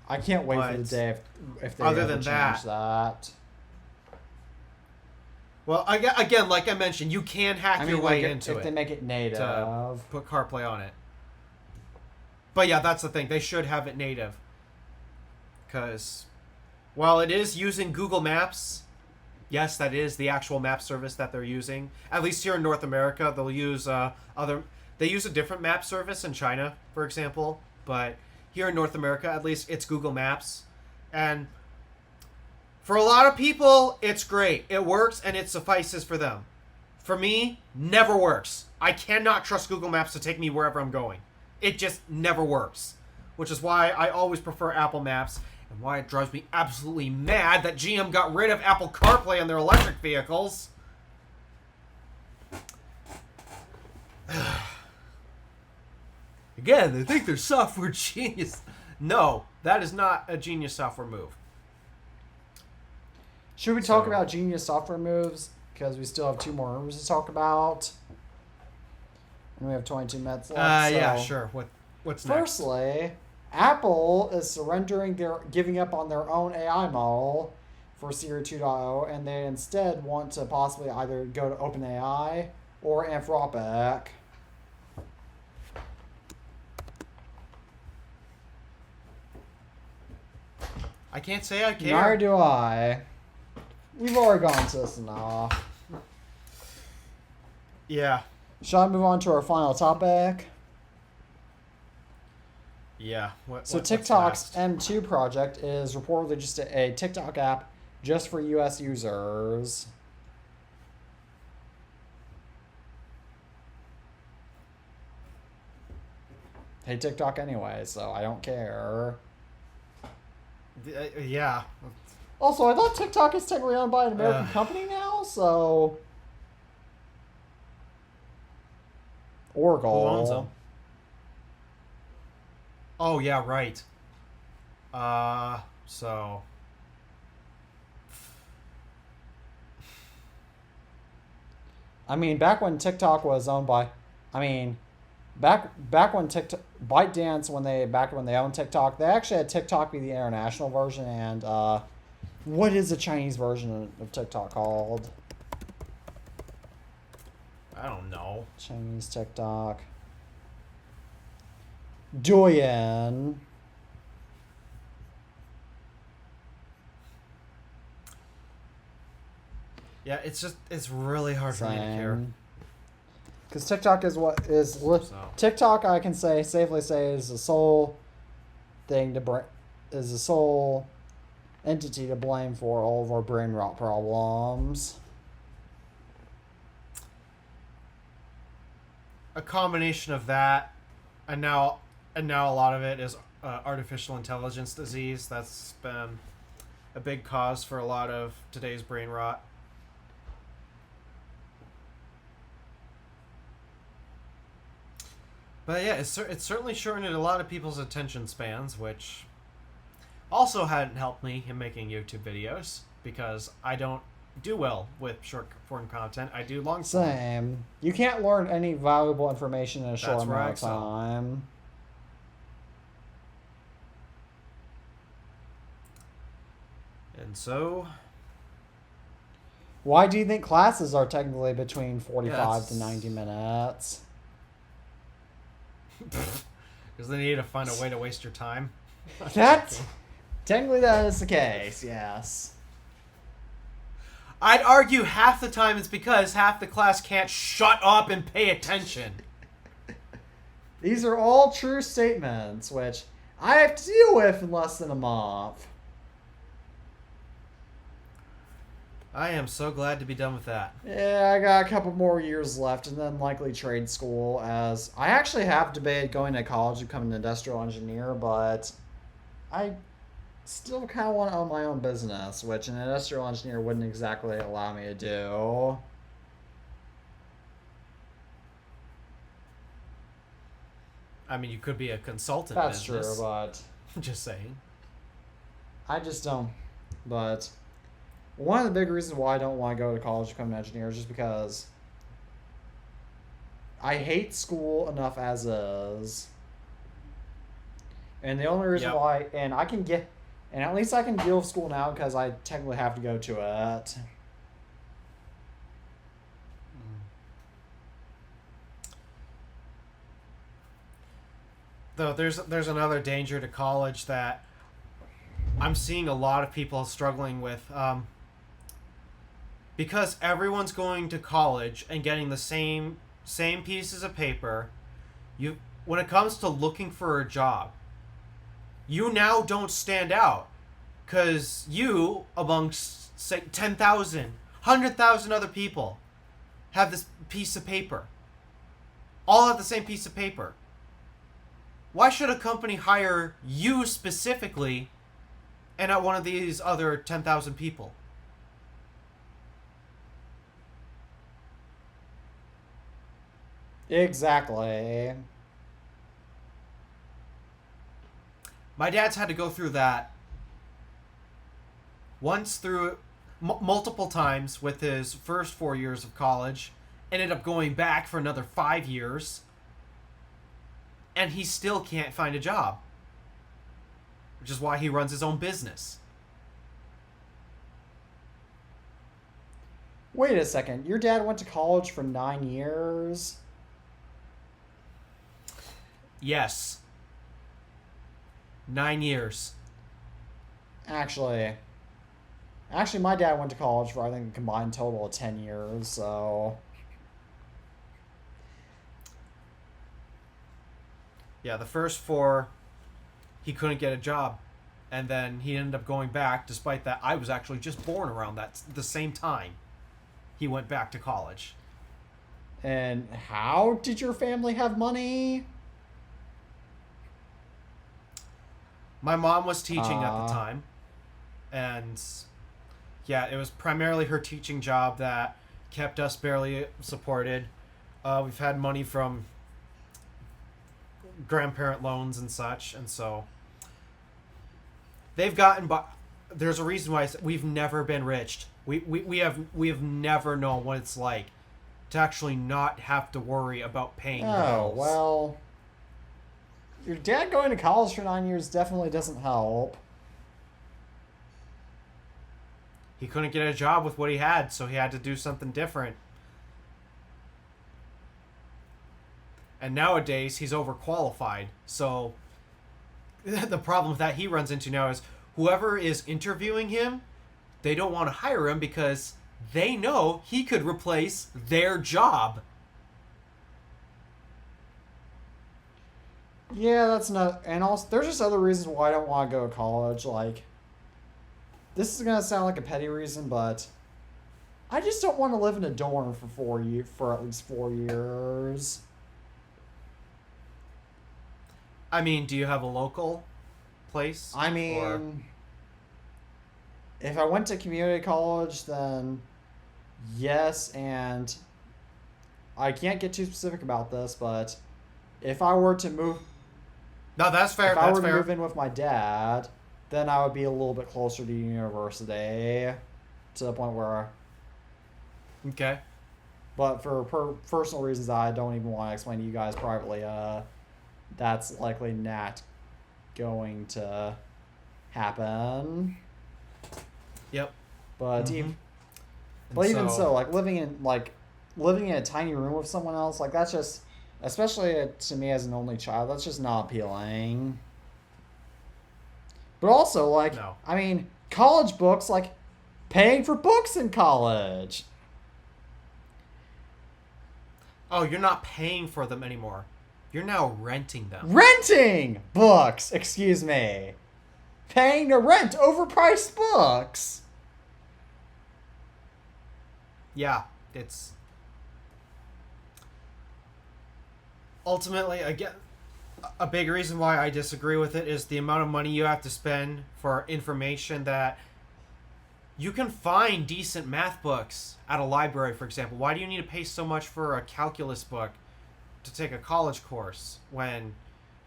I can't wait for the But day if they other ever than change that. Well, again, like I mentioned, you can hack your way into if it they make it native. to put CarPlay on it. But yeah, that's the thing. They should have it native. Because while it is using Google Maps, yes, that is the actual map service that they're using. At least here in North America, they'll use They use a different map service in China, for example. But here in North America, at least, it's Google Maps. And for a lot of people, it's great. It works and it suffices for them. For me, never works. I cannot trust Google Maps to take me wherever I'm going. It just never works. Which is why I always prefer Apple Maps, and why it drives me absolutely mad that GM got rid of Apple CarPlay on their electric vehicles. Again, they think they're software genius. No, that is not a genius software move. Should we talk about genius software moves? Because we still have 2 more moves to talk about. And we have 22 minutes left. Yeah, so. sure. What's next? Firstly, Apple is giving up on their own AI model for Siri 2.0, and they instead want to possibly either go to OpenAI or Anthropic. I can't say I care. Neither do I. We've already gone to this enough. Yeah. Shall I move on to our final topic? Yeah. So what's TikTok's next? M2 project is reportedly just a TikTok app just for US users. Hey, TikTok anyway, so I don't care. Yeah. Also, I thought TikTok is technically owned by an American company now, so... Oracle. Who owns them? Oh, yeah, right. So... I mean, back when TikTok was owned by... I mean... Back when TikTok, ByteDance, when they owned TikTok, they actually had TikTok be the international version, and what is the Chinese version of TikTok called? I don't know. Chinese TikTok. Douyin. Yeah, it's really hard for me to care. Because TikTok is TikTok, I can safely say, is the sole is the sole entity to blame for all of our brain rot problems. A combination of that, and now a lot of it is artificial intelligence disease. That's been a big cause for a lot of today's brain rot. But yeah, it's certainly shortened a lot of people's attention spans, which also hadn't helped me in making YouTube videos, because I don't do well with short form content. I do long form. Same. You can't learn any valuable information in a short That's where I amount of excel. time. And so... Why do you think classes are technically between 45 to Yes. 90 minutes? Because they need to find a way to waste your time. Technically that is the case, yes. I'd argue half the time it's because half the class can't shut up and pay attention. These are all true statements, which I have to deal with in less than a month. I am so glad to be done with that. Yeah, I got a couple more years left, and then likely trade school, as I actually have debated going to college to become an industrial engineer, but I still kind of want to own my own business, which an industrial engineer wouldn't exactly allow me to do. I mean, you could be a consultant. That's business. true, but Just saying. I just don't. But one of the big reasons why I don't want to go to college to become an engineer is just because I hate school enough as is. And the only reason Yep. why, and I can get, and at least I can deal with school now because I technically have to go to it. Though there's another danger to college that I'm seeing a lot of people struggling with. Because everyone's going to college and getting the same pieces of paper, when it comes to looking for a job, you now don't stand out, because you, amongst say 10,000, 100,000 other people, have this piece of paper. All have the same piece of paper. Why should a company hire you specifically and not one of these other 10,000 people? Exactly. My dad's had to go through that once through multiple times with his first 4 years of college, ended up going back for another 5 years, and he still can't find a job, which is why he runs his own business. Wait a second. Your dad went to college for 9 years? Yes. 9 years. Actually, my dad went to college for, I think, a combined total of 10 years, so... Yeah, the first 4, he couldn't get a job. And then he ended up going back, despite that I was actually just born around the same time he went back to college. And how did your family have money? My mom was teaching at the time. And yeah, it was primarily her teaching job that kept us barely supported. We've had money from grandparent loans and such, and so they've gotten by. There's a reason why we've never been rich. We have never known what it's like to actually not have to worry about paying bills. Well, your dad going to college for 9 years definitely doesn't help. He couldn't get a job with what he had, so he had to do something different. And nowadays, he's overqualified. So the problem that he runs into now is whoever is interviewing him, they don't want to hire him because they know he could replace their job. Yeah, that's not... And also, there's just other reasons why I don't want to go to college. Like, this is going to sound like a petty reason, but I just don't want to live in a dorm for at least 4 years. I mean, do you have a local place? I mean, Or- if I went to community college, then yes, and I can't get too specific about this, but if I were to move... No, that's fair. If I That's were to fair. move in with my dad, then I would be a little bit closer to university, to the point where... Okay. But for personal reasons I don't even want to explain to you guys privately, that's likely not going to happen. Yep. But Mhm. even, And but even so, like living in a tiny room with someone else, like that's just, especially to me as an only child, that's just not appealing. But also, like, No. I mean, college books, like paying for books in college. Oh, you're not paying for them anymore. You're now renting them. Renting books, excuse me. Paying to rent overpriced books. Yeah, it's... Ultimately, again, a big reason why I disagree with it is the amount of money you have to spend for information that... You can find decent math books at a library, for example. Why do you need to pay so much for a calculus book to take a college course when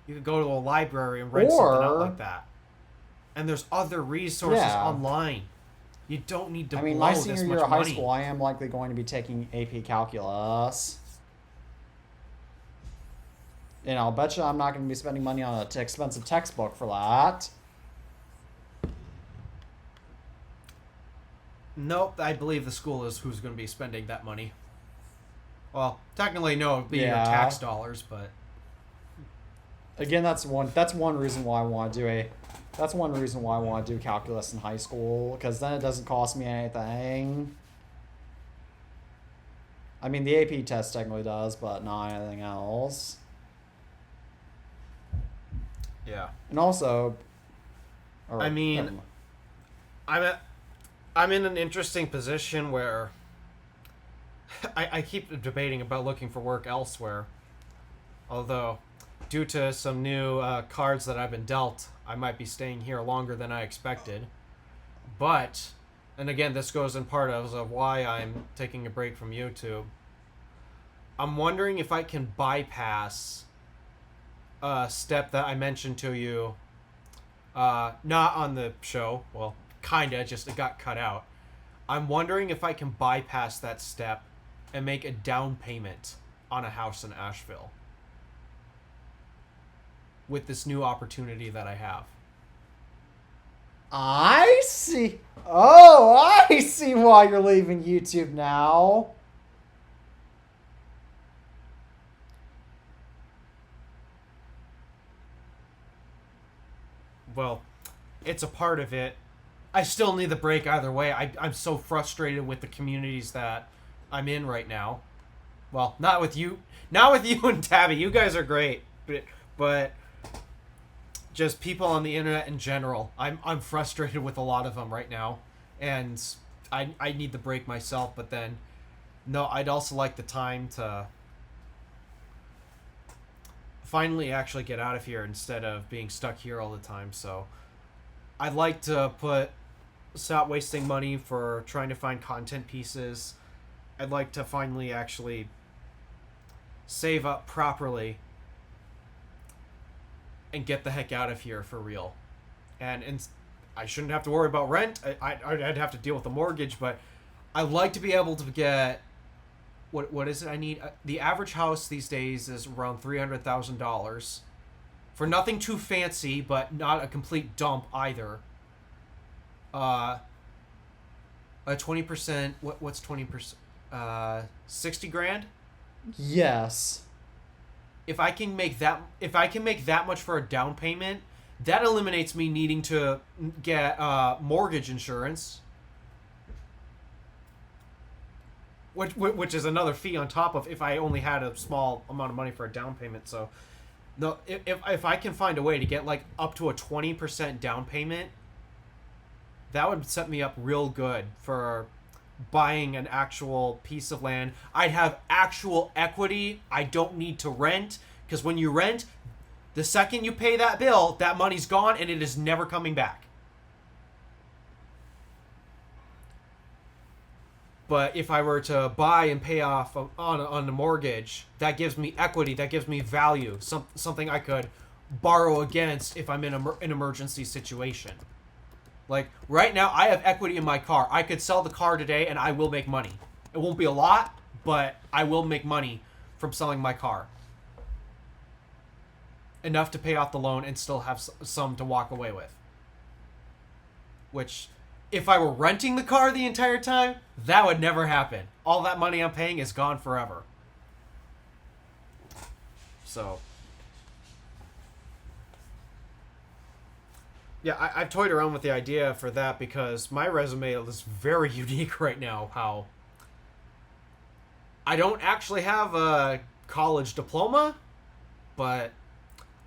you could go to a library and rent something out like that? And there's other resources online. You don't need to blow my this senior much year of high money. school, I am likely going to be taking AP Calculus. And I'll bet you I'm not going to be spending money on an expensive textbook for that. Nope, I believe the school is who's going to be spending that money. Well, technically, no, it'd be your tax dollars, but... Again, that's one reason why I want to do calculus in high school, because then it doesn't cost me anything. I mean, the AP test technically does, but not anything else. Yeah. And also, I mean, I'm in an interesting position where I keep debating about looking for work elsewhere. Although, due to some new cards that I've been dealt, I might be staying here longer than I expected. But, and again, this goes in part of why I'm taking a break from YouTube. I'm wondering if I can bypass a step that I mentioned to you, not on the show, well, kinda, just it got cut out. I'm wondering if I can bypass that step and make a down payment on a house in Asheville with this new opportunity that I have. I see. Oh, I see why you're leaving YouTube now. Well, it's a part of it. I still need the break either way. I'm so frustrated with the communities that I'm in right now. Well, not with you and Tabby. You guys are great, but just people on the internet in general. I'm frustrated with a lot of them right now, and I need the break myself. But then, no, I'd also like the time to finally actually get out of here instead of being stuck here all the time. So I'd like to stop wasting money for trying to find content pieces. I'd like to finally actually save up properly and get the heck out of here for real. And I shouldn't have to worry about rent. I'd have to deal with the mortgage, but I'd like to be able to get... What is it I need? The average house these days is around $300,000 for nothing too fancy, but not a complete dump either. A 20%. What's 20%? 60 grand. Yes. If I can make that much for a down payment, that eliminates me needing to get mortgage insurance. Which is another fee on top of if I only had a small amount of money for a down payment. So, no, if I can find a way to get like up to a 20% down payment, that would set me up real good for buying an actual piece of land. I'd have actual equity. I don't need to rent, because when you rent, the second you pay that bill, that money's gone and it is never coming back. But if I were to buy and pay off on the mortgage, that gives me equity, that gives me value, something I could borrow against if I'm in an emergency situation. Like, right now, I have equity in my car. I could sell the car today and I will make money. It won't be a lot, but I will make money from selling my car. Enough to pay off the loan and still have some to walk away with. Which... if I were renting the car the entire time, that would never happen. All that money I'm paying is gone forever. So, yeah, I've toyed around with the idea for that because my resume is very unique right now. How I don't actually have a college diploma, but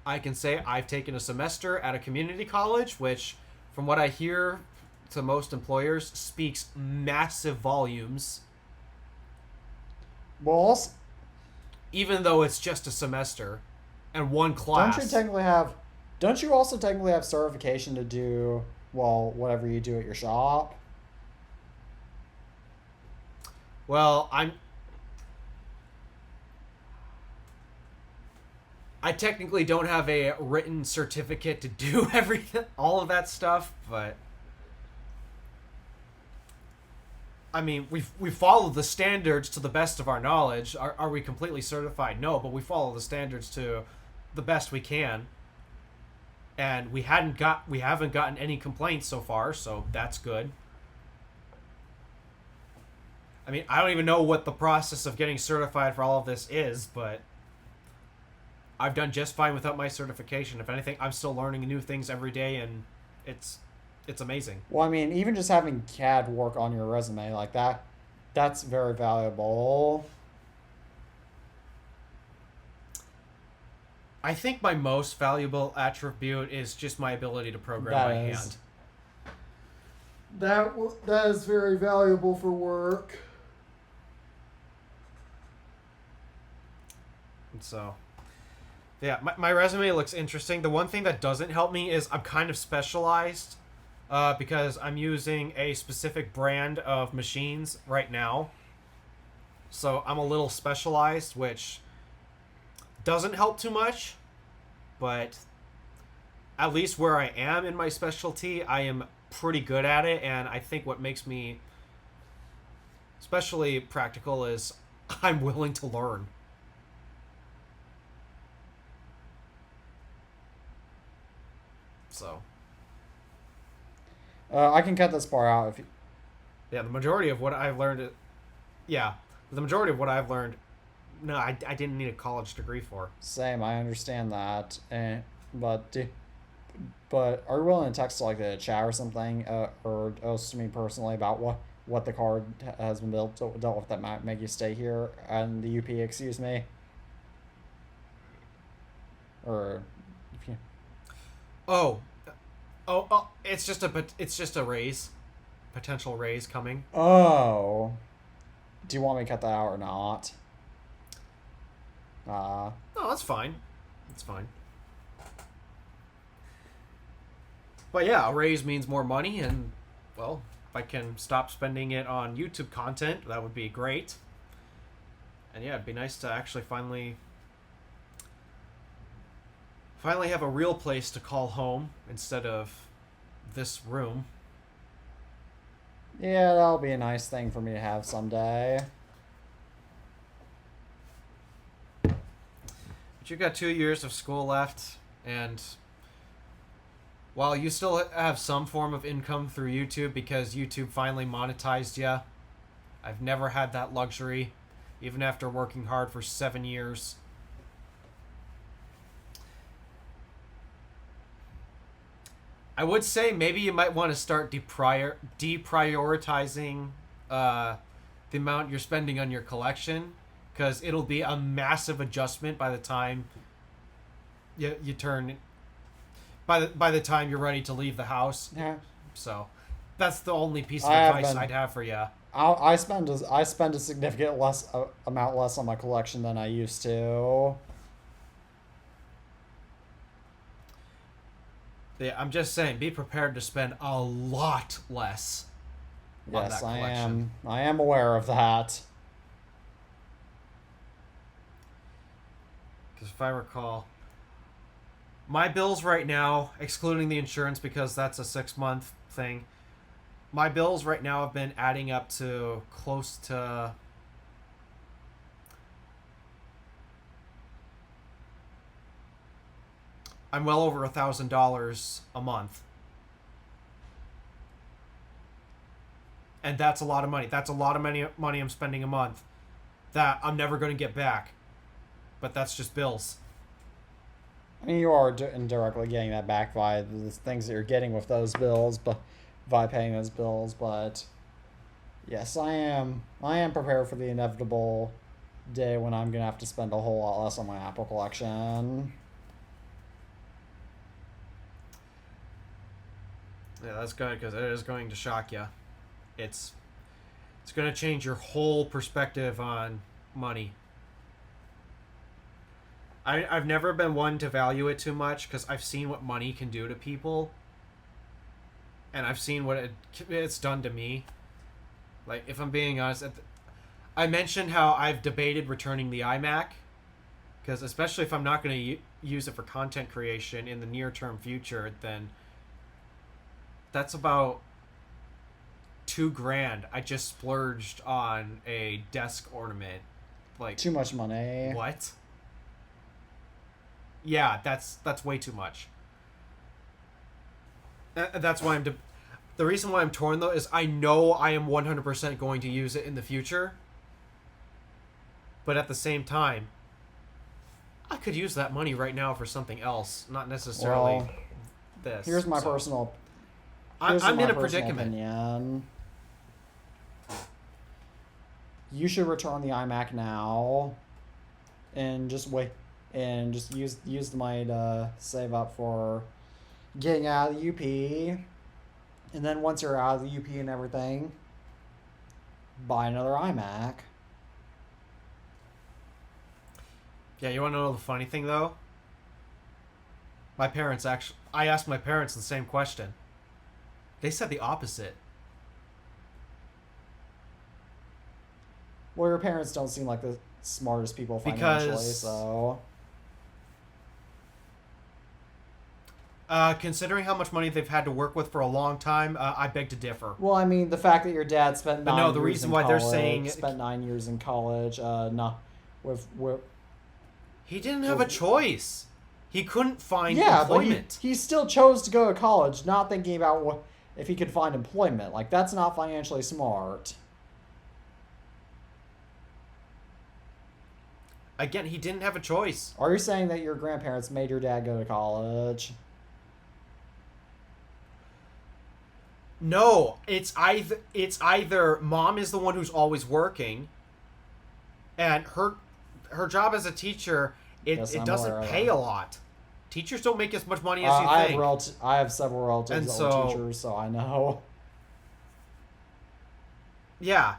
I can say I've taken a semester at a community college, which, from what I hear to most employers, speaks massive volumes. Well, also, Even though it's just a semester and one class. don't you also technically have certification to do, well, whatever you do at your shop? Well, I technically don't have a written certificate to do everything, all of that stuff, but I mean, we follow the standards to the best of our knowledge. Are we completely certified? No, but we follow the standards to the best we can. And we haven't gotten any complaints so far, so that's good. I mean, I don't even know what the process of getting certified for all of this is, but I've done just fine without my certification. If anything, I'm still learning new things every day, and it's amazing. Well, I mean, even just having CAD work on your resume like that, that's very valuable. I think my most valuable attribute is just my ability to program by hand. That is very valuable for work. And so, yeah, my resume looks interesting. The one thing that doesn't help me is I'm kind of specialized because I'm using a specific brand of machines right now. So I'm a little specialized, which doesn't help too much, but at least where I am in my specialty, I am pretty good at it, and I think what makes me especially practical is I'm willing to learn. So I can cut this part out if you... Yeah, the majority of what I've learned no, I didn't need a college degree for. Same, I understand that. But are you willing to text like a chat or something, or else to me personally about what the card has been dealt with that might make you stay here and the UP, excuse me? Or if you... Oh, it's just a raise, potential raise coming. Oh, do you want me to cut that out or not? No, that's fine. It's fine. But yeah, a raise means more money, and well, if I can stop spending it on YouTube content, that would be great. And yeah, it'd be nice to actually finally have a real place to call home instead of this room. Yeah, that'll be a nice thing for me to have someday. But you've got 2 years of school left, and while you still have some form of income through YouTube because YouTube finally monetized you, I've never had that luxury, even after working hard for 7 years. I would say maybe you might want to start deprioritizing the amount you're spending on your collection, because it'll be a massive adjustment by the time you turn. By the time you're ready to leave the house. Yeah. So that's the only piece of advice I'd have for you. I spend a significant amount less on my collection than I used to. Yeah, I'm just saying, be prepared to spend a lot less on that collection. Yes, I am aware of that. Because if I recall, my bills right now, excluding the insurance because that's a 6-month thing, my bills right now have been adding up to close to... I'm well over $1,000 a month. And that's a lot of money. That's a lot of money I'm spending a month that I'm never going to get back. But that's just bills. I mean, you are indirectly getting that back via the things that you're getting with those bills, but via paying those bills. But yes, I am prepared for the inevitable day when I'm gonna have to spend a whole lot less on my Apple collection. Yeah, that's good because it is going to shock you. It's going to change your whole perspective on money. I've never been one to value it too much because I've seen what money can do to people, and I've seen what it's done to me. Like, if I'm being honest, I mentioned how I've debated returning the iMac, because especially if I'm not going to use it for content creation in the near-term future, then that's about $2,000 I just splurged on a desk ornament. Like, Too much money. what? Yeah, that's way too much. That's why the reason why I'm torn though is I know I am 100% going to use it in the future. But at the same time, I could use that money right now for something else, not necessarily Well, this. Here's my So, personal. I'm my in a personal predicament. opinion. You should return the iMac now, and just wait, and just use the money to save up for getting out of the UP, and then once you're out of the UP and everything, buy another iMac. Yeah, you want to know the funny thing though? I asked my parents the same question. They said the opposite. Well, your parents don't seem like the smartest people financially, Because- so Considering how much money they've had to work with for a long time, I beg to differ. well, I mean, the fact that your dad spent But 9 no, the years reason in why they're college- saying- spent 9 years in college, not with He didn't have a choice. He couldn't find yeah, employment. but he still chose to go to college, not thinking about what if he could find employment. Like, that's not financially smart. Again, he didn't have a choice. Are you saying that your grandparents made your dad go to college? No, it's either mom is the one who's always working, and her job as a teacher Yes, it I'm doesn't aware of pay that. a lot. Teachers don't make as much money as you think. I have several relatives And that were so- teachers, so I know. Yeah.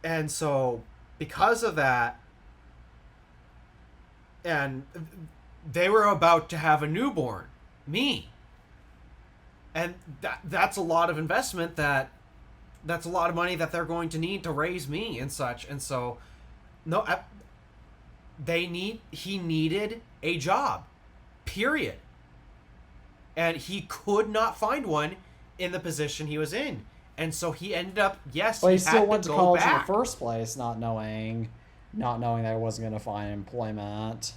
And so because of that, and they were about to have a newborn, me. And that's a lot of investment that's a lot of money that they're going to need to raise me and such. And so he needed a job. Period. And he could not find one in the position he was in. And so he ended up, yes, But he had still went to go college back. in the first place, not knowing that I wasn't going to find employment.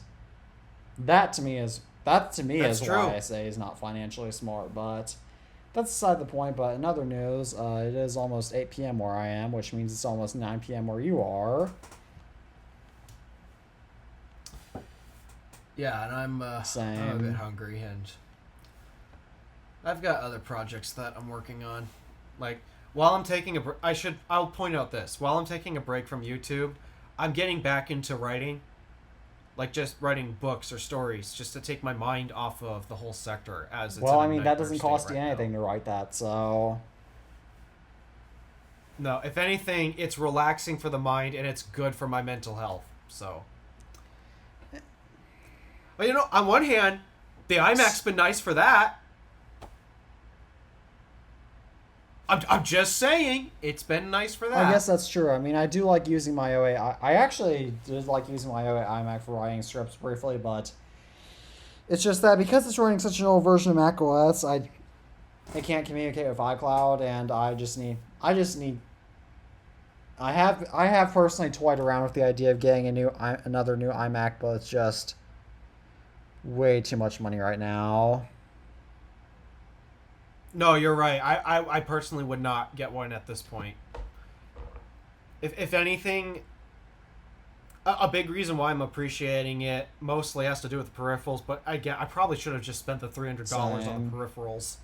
That to me is That's true. why I say he's not financially smart. But that's beside the point. But in other news, it is almost 8 p.m. where I am, which means it's almost 9 p.m. where you are. Yeah, and I'm a Same. bit hungry, and I've got other projects that I'm working on. Like, while I'm taking I'll point out this. While I'm taking a break from YouTube, I'm getting back into writing. Like, just writing books or stories, just to take my mind off of the whole sector, as it's Well, in I a mean, that nightmare doesn't state cost you right now. anything to write that, so... No, if anything, it's relaxing for the mind, and it's good for my mental health, so... But, you know, on one hand, the iMac's been nice for that. I'm just saying, it's been nice for that. I guess that's true. I mean, I do like using my OA. I actually did like using my OA iMac for writing scripts briefly, but it's just that because it's running such an old version of macOS, it can't communicate with iCloud, and I have personally toyed around with the idea of getting another new iMac, but it's just way too much money right now. No, you're right. I personally would not get one at this point. If anything, a big reason why I'm appreciating it mostly has to do with the peripherals, but I probably should have just spent the $300 on Same. the peripherals.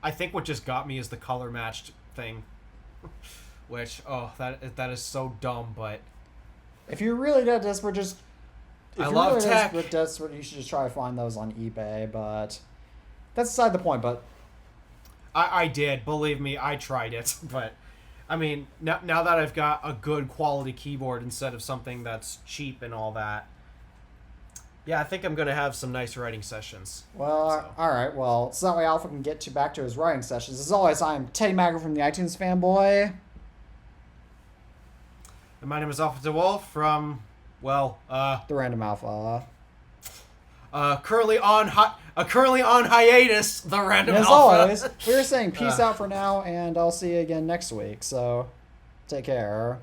I think what just got me is the color matched thing. which that is so dumb. But If you're really that desperate, just if I you're love really tech. desperate, you should just try to find those on eBay. But that's beside the point. But I did, believe me, I tried it. But I mean, now that I've got a good quality keyboard instead of something that's cheap and all that, yeah, I think I'm gonna have some nice writing sessions. well, So. all right. Well, so that way Alpha can get back to his writing sessions. As always, I'm Teddy Maggert from the iTunes Fanboy. And my name is Alpha DeWolf from, The Random Alpha. currently on hiatus. The Random And as Alpha. always, we were saying peace out for now, and I'll see you again next week. So, take care.